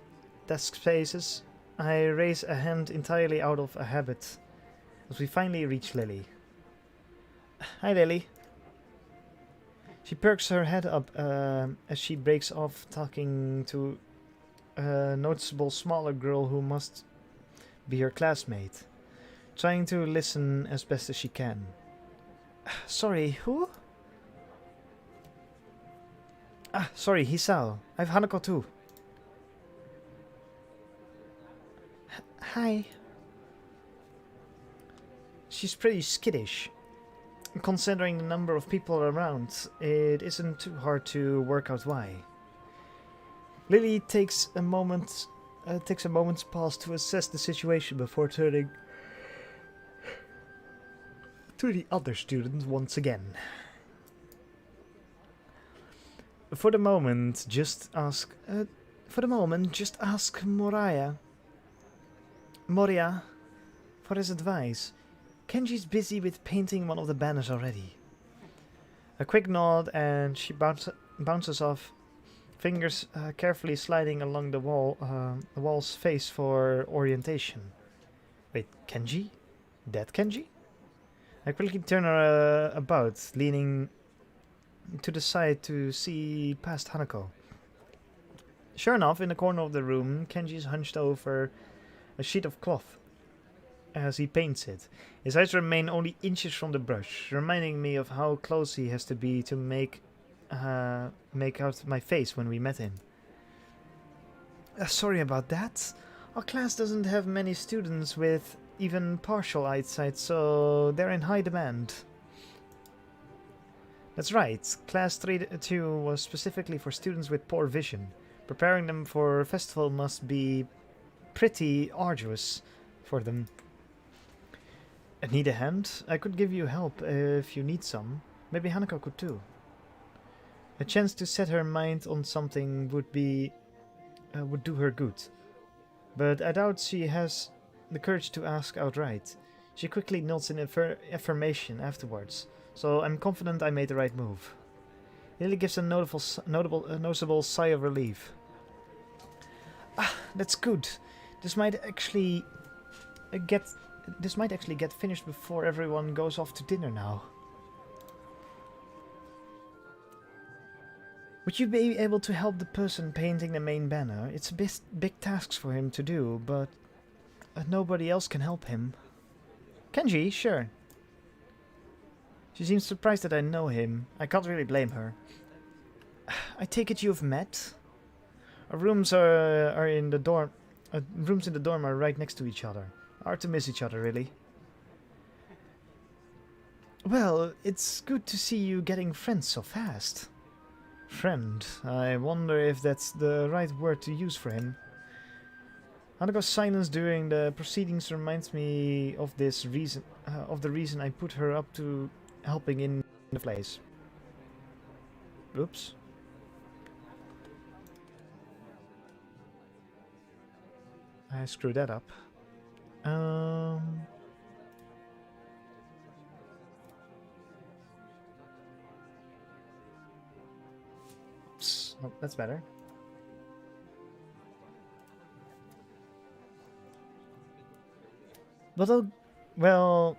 spaces, I raise a hand entirely out of a habit as we finally reach Lily. Hi, Lily. She perks her head up as she breaks off talking to a noticeable smaller girl who must be her classmate, trying to listen as best as she can. Sorry, who? Sorry, Hisao. I've Hanako too. Hi. She's pretty skittish. Considering the number of people around, it isn't too hard to work out why. Lily takes a moment's pause to assess the situation before turning to the other students once again. For the moment, just ask Moria for his advice. Kenji's busy with painting one of the banners already. A quick nod and she bounces off, fingers carefully sliding along the wall's face for orientation. Wait, Kenji? That Kenji? I quickly turn her about, leaning to the side to see past Hanako. Sure enough, in the corner of the room, Kenji is hunched over a sheet of cloth as he paints it. His eyes remain only inches from the brush, reminding me of how close he has to be to make out my face when we met him. Sorry about that. Our class doesn't have many students with even partial eyesight, so they're in high demand. That's right. Class 3-2 was specifically for students with poor vision. Preparing them for a festival must be pretty arduous for them. Need a hand? I could give you help if you need some. Maybe Hanako could too. A chance to set her mind on something would do her good. But I doubt she has the courage to ask outright. She quickly nods in affirmation afterwards, so I'm confident I made the right move. Lily gives a noticeable sigh of relief. Ah, that's good. This might actually get finished before everyone goes off to dinner now. Would you be able to help the person painting the main banner? It's a big task for him to do, but nobody else can help him. Kenji, sure. She seems surprised that I know him. I can't really blame her. I take it you've met? Our rooms are in the dorm. Rooms in the dorm are right next to each other. Hard to miss each other, really. Well, it's good to see you getting friends so fast. Friend. I wonder if that's the right word to use for him. Hanako's silence during the proceedings reminds me of the reason I put her up to helping in the place. Oops. I screwed that up. Oops. Oh, that's better. But we'll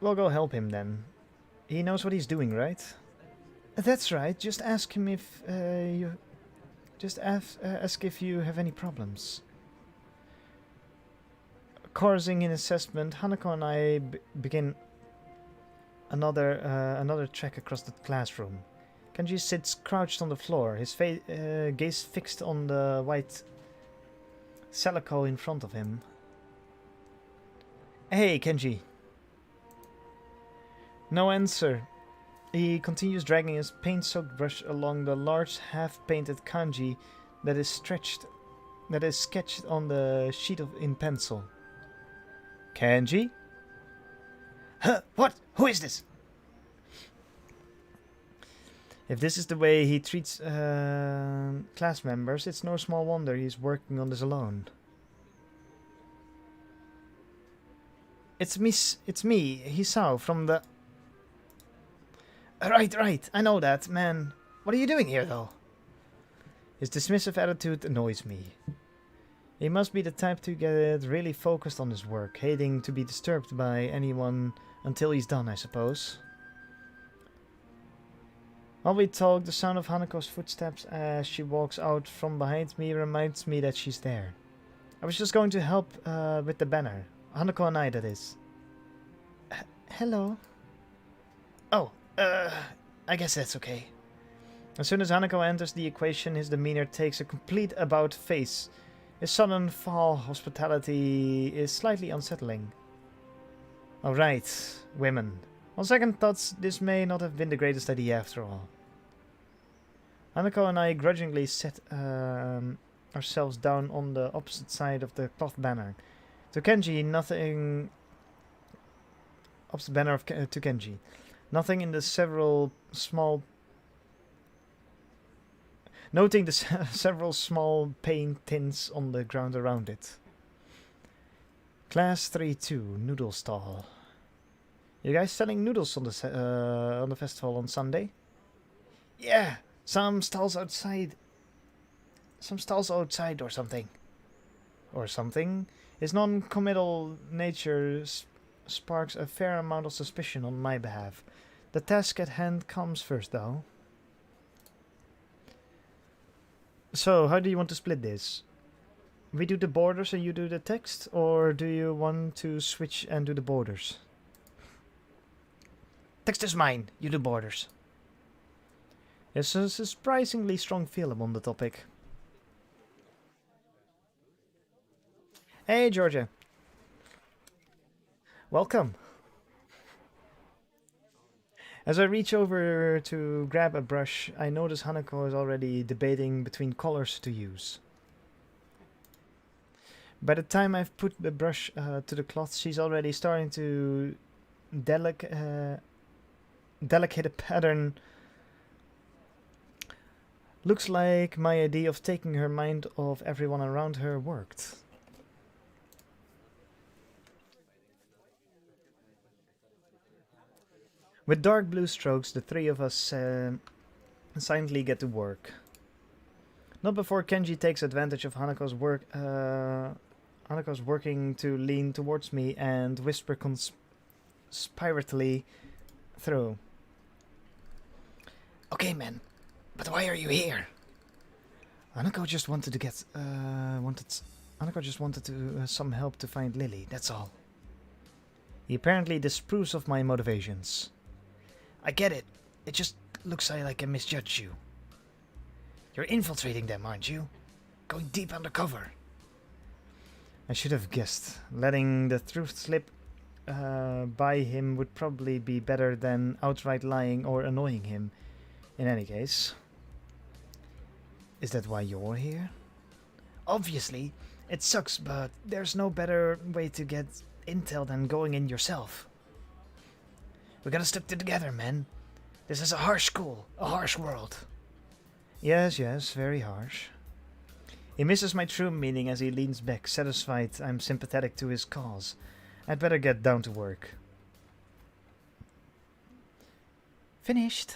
go help him then. He knows what he's doing, right? That's right. Just ask him if ask if you have any problems. Chorusing in assessment, Hanako and I begin another trek across the classroom. Kenji sits crouched on the floor, his gaze fixed on the white calico in front of him. Hey, Kenji. No answer. He continues dragging his paint-soaked brush along the large half-painted kanji that is sketched on the sheet in pencil. Kenji? Huh? What? Who is this? If this is the way he treats class members, it's no small wonder he's working on this alone. It's me, Hisao, from the... Right, I know that, man. What are you doing here, though? His dismissive attitude annoys me. He must be the type to get really focused on his work, hating to be disturbed by anyone until he's done, I suppose. While we talk, the sound of Hanako's footsteps as she walks out from behind me reminds me that she's there. I was just going to help with the banner. Hanako and I, that is. Hello. Oh, I guess that's okay. As soon as Hanako enters the equation, his demeanor takes a complete about-face. His sudden fall hospitality is slightly unsettling. Alright, women. On second thoughts, this may not have been the greatest idea after all. Hanako and I grudgingly set ourselves down on the opposite side of the cloth banner. To Kenji, nothing Ups the banner to Kenji. Nothing in the several small... Noting the several small paint tints on the ground around it. Class 3-2, noodle stall. You guys selling noodles on the festival on Sunday? Yeah, some stalls outside. Some stalls outside or something. Or something. His non-committal nature sparks a fair amount of suspicion on my behalf. The task at hand comes first, though. So, how do you want to split this? We do the borders and you do the text? Or do you want to switch and do the borders? Text is mine, you do borders. There's a surprisingly strong feeling on the topic. Hey, Georgia. Welcome. As I reach over to grab a brush, I notice Hanako is already debating between colors to use. By the time I've put the brush to the cloth, she's already starting to delicate a pattern. Looks like my idea of taking her mind off everyone around her worked. With dark blue strokes, the three of us silently get to work. Not before Kenji takes advantage of Hanako's work. Hanako's working to lean towards me and whisper conspirately through. Okay, man, but why are you here? Hanako just wanted to get Hanako just wanted to some help to find Lily. That's all. He apparently disapproves of my motivations. I get it. It just looks like I misjudged you. You're infiltrating them, aren't you? Going deep undercover. I should have guessed. Letting the truth slip by him would probably be better than outright lying or annoying him. In any case. Is that why you're here? Obviously. It sucks, but there's no better way to get intel than going in yourself. We gotta stick together, man. This is a harsh school, a harsh world. Yes, very harsh. He misses my true meaning as he leans back, satisfied I'm sympathetic to his cause. I'd better get down to work. Finished.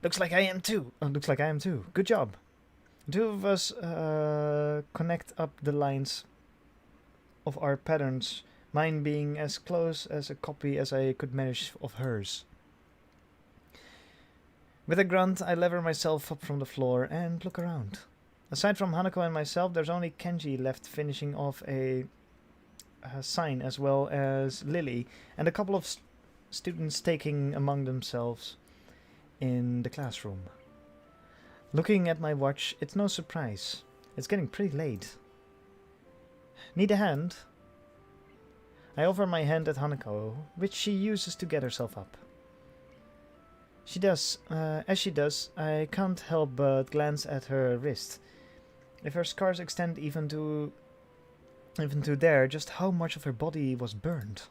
Looks like I am too. Good job. The two of us connect up the lines of our patterns, mine being as close as a copy as I could manage of hers. With a grunt, I lever myself up from the floor and look around. Aside from Hanako and myself, there's only Kenji left finishing off a sign, as well as Lily, and a couple of students taking among themselves in the classroom. Looking at my watch, it's no surprise. It's getting pretty late. Need a hand? I offer my hand at Hanako, which she uses to get herself up. As she does, I can't help but glance at her wrist. If her scars extend even to there, just how much of her body was burned.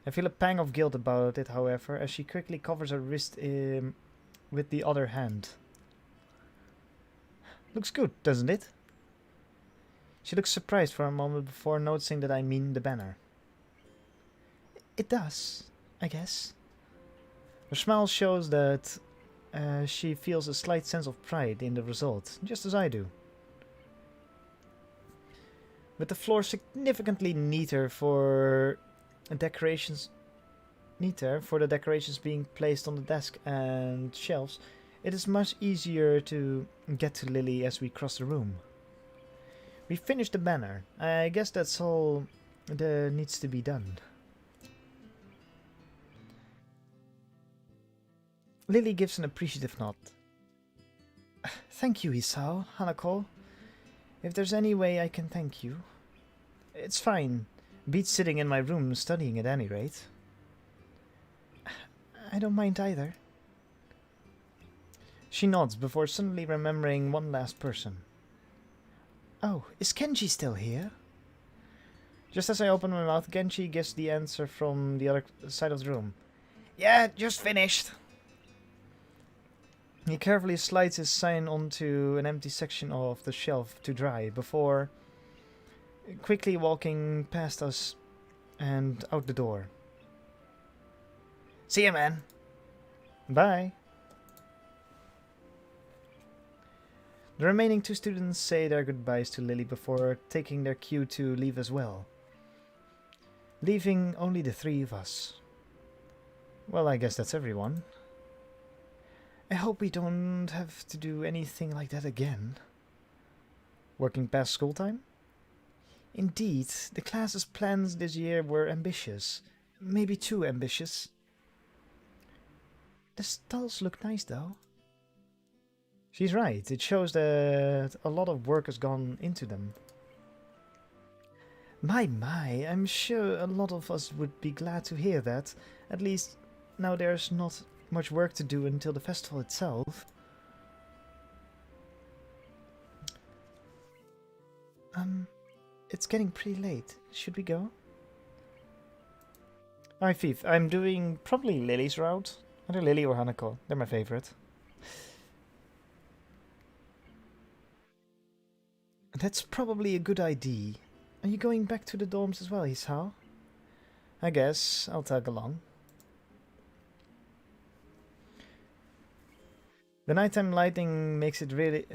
I feel a pang of guilt about it, however, as she quickly covers her wrist with the other hand. Looks good, doesn't it? She looks surprised for a moment before noticing that I mean the banner. It does, I guess. Her smile shows that she feels a slight sense of pride in the result, just as I do. With the floor significantly neater for the decorations being placed on the desk and shelves, it is much easier to get to Lily as we cross the room. We finished the banner. I guess that's all that needs to be done. Lily gives an appreciative nod. Thank you, Isao, Hanako. If there's any way I can thank you. It's fine. Beats sitting in my room studying at any rate. I don't mind either. She nods before suddenly remembering one last person. Oh, is Kenji still here? Just as I open my mouth, Genji gives the answer from the other side of the room. Yeah, just finished. He carefully slides his sign onto an empty section of the shelf to dry before quickly walking past us and out the door. See ya, man. Bye. The remaining two students say their goodbyes to Lily before taking their cue to leave as well, leaving only the three of us. Well, I guess that's everyone. I hope we don't have to do anything like that again. Working past school time? Indeed, the class's plans this year were ambitious. Maybe too ambitious. The stalls look nice though. She's right, it shows that a lot of work has gone into them. My, I'm sure a lot of us would be glad to hear that. At least now there's not much work to do until the festival itself. It's getting pretty late. Should we go? Alright, Thief. I'm doing probably Lily's route. Either Lily or Hanako. They're my favorite. That's probably a good idea. Are you going back to the dorms as well, Hisao? I guess I'll tag along. The nighttime lighting makes it really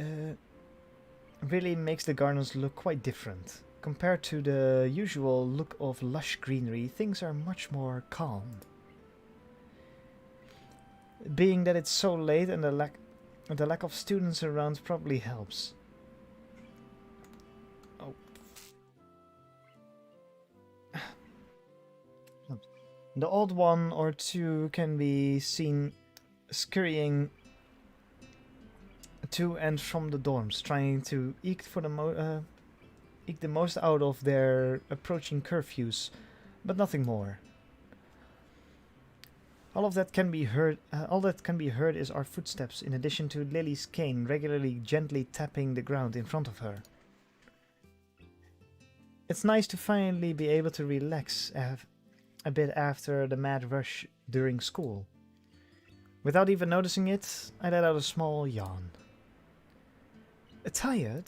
makes the gardens look quite different. Compared to the usual look of lush greenery, things are much more calm. Being that it's so late and the lack of students around probably helps. Oh. The odd one or two can be seen scurrying to and from the dorms, trying to eke the most out of their approaching curfews, but nothing more. All that can be heard is our footsteps, in addition to Lily's cane regularly gently tapping the ground in front of her. It's nice to finally be able to relax a bit after the mad rush during school. Without even noticing it, I let out a small yawn. Tired?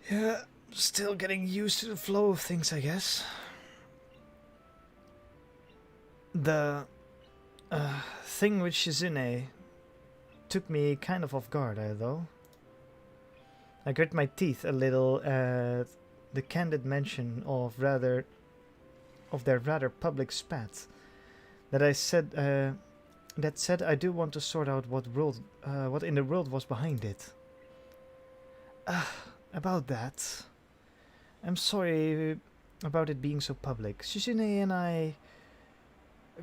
Yeah, still getting used to the flow of things, I guess. The thing with Shizune took me kind of off guard, though. I grit my teeth a little at the candid mention of their rather public spat. That said I do want to sort out what in the world was behind it. About that. I'm sorry about it being so public. Shizune and I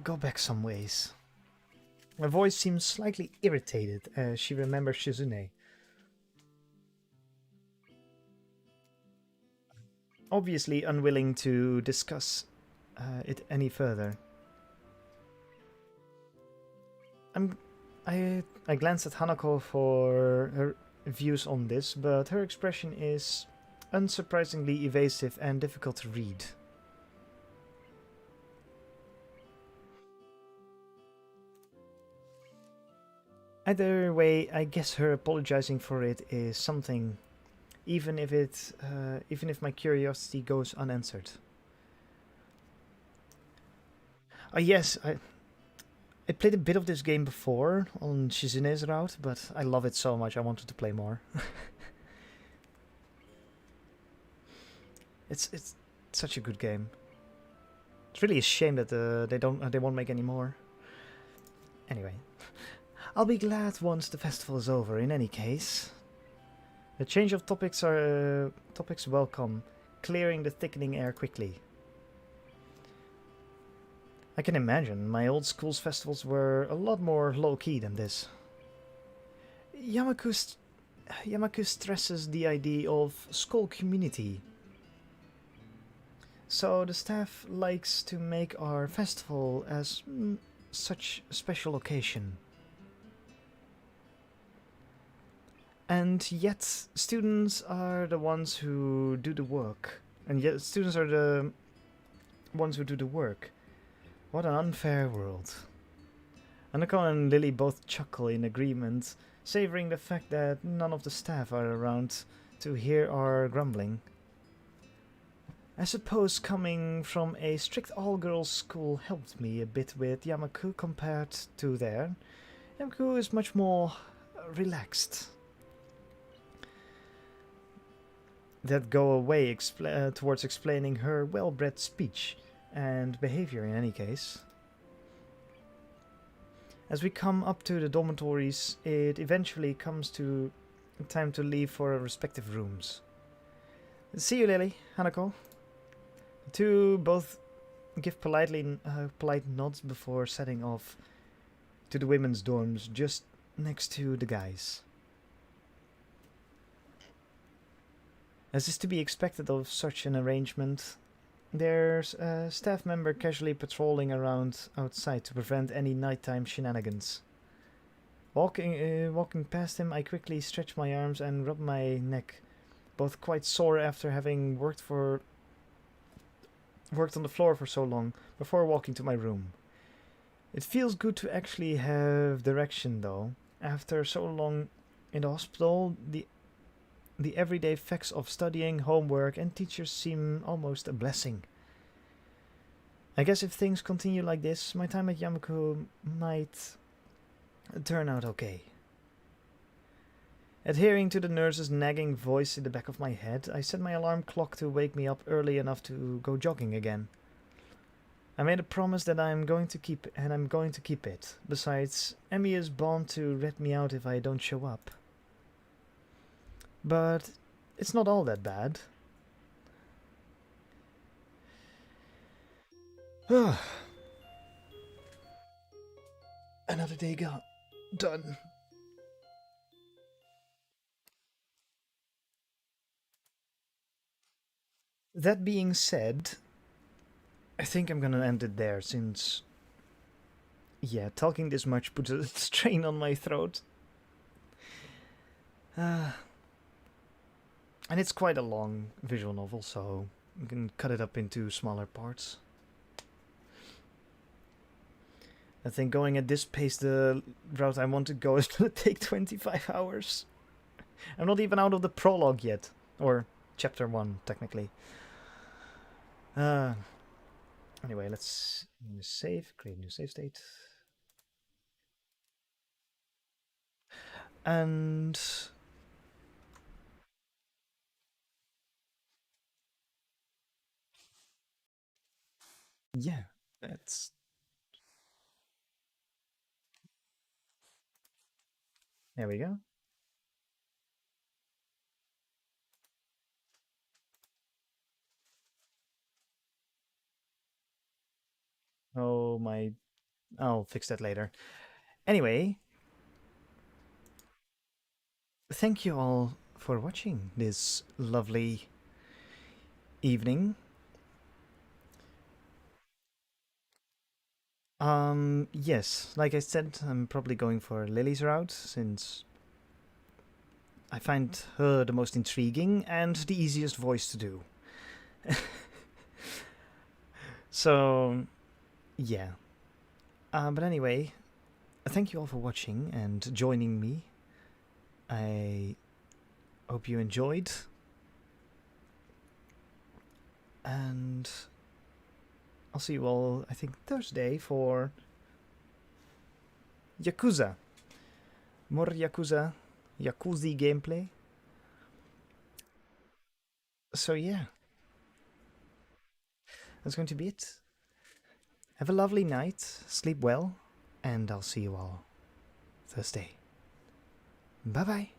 go back some ways. My voice seems slightly irritated as she remembers Shizune. Obviously unwilling to discuss it any further. I glance at Hanako for her views on this, but her expression is unsurprisingly evasive and difficult to read. Either way, I guess her apologizing for it is something, even if my curiosity goes unanswered. Yes, I played a bit of this game before on Shizune's route, but I love it so much I wanted to play more. It's such a good game. It's really a shame that they won't make any more. Anyway, I'll be glad once the festival is over. In any case, the change of topics welcome, clearing the thickening air quickly. I can imagine my old school's festivals were a lot more low-key than this. Yamaku stresses the idea of school community. So the staff likes to make our festival as such a special occasion. And yet students are the ones who do the work And yet students are the ones who do the work. What an unfair world. Hanako and Lily both chuckle in agreement, savoring the fact that none of the staff are around to hear our grumbling. I suppose coming from a strict all-girls school helped me a bit with Yamaku compared to there. Yamaku is much more relaxed. That go away towards explaining her well-bred speech and behavior in any case. As we come up to the dormitories, it eventually comes to time to leave for our respective rooms. See you, Lily, Hanako. The two both give polite nods before setting off to the women's dorms just next to the guys. As is to be expected of such an arrangement, there's a staff member casually patrolling around outside to prevent any nighttime shenanigans. Walking past him, I quickly stretch my arms and rub my neck, both quite sore after having worked on the floor for so long, before walking to my room. It feels good to actually have direction, though. After so long in the hospital, the everyday facts of studying, homework, and teachers seem almost a blessing. I guess if things continue like this, my time at Yamaku might turn out okay. Adhering to the nurse's nagging voice in the back of my head, I set my alarm clock to wake me up early enough to go jogging again. I made a promise that I'm going to keep, and I'm going to keep it. Besides, Emmy is bound to rat me out if I don't show up. But it's not all that bad. Another day done. That being said, I think I'm gonna end it there since, yeah, talking this much puts a strain on my throat. And it's quite a long visual novel, so you can cut it up into smaller parts. I think going at this pace, the route I want to go is going to take 25 hours. I'm not even out of the prologue yet. Or chapter 1, technically. Anyway, let's save, create a new save state. And yeah, that's... There we go. Oh my... I'll fix that later. Anyway, thank you all for watching this lovely evening. Yes, like I said, I'm probably going for Lily's route, since I find her the most intriguing and the easiest voice to do. So, yeah. But anyway, thank you all for watching and joining me. I hope you enjoyed. And I'll see you all, I think, Thursday for Yakuza. More Yakuza gameplay. So yeah, that's going to be it. Have a lovely night, sleep well, and I'll see you all Thursday. Bye bye.